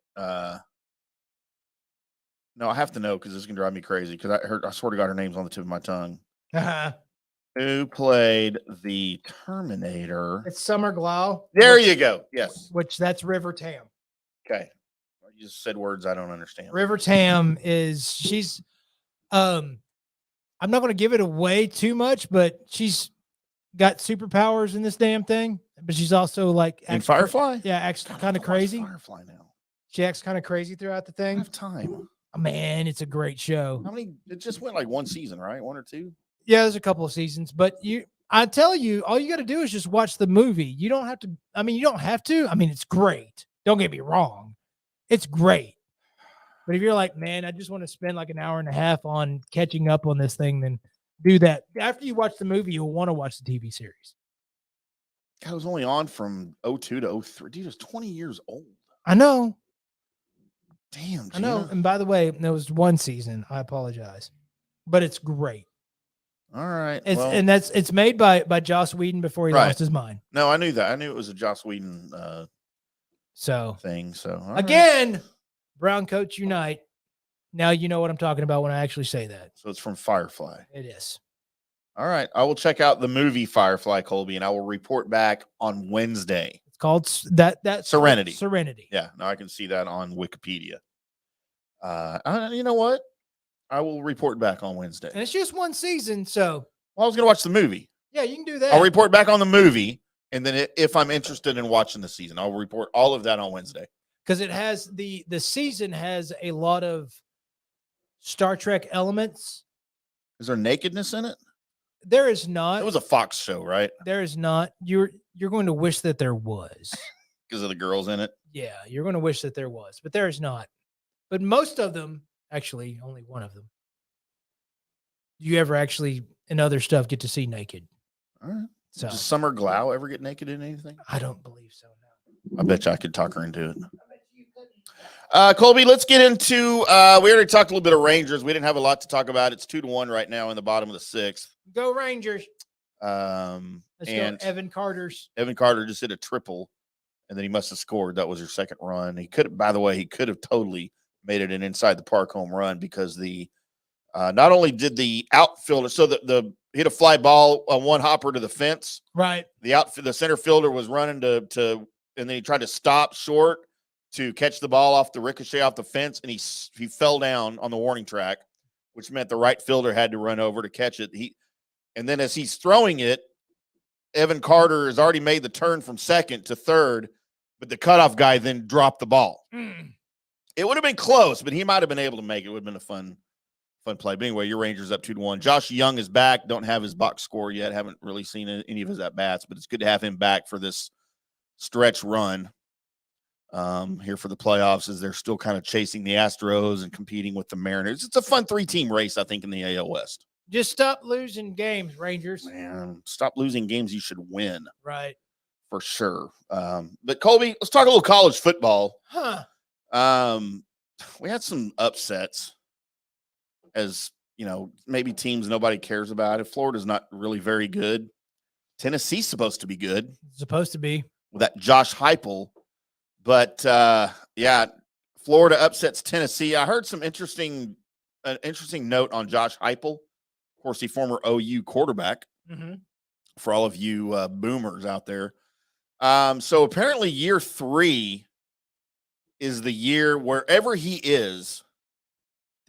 No, I have to know because this can drive me crazy. Because I swear to God, her name's on the tip of my tongue. Uh-huh. Who played the Terminator? It's Summer Glau. There you go. Yes. Which that's River Tam. Okay. You just said words I don't understand. River Tam she's I'm not going to give it away too much, but she's got superpowers in this damn thing. But she's also like in Firefly. Yeah, acts kind of crazy. Firefly now. She acts kind of crazy throughout the thing. I have time. Oh, man, it's a great show. How many? It just went like one season, right? One or two. Yeah, there's a couple of seasons, but I tell you, all you got to do is just watch the movie. You don't have to. I mean, you don't have to. I mean, it's great. Don't get me wrong. It's great. But if you're like, man, I just want to spend like an hour and a half on catching up on this thing, then do that. After you watch the movie, you'll want to watch the TV series. God, it was only on from 02 to 03. Dude, it was 20 years old. I know. Damn, Gina. I know. And by the way, there was one season. I apologize. But it's great. All right. It's made by Joss Whedon before he lost his mind. No, I knew that. I knew it was a Joss Whedon thing. So again, Brown Coats Unite. Now you know what I'm talking about when I actually say that. So it's from Firefly. It is. All right. I will check out the movie Firefly, Colby, and I will report back on Wednesday. It's called that Serenity. Serenity. Yeah. Now I can see that on Wikipedia. You know what? I will report back on Wednesday. And it's just one season, so. Well, I was going to watch the movie. Yeah, you can do that. I'll report back on the movie, and then if I'm interested in watching the season, I'll report all of that on Wednesday. Because it has the season has a lot of Star Trek elements. Is there nakedness in it? There is not. It was a Fox show, right? There is not. You're going to wish that there was. Because of the girls in it? Yeah, you're going to wish that there was, but there is not. But most of them, actually, only one of them, you ever actually, in other stuff, get to see naked. All right. So, does Summer Glau ever get naked in anything? I don't believe so, no. I bet you I could talk her into it. Colby, let's get into, we already talked a little bit of Rangers. We didn't have a lot to talk about. It's 2-1 right now in the bottom of the sixth. Go Rangers. Let's go Evan Carter's. Evan Carter just hit a triple, and then he must have scored. That was your second run. He could have totally made it an inside the park home run because not only did the outfielder, so the hit a fly ball on one hopper to the fence. Right. The center fielder was running to and then he tried to stop short to catch the ball off the ricochet off the fence, and he fell down on the warning track, which meant the right fielder had to run over to catch it. And then as he's throwing it, Evan Carter has already made the turn from second to third, but the cutoff guy then dropped the ball. It would have been close, but he might have been able to make it. It would have been a fun play. But anyway, your Rangers up 2-1. Josh Young is back. Don't have his box score yet. Haven't really seen any of his at-bats, but it's good to have him back for this stretch run here for the playoffs as they're still kind of chasing the Astros and competing with the Mariners. It's a fun 3-team race, I think, in the AL West. Just stop losing games, Rangers. Man, stop losing games you should win. Right. For sure. But Colby, let's talk a little college football. Huh. We had some upsets as, maybe teams nobody cares about. If Florida's not really very good, Tennessee's supposed to be good. Supposed to be. With that Josh Heupel. But, Florida upsets Tennessee. I heard some interesting note on Josh Heupel. Of course, the former OU quarterback. Mm-hmm. For all of you boomers out there. So apparently year 3 is the year wherever he is,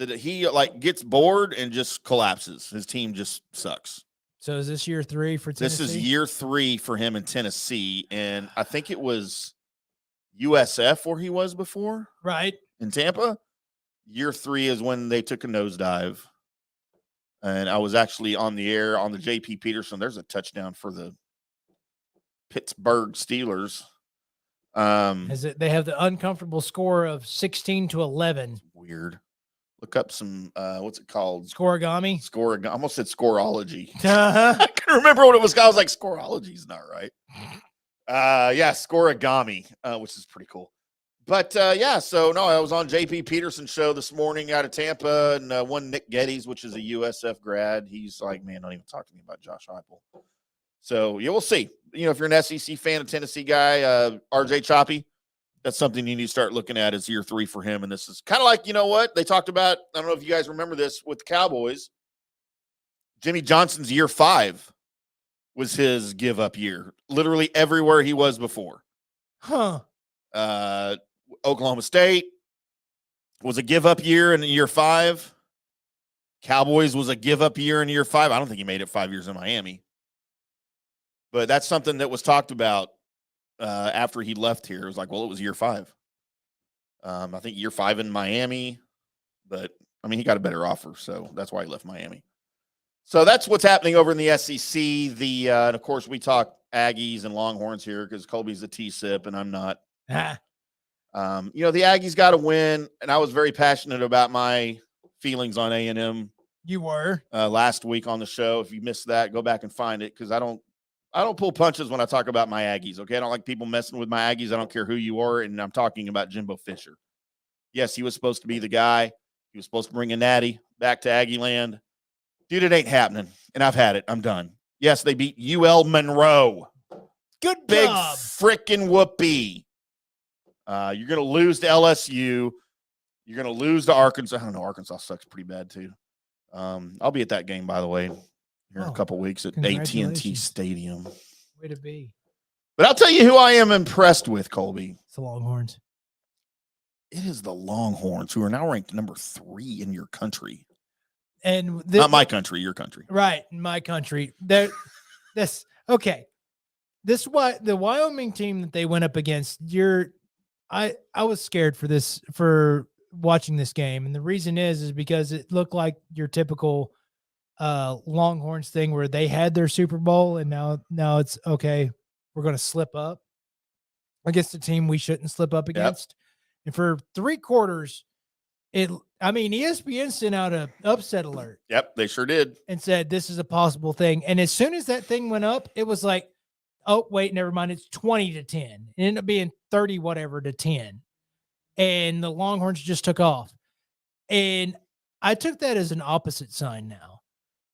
that he like gets bored and just collapses. His team just sucks. So is this year 3 for Tennessee? This is year 3 for him in Tennessee, and I think it was USF where he was before, right? In Tampa. Year 3 is when they took a nosedive, and I was actually on the air on the J.P. Peterson. There's a touchdown for the Pittsburgh Steelers. They have the uncomfortable score of 16-11. Weird. Look up some what's it called? Scoregami. I almost said scoreology. I couldn't remember what it was. I was like, scoreology is not right. Yeah, scoregami, which is pretty cool. But yeah, so no, I was on JP Peterson's show this morning out of Tampa, and one Nick Geddes, which is a USF grad. He's like, man, don't even talk to me about Josh Heupel. So yeah, we'll see. You know, if you're an SEC fan, a Tennessee guy, RJ Choppy, that's something you need to start looking at as year 3 for him. And this is kind of like, you know what? They talked about, I don't know if you guys remember this with the Cowboys. Jimmy Johnson's year 5 was his give up year. Literally everywhere he was before. Huh. Oklahoma State was a give up year in year 5. Cowboys was a give up year in year 5. I don't think he made it 5 years in Miami. But that's something that was talked about after he left here. It was like, well, it was year 5. I think year 5 in Miami. But, I mean, he got a better offer, so that's why he left Miami. So that's what's happening over in the SEC. And, of course, we talk Aggies and Longhorns here because Colby's a T-SIP and I'm not. You know, the Aggies got to win, and I was very passionate about my feelings on A&M. You were? Last week on the show. If you missed that, go back and find it because I don't pull punches when I talk about my Aggies, okay? I don't like people messing with my Aggies. I don't care who you are, and I'm talking about Jimbo Fisher. Yes, he was supposed to be the guy. He was supposed to bring a natty back to Aggie land. Dude, it ain't happening, and I've had it. I'm done. Yes, they beat UL Monroe. Good Big job. frickin' whoopee. You're going to lose to LSU. You're going to lose to Arkansas. I don't know. Arkansas sucks pretty bad, too. I'll be at that game, by the way, here in a couple weeks at AT&T Stadium. Way to be. But I'll tell you who I am impressed with, Colby. It's the Longhorns. It is the Longhorns, who are now ranked number 3 in your country. And not my country, your country. Right, my country. This okay. This the Wyoming team that they went up against. I was scared for watching this game, and the reason is because it looked like your typical Longhorns thing where they had their Super Bowl, and now it's okay. We're going to slip up against a team we shouldn't slip up against, and for 3 quarters. ESPN sent out an upset alert. Yep, they sure did. And said, this is a possible thing. And as soon as that thing went up, it was like, oh, wait, never mind. It's 20-10. It ended up being 30 whatever to 10. And the Longhorns just took off. And I took that as an opposite sign now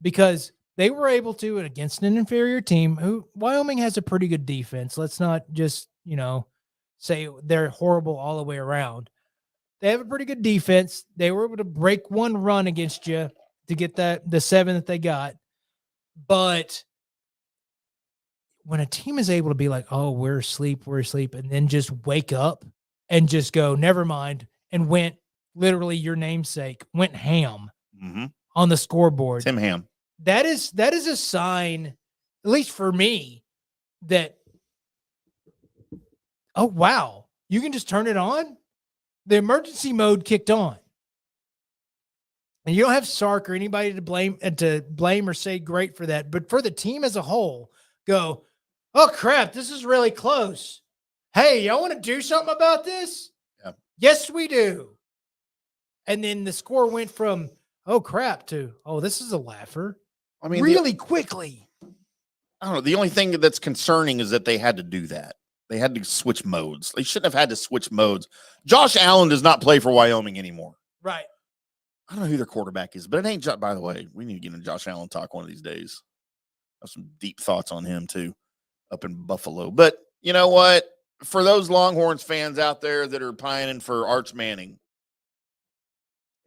because they were able to, and against an inferior team who Wyoming has a pretty good defense. Let's not just, say they're horrible all the way around. They have a pretty good defense. They were able to break one run against you to get the 7 that they got. But when a team is able to be like, oh, we're asleep, and then just wake up and just go, never mind, and went literally your namesake, went ham on the scoreboard. Tim Ham. That is a sign, at least for me, that, oh, wow, you can just turn it on? The emergency mode kicked on. And you don't have Sark or anybody to blame or say great for that. But for the team as a whole, go, oh, crap, this is really close. Hey, y'all want to do something about this? Yeah. Yes, we do. And then the score went from, oh, crap, to, oh, this is a laugher. I mean, really quickly. I don't know. The only thing that's concerning is that they had to do that. They had to switch modes. They shouldn't have had to switch modes. Josh Allen does not play for Wyoming anymore. Right. I don't know who their quarterback is, but it ain't. By the way, we need to get into Josh Allen talk one of these days. I have some deep thoughts on him too, up in Buffalo. But you know what? For those Longhorns fans out there that are pining for Arch Manning,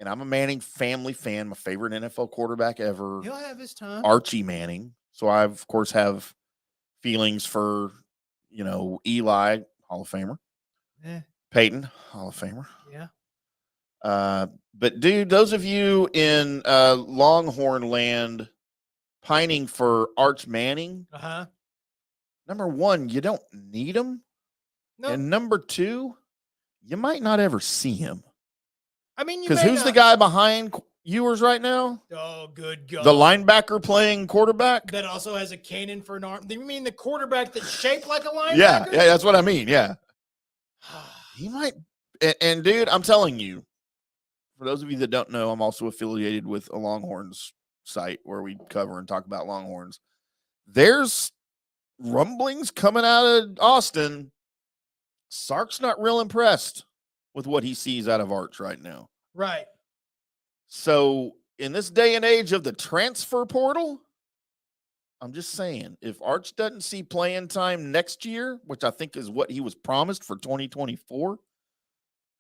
and I'm a Manning family fan, my favorite NFL quarterback ever. He'll have his time. Archie Manning. So I, of course, have feelings for, Eli, Hall of Famer. Peyton, Hall of Famer. Yeah. But dude, those of you in Longhorn land pining for Arch Manning, number one, you don't need him. No. And number two, you might not ever see him. I mean, because who's the guy behind Ewers right now? Oh, good God. The linebacker playing quarterback? That also has a cannon for an arm. Do you mean the quarterback that's shaped like a linebacker? Yeah, that's what I mean. Yeah. He might. And dude, I'm telling you, for those of you that don't know, I'm also affiliated with a Longhorns site where we cover and talk about Longhorns. There's rumblings coming out of Austin. Sark's not real impressed with what he sees out of Arch right now. Right. So in this day and age of the transfer portal, I'm just saying, if Arch doesn't see playing time next year, which I think is what he was promised for 2024,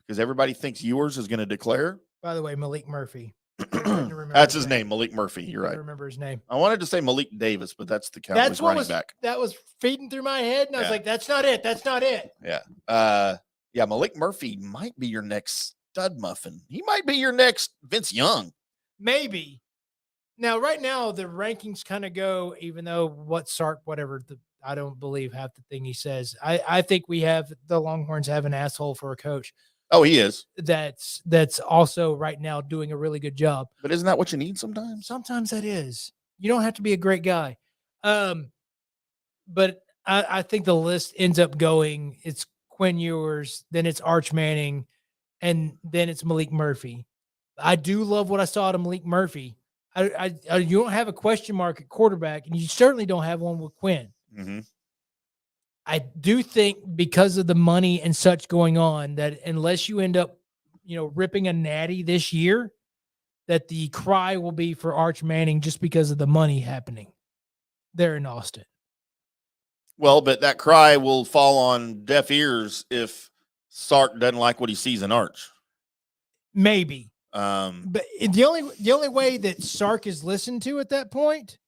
because everybody thinks Ewers is going to declare. By the way, Malik Murphy. That's his name, Malik Murphy. You're right. I remember his name. I wanted to say Malik Davis, but that's the Cowboys running back. That was feeding through my head, and I was like, that's not it. That's not it. Yeah. Yeah, Malik Murphy might be your next stud muffin. He might be your next Vince Young. Maybe. Now, right now, the rankings kind of go, even though I don't believe half the thing he says. I think the Longhorns have an asshole for a coach. Oh, he is. That's also right now doing a really good job. But isn't that what you need sometimes? Sometimes that is. You don't have to be a great guy. But I think the list ends up going, it's Quinn Ewers, then it's Arch Manning, and then it's Malik Murphy. I do love what I saw out of Malik Murphy. You don't have a question mark at quarterback, and you certainly don't have one with Quinn. Mm-hmm. I do think because of the money and such going on that unless you end up, ripping a natty this year, that the cry will be for Arch Manning just because of the money happening there in Austin. Well, but that cry will fall on deaf ears if Sark doesn't like what he sees in Arch. Maybe. But the only way that Sark is listened to at that point,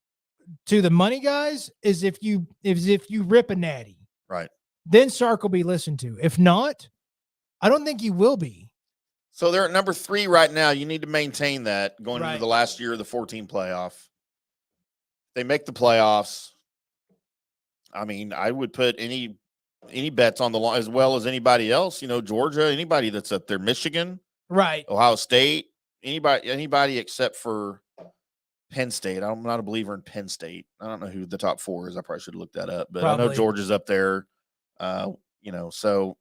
to the money guys, is if you rip a natty. Right. Then Sark will be listened to. If not, I don't think he will be. So they're at number 3 right now. You need to maintain that going into the last year of the 14 playoff. They make the playoffs. I mean, I would put any bets on the line as well as anybody else. Georgia, anybody that's up there, Michigan, right? Ohio State, anybody except for Penn State. I'm not a believer in Penn State. I don't know who the top 4 is. I probably should have looked that up, but I know Georgia's up there. So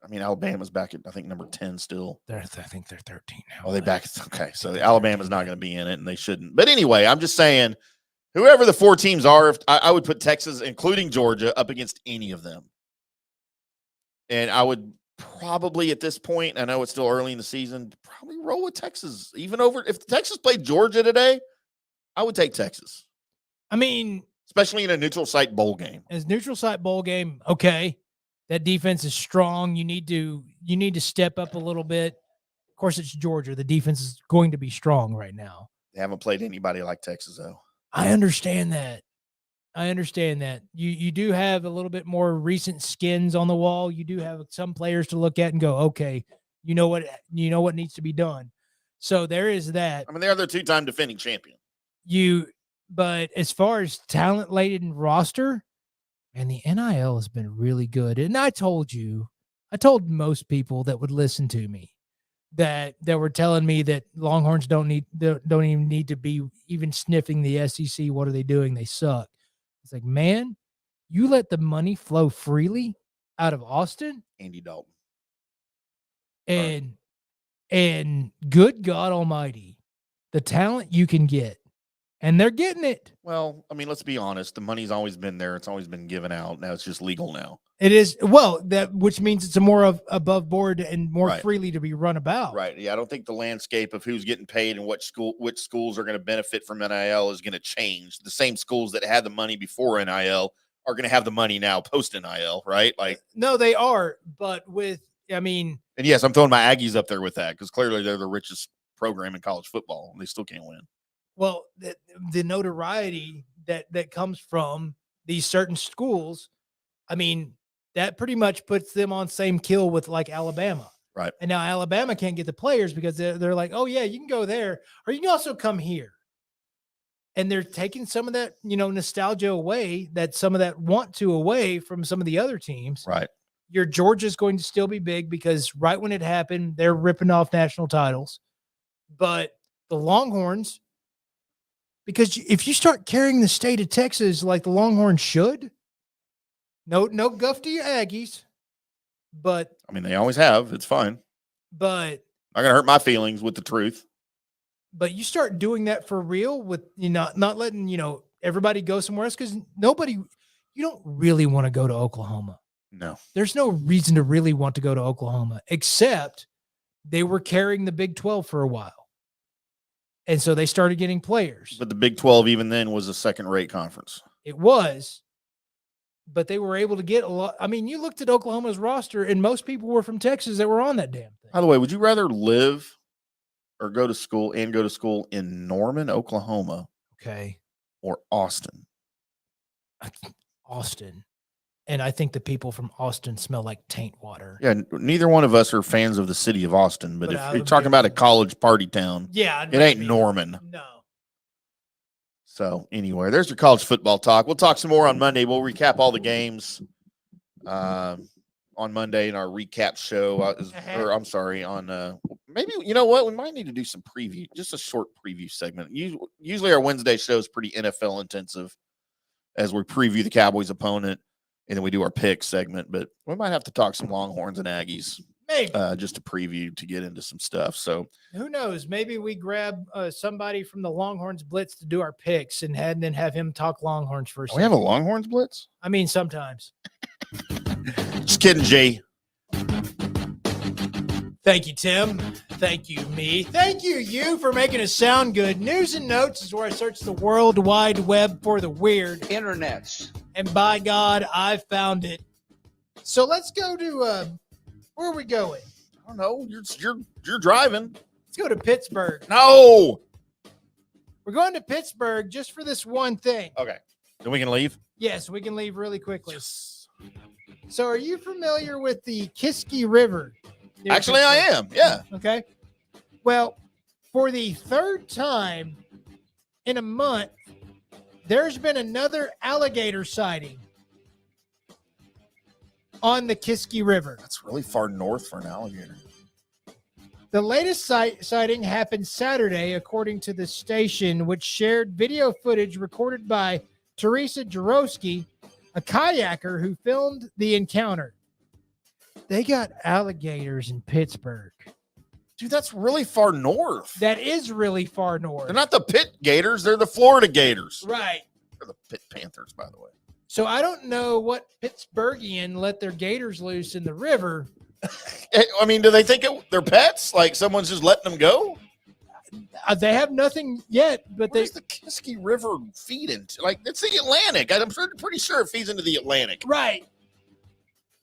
I mean, Alabama's back at I think number 10 still. I think they're 13 now. Oh, they back. Okay, so Alabama's not going to be in it, and they shouldn't. But anyway, I'm just saying. Whoever the 4 teams are, I would put Texas, including Georgia, up against any of them. And I would probably at this point, I know it's still early in the season, probably roll with Texas. Even over, if Texas played Georgia today, I would take Texas. I mean, especially in a neutral site bowl game. As neutral site bowl game, okay, that defense is strong. You need to step up a little bit. Of course, it's Georgia. The defense is going to be strong right now. They haven't played anybody like Texas, though. I understand that. You do have a little bit more recent skins on the wall. You do have some players to look at and go, okay, you know what needs to be done. So there is that. I mean, they're the 2-time defending champion. But as far as talent-laden roster, and the NIL has been really good. And I told most people that would listen to me that were telling me that Longhorns don't even need to be even sniffing the SEC. What are they doing? They suck. It's like, man, you let the money flow freely out of Austin. Andy Dalton. And good God Almighty, the talent you can get. And they're getting it. Well, I mean, let's be honest. The money's always been there. It's always been given out. Now it's just legal now. It is. Well, which means it's a more of above board and more freely to be run about. Right. Yeah. I don't think the landscape of who's getting paid and which schools are going to benefit from NIL is going to change. The same schools that had the money before NIL are going to have the money now post NIL, right? Like, no, they are. But and yes, I'm throwing my Aggies up there with that because clearly they're the richest program in college football and they still can't win. Well, the notoriety that comes from these certain schools, I mean, that pretty much puts them on same kill with like Alabama. Right. And now Alabama can't get the players because they're like, oh, yeah, you can go there, or you can also come here. And they're taking some of that, nostalgia away, some of that want to away from some of the other teams. Right. Your Georgia's going to still be big because right when it happened, they're ripping off national titles. But the Longhorns, because if you start carrying the state of Texas like the Longhorns should, no guff to your Aggies, but I mean, they always have. It's fine. But not gonna hurt my feelings with the truth. But you start doing that for real with not letting everybody go somewhere else, because you don't really want to go to Oklahoma. No, there's no reason to really want to go to Oklahoma, except they were carrying the Big 12 for a while. And so they started getting players. But the Big 12, even then, was a second-rate conference. It was, but they were able to get a lot. I mean, you looked at Oklahoma's roster, and most people were from Texas that were on that damn thing. By the way, would you rather live or go to school in Norman, Oklahoma? Okay. Or Austin? Austin. And I think the people from Austin smell like taint water. Yeah, neither one of us are fans of the city of Austin, but if you're talking about a college party town, yeah, it ain't Norman. No. So anyway, there's your college football talk. We'll talk some more on Monday. We'll recap all the games on Monday in our recap show. Or I'm sorry, on maybe, you know what? We might need to do some preview, just a short preview segment. Usually our Wednesday show is pretty NFL intensive as we preview the Cowboys opponent. And then we do our pick segment, but we might have to talk some Longhorns and Aggies, maybe just a preview to get into some stuff. So who knows? Maybe we grab somebody from the Longhorns Blitz to do our picks and then have him talk Longhorns for a second. We have a Longhorns Blitz? I mean, sometimes. Just kidding, Jay. Thank you, Tim. Thank you, me. Thank you for making us sound good. News and Notes is where I search the World Wide Web for the weird. Internets. And by God, I found it. So let's go to where are we going? I don't know. You're driving. Let's go to Pittsburgh. No. We're going to Pittsburgh just for this one thing. Okay. Then we can leave? Yes, we can leave really quickly. Yes. So are you familiar with the Kiski River? Actually, I am. Yeah. Okay. Well, for the third time in a month, there's been another alligator sighting on the Kiski River. That's really far north for an alligator. The latest sighting happened Saturday, according to the station, which shared video footage recorded by Teresa Jarowski, a kayaker who filmed the encounter. They got alligators in Pittsburgh. Dude, that's really far north. That is really far north. They're not the Pitt Gators. They're the Florida Gators. Right. They're the Pitt Panthers, by the way. So I don't know what Pittsburghian let their gators loose in the river. I mean, do they think they're pets? Like someone's just letting them go? They have nothing yet, but Where's the Kiski River feed into? Like, it's the Atlantic. I'm pretty sure it feeds into the Atlantic. Right.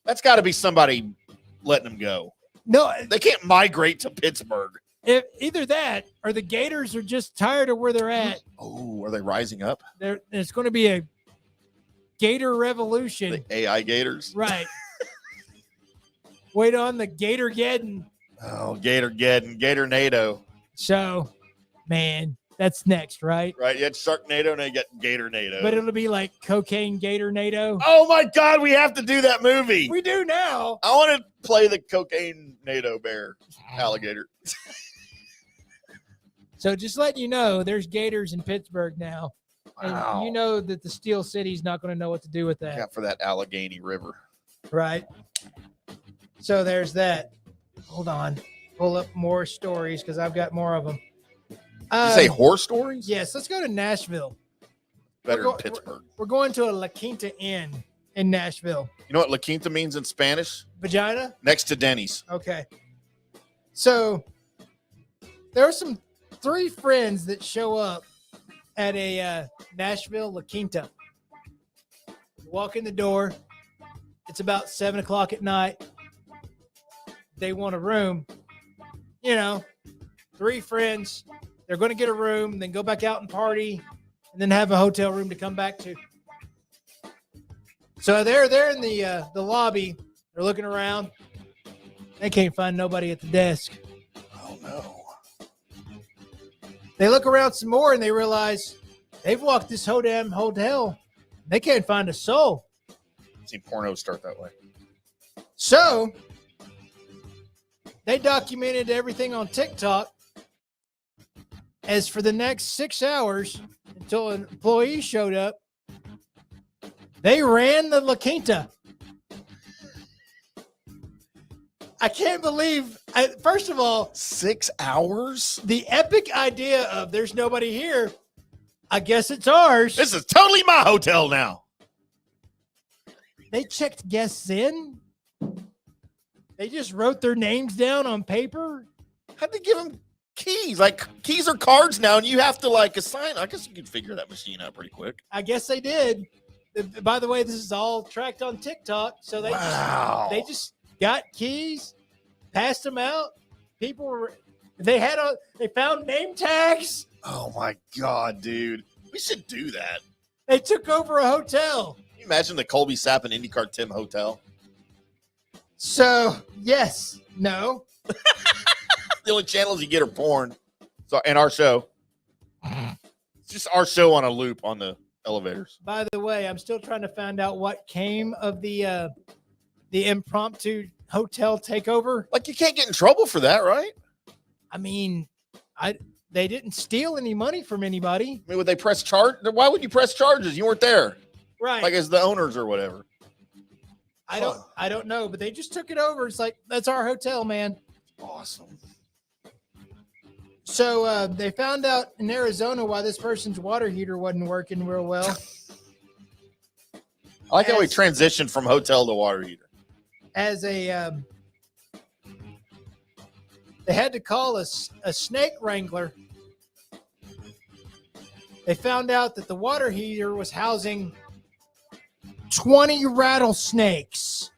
That's got to be somebody letting them go. No, they can't migrate to Pittsburgh. Either that or the Gators are just tired of where they're at. Oh, are they rising up? It's going to be a Gator revolution. The AI Gators? Right. Wait on the Gator-geddon. Oh, Gator-geddon, Gator-nado. So, man, that's next, right? Right. You had Sharknado and then you got Gator-nado. But it'll be like Cocaine Gator-nado. Oh, my God. We have to do that movie. We do now. I want to play the Cocaine-nado bear alligator. So just letting you know, there's Gators in Pittsburgh now. Wow. And you know that the Steel City's not going to know what to do with that. Yeah, for that Allegheny River. Right. So there's that. Hold on. Pull up more stories because I've got more of them. Did you say horror stories? Yes. Let's go to Nashville. Better than Pittsburgh. We're going to a La Quinta Inn in Nashville. You know what La Quinta means in Spanish? Vagina? Next to Denny's. Okay. So there are 3 friends that show up at a Nashville La Quinta. Walk in the door. It's about 7 o'clock at night. They want a room. 3 friends. They're going to get a room, then go back out and party, and then have a hotel room to come back to. So they're in the lobby. They're looking around. They can't find nobody at the desk. Oh, no. They look around some more and they realize they've walked this whole damn hotel. They can't find a soul. I've seen pornos start that way. So they documented everything on TikTok. As for the next 6 hours until an employee showed up, they ran the La Quinta. I can't believe, first of all, 6 hours? the epic idea of there's nobody here. I guess it's ours. This is totally my hotel now. They checked guests in. They just wrote their names down on paper. How'd they give them keys? Like, keys are cards now, and you have to, like, assign. I guess you could figure that machine out pretty quick. I guess they did. By the way, this is all tracked on TikTok. So they just got keys, passed them out. People were, they found name tags. Oh, my God, dude. We should do that. They took over a hotel. Can you imagine the Colby Sapp IndyCarTim hotel? So, yes, no. The only channels you get are porn. So, and our show. It's just our show on a loop on the elevators. By the way, I'm still trying to find out what came of the impromptu hotel takeover. Like, you can't get in trouble for that, right? I mean, they didn't steal any money from anybody. I mean, would they press charge? Why would you press charges? You weren't there. Right. Like, as the owners or whatever. I don't know, but they just took it over. It's like, that's our hotel, man. Awesome. So they found out in Arizona why this person's water heater wasn't working real well. I like how we transitioned from hotel to water heater. They had to call a snake wrangler. They found out that the water heater was housing 20 rattlesnakes.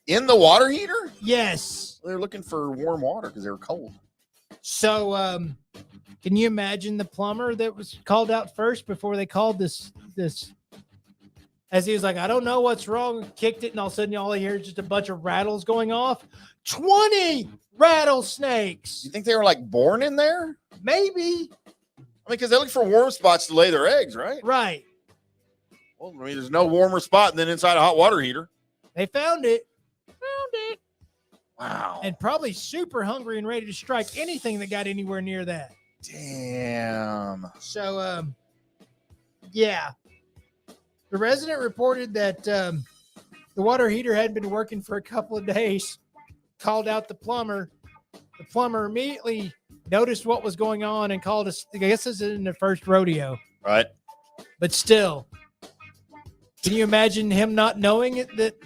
In the water heater? Yes. They were looking for warm water because they were cold. So can you imagine the plumber that was called out first before they called this? As he was like, I don't know what's wrong, kicked it, and all of a sudden all I hear is just a bunch of rattles going off. 20 rattlesnakes. You think they were like born in there? Maybe. I mean, because they look for warm spots to lay their eggs, right? Right. Well, I mean, there's no warmer spot than inside a hot water heater. They found it. Wow. And probably super hungry and ready to strike anything that got anywhere near that. Damn. So, yeah. The resident reported that the water heater hadn't been working for a couple of days, called out the plumber. The plumber immediately noticed what was going on and called us. I guess this isn't the first rodeo. Right. But still, can you imagine him not knowing it that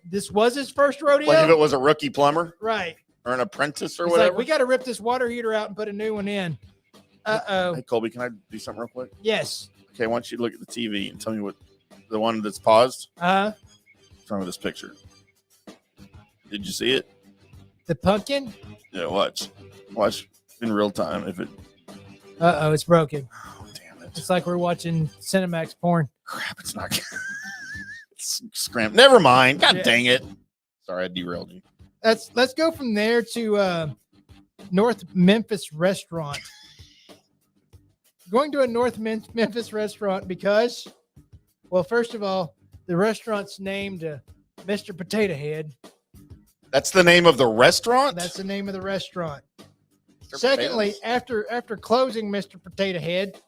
this was his first rodeo? Like if it was a rookie plumber? Right. Or an apprentice or He's whatever? like, we got to rip this water heater out and put a new one in. Uh-oh. Hey, Colby, can I do something real quick? Yes. Okay, I want you to look at the TV and tell me what the one that's paused. What's wrong with this picture? Did you see it? The pumpkin? Yeah, watch in real time. If it. Uh-oh, it's broken. Oh, damn it! It's like we're watching Cinemax porn. Crap! It's not. It's scram. Never mind. God Yeah. dang it! Sorry, I derailed you. Let's go from there to North Memphis restaurant. Going to a North Memphis restaurant because, well, first of all, the restaurant's named Mr. Potato Head. That's the name of the restaurant? That's the name of the restaurant. Mr. Secondly, Potatoes? after closing Mr. Potato Head,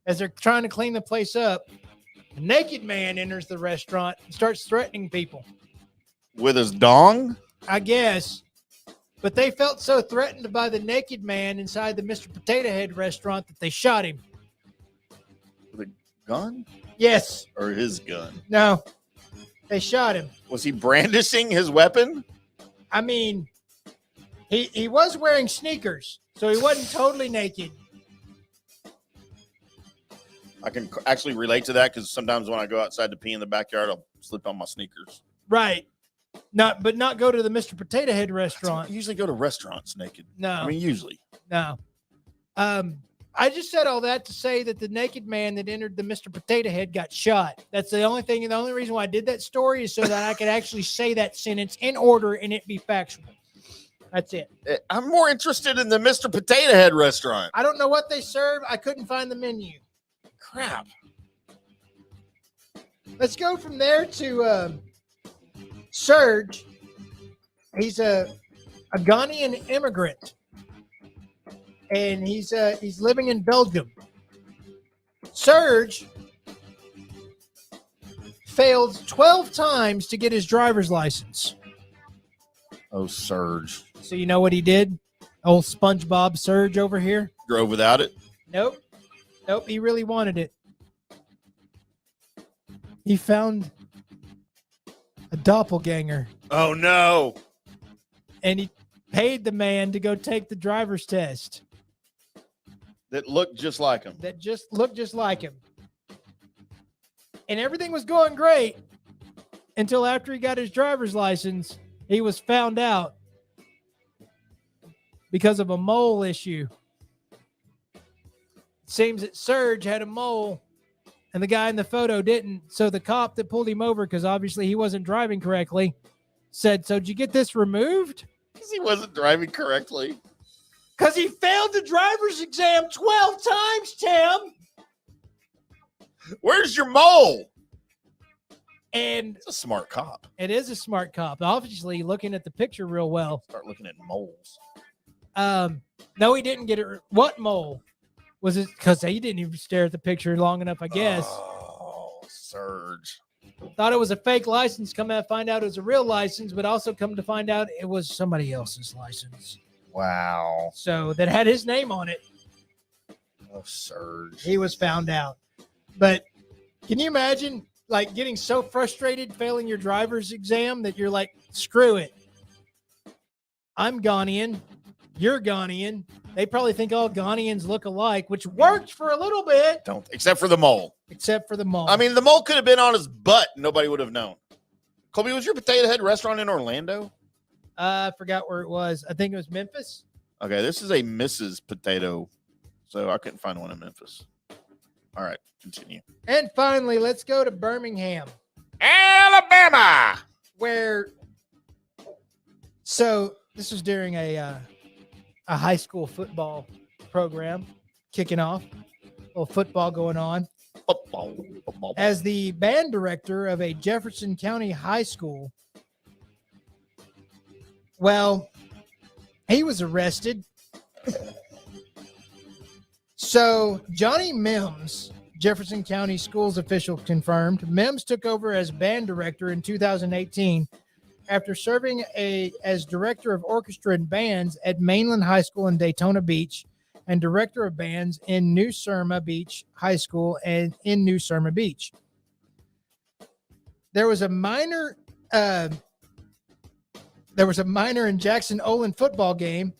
as they're trying to clean the place up, a naked man enters the restaurant and starts threatening people. With his dong? I guess. But they felt so threatened by the naked man inside the Mr. Potato Head restaurant that they shot him. With a gun? Yes. Or his gun? No. They shot him. Was he brandishing his weapon? I mean, he was wearing sneakers, so he wasn't totally naked. I can actually relate to that because sometimes when I go outside to pee in the backyard, I'll slip on my sneakers. Right. Not go to the Mr. Potato Head restaurant. I usually go to restaurants naked. No. I mean, usually. No. I just said all that to say that the naked man that entered the Mr. Potato Head got shot. That's the only thing. And the only reason why I did that story is so that I could actually say that sentence in order and it be factual. That's it. I'm more interested in the Mr. Potato Head restaurant. I don't know what they serve. I couldn't find the menu. Crap. Let's go from there to Serge. He's a Ghanaian immigrant, and he's living in Belgium. Serge failed 12 times to get his driver's license. Oh, Serge. So you know what he did? Old SpongeBob Serge over here. Drove without it? Nope. He really wanted it. He found a doppelganger. Oh, no. And he paid the man to go take the driver's test. That looked just like him. That just looked just like him. And everything was going great until after he got his driver's license, he was found out because of a mole issue. It seems that Serge had a mole and the guy in the photo didn't. So the cop that pulled him over, because obviously he wasn't driving correctly, said, "So did you get this removed?" Because he wasn't driving correctly. Because he failed the driver's exam 12 times, Tim. Where's your mole? And it's a smart cop. It is a smart cop. Obviously looking at the picture real well. Start looking at moles. No, he didn't get it. What mole? Was it because he didn't even stare at the picture long enough, I guess. Oh, Serge. Thought it was a fake license. Come out, find out it was a real license, but also come to find out it was somebody else's license. Wow. So that had his name on it. Oh, Serge. He was found out. But can you imagine like getting so frustrated failing your driver's exam that you're like, screw it. I'm Ghanaian. You're Ghanaian. They probably think all Ghanaians look alike, which worked for a little bit. Don't, except for the mole. Except for the mole. I mean, the mole could have been on his butt. Nobody would have known. Colby, was your Potato Head restaurant in Orlando? I forgot where it was. I think it was Memphis. Okay, this is a Mrs. Potato, so I couldn't find one in Memphis. All right, continue. And finally, let's go to Birmingham, Alabama, where. So this was during a high school football program kicking off. A little football going on. Football. As the band director of a Jefferson County high school, well, he was arrested. So Johnny Mims, Jefferson County Schools official confirmed, Mims took over as band director in 2018 after serving as director of orchestra and bands at Mainland High School in Daytona Beach and director of bands in New Surma Beach High School and in New Surma Beach. There was a minor in Jackson Olin football game,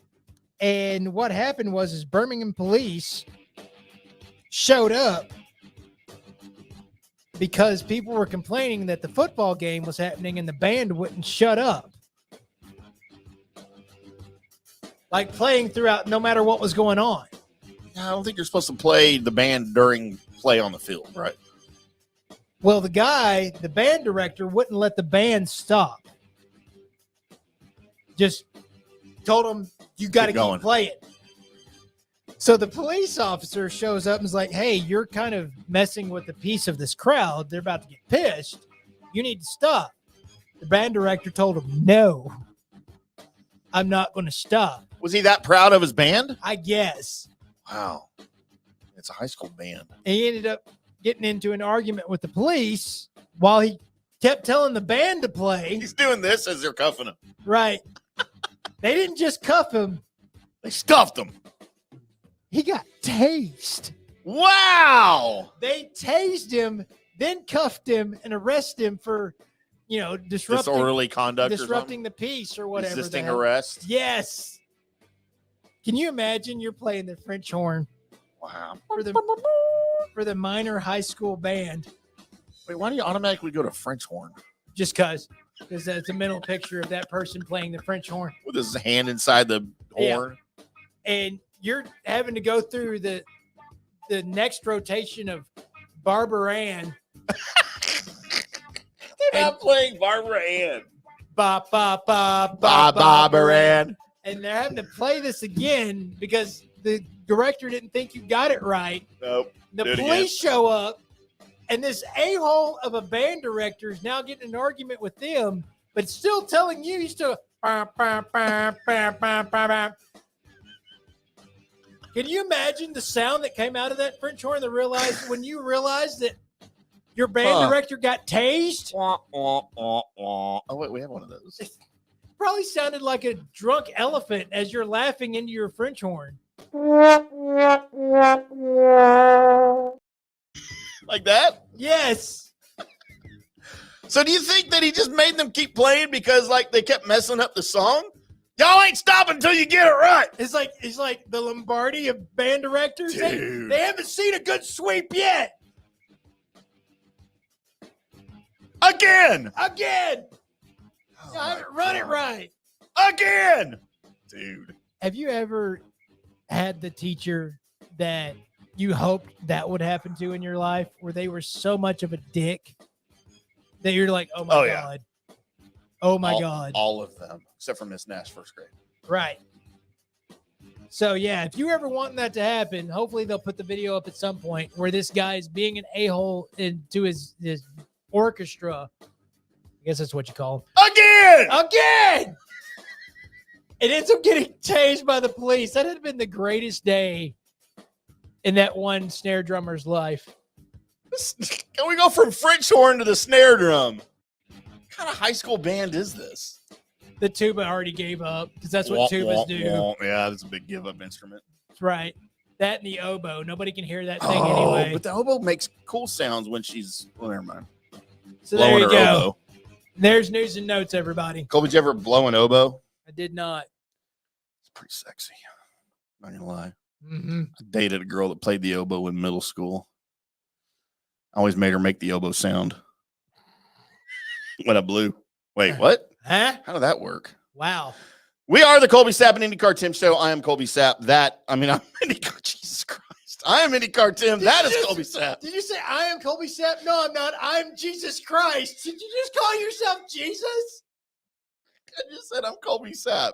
and what happened was Birmingham police showed up because people were complaining that the football game was happening and the band wouldn't shut up. Like playing throughout no matter what was going on. I don't think you're supposed to play the band during play on the field, right? Well, the band director wouldn't let the band stop. Just told them, you got to keep playing. So the police officer shows up and is like, hey, you're kind of messing with the peace of this crowd. They're about to get pissed. You need to stop. The band director told him, no, I'm not going to stop. Was he that proud of his band? I guess. Wow. It's a high school band. And he ended up getting into an argument with the police while he kept telling the band to play. He's doing this as they're cuffing him. Right. They didn't just cuff him. They stuffed him. He got tased. Wow. They tased him, then cuffed him and arrested him for, disorderly conduct, disrupting the peace or whatever. Resisting arrest. Yes. Can you imagine you're playing the French horn? Wow. For the minor high school band. Wait, why do you automatically go to French horn? Just because that's a mental picture of that person playing the French horn with his hand inside the horn. Yeah. And you're having to go through the the next rotation of Barbara Ann. They're not playing Barbara Ann. Barbara Ann. And they're having to play this again because the director didn't think you got it right. Nope. The police show up, and this a-hole of a band director is now getting an argument with them, but still telling you he's still. Can you imagine the sound that came out of that French horn when you realized that your band director got tased? Oh, wait, we have one of those. It probably sounded like a drunk elephant as you're laughing into your French horn. Like that? Yes. So do you think that he just made them keep playing because like they kept messing up the song? Y'all ain't stopping until you get it right. It's like the Lombardi of band directors. They haven't seen a good sweep yet. Again. I haven't run it right. Again. Dude. Have you ever had the teacher that you hoped that would happen to in your life where they were so much of a dick that you're like, oh my God. Oh my God. All of them, except for Miss Nash, first grade. Right. So, yeah, if you ever want that to happen, hopefully they'll put the video up at some point where this guy is being an a-hole into his orchestra. I guess that's what you call him. Again! It ends up getting tased by the police. That had been the greatest day in that one snare drummer's life. Can we go from French horn to the snare drum? What kind of high school band is this? The tuba already gave up because that's what tubas do. Yeah, that's a big give-up instrument. That's right. That and the oboe. Nobody can hear that thing anyway. But the oboe makes cool sounds when she's... Well, never mind. So there you go. Oboe. There's news and notes, everybody. Colby, did you ever blow an oboe? I did not. It's pretty sexy. Not gonna lie. Mm-hmm. I dated a girl that played the oboe in middle school. I always made her make the oboe sound when I blew. Wait, what? Huh? How did that work? Wow. We are the Colby Sapp IndyCarTim Show. I am Colby Sapp. I'm IndyCar. Jesus Christ. I am IndyCarTim. That is Colby Sapp. Did you say I am Colby Sapp? No, I'm not. I'm Jesus Christ. Did you just call yourself Jesus? I just said I'm Colby Sapp.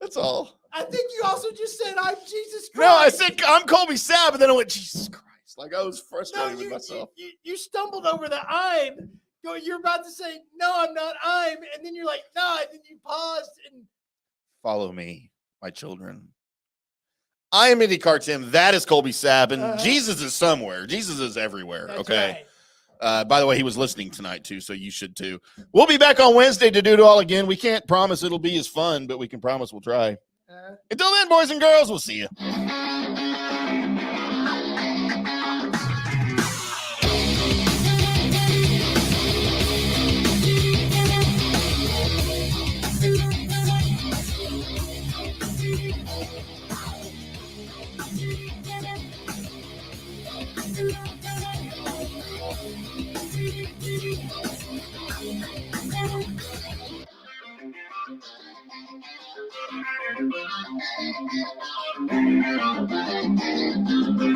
That's all. I think you also just said I'm Jesus Christ. No, I said I'm Colby Sapp, and then I went, Jesus Christ. Like I was frustrated with myself. You stumbled over the I'm. You're about to say, no, I'm not I'm. And then you're like, no. And then you paused. And follow me, my children. I am IndyCarTim. That is Colby Sapp. And Jesus is somewhere. Jesus is everywhere. That's okay. Right. By the way, he was listening tonight, too, so you should, too. We'll be back on Wednesday to do it all again. We can't promise it'll be as fun, but we can promise we'll try. Until then, boys and girls, we'll see you. Thank you.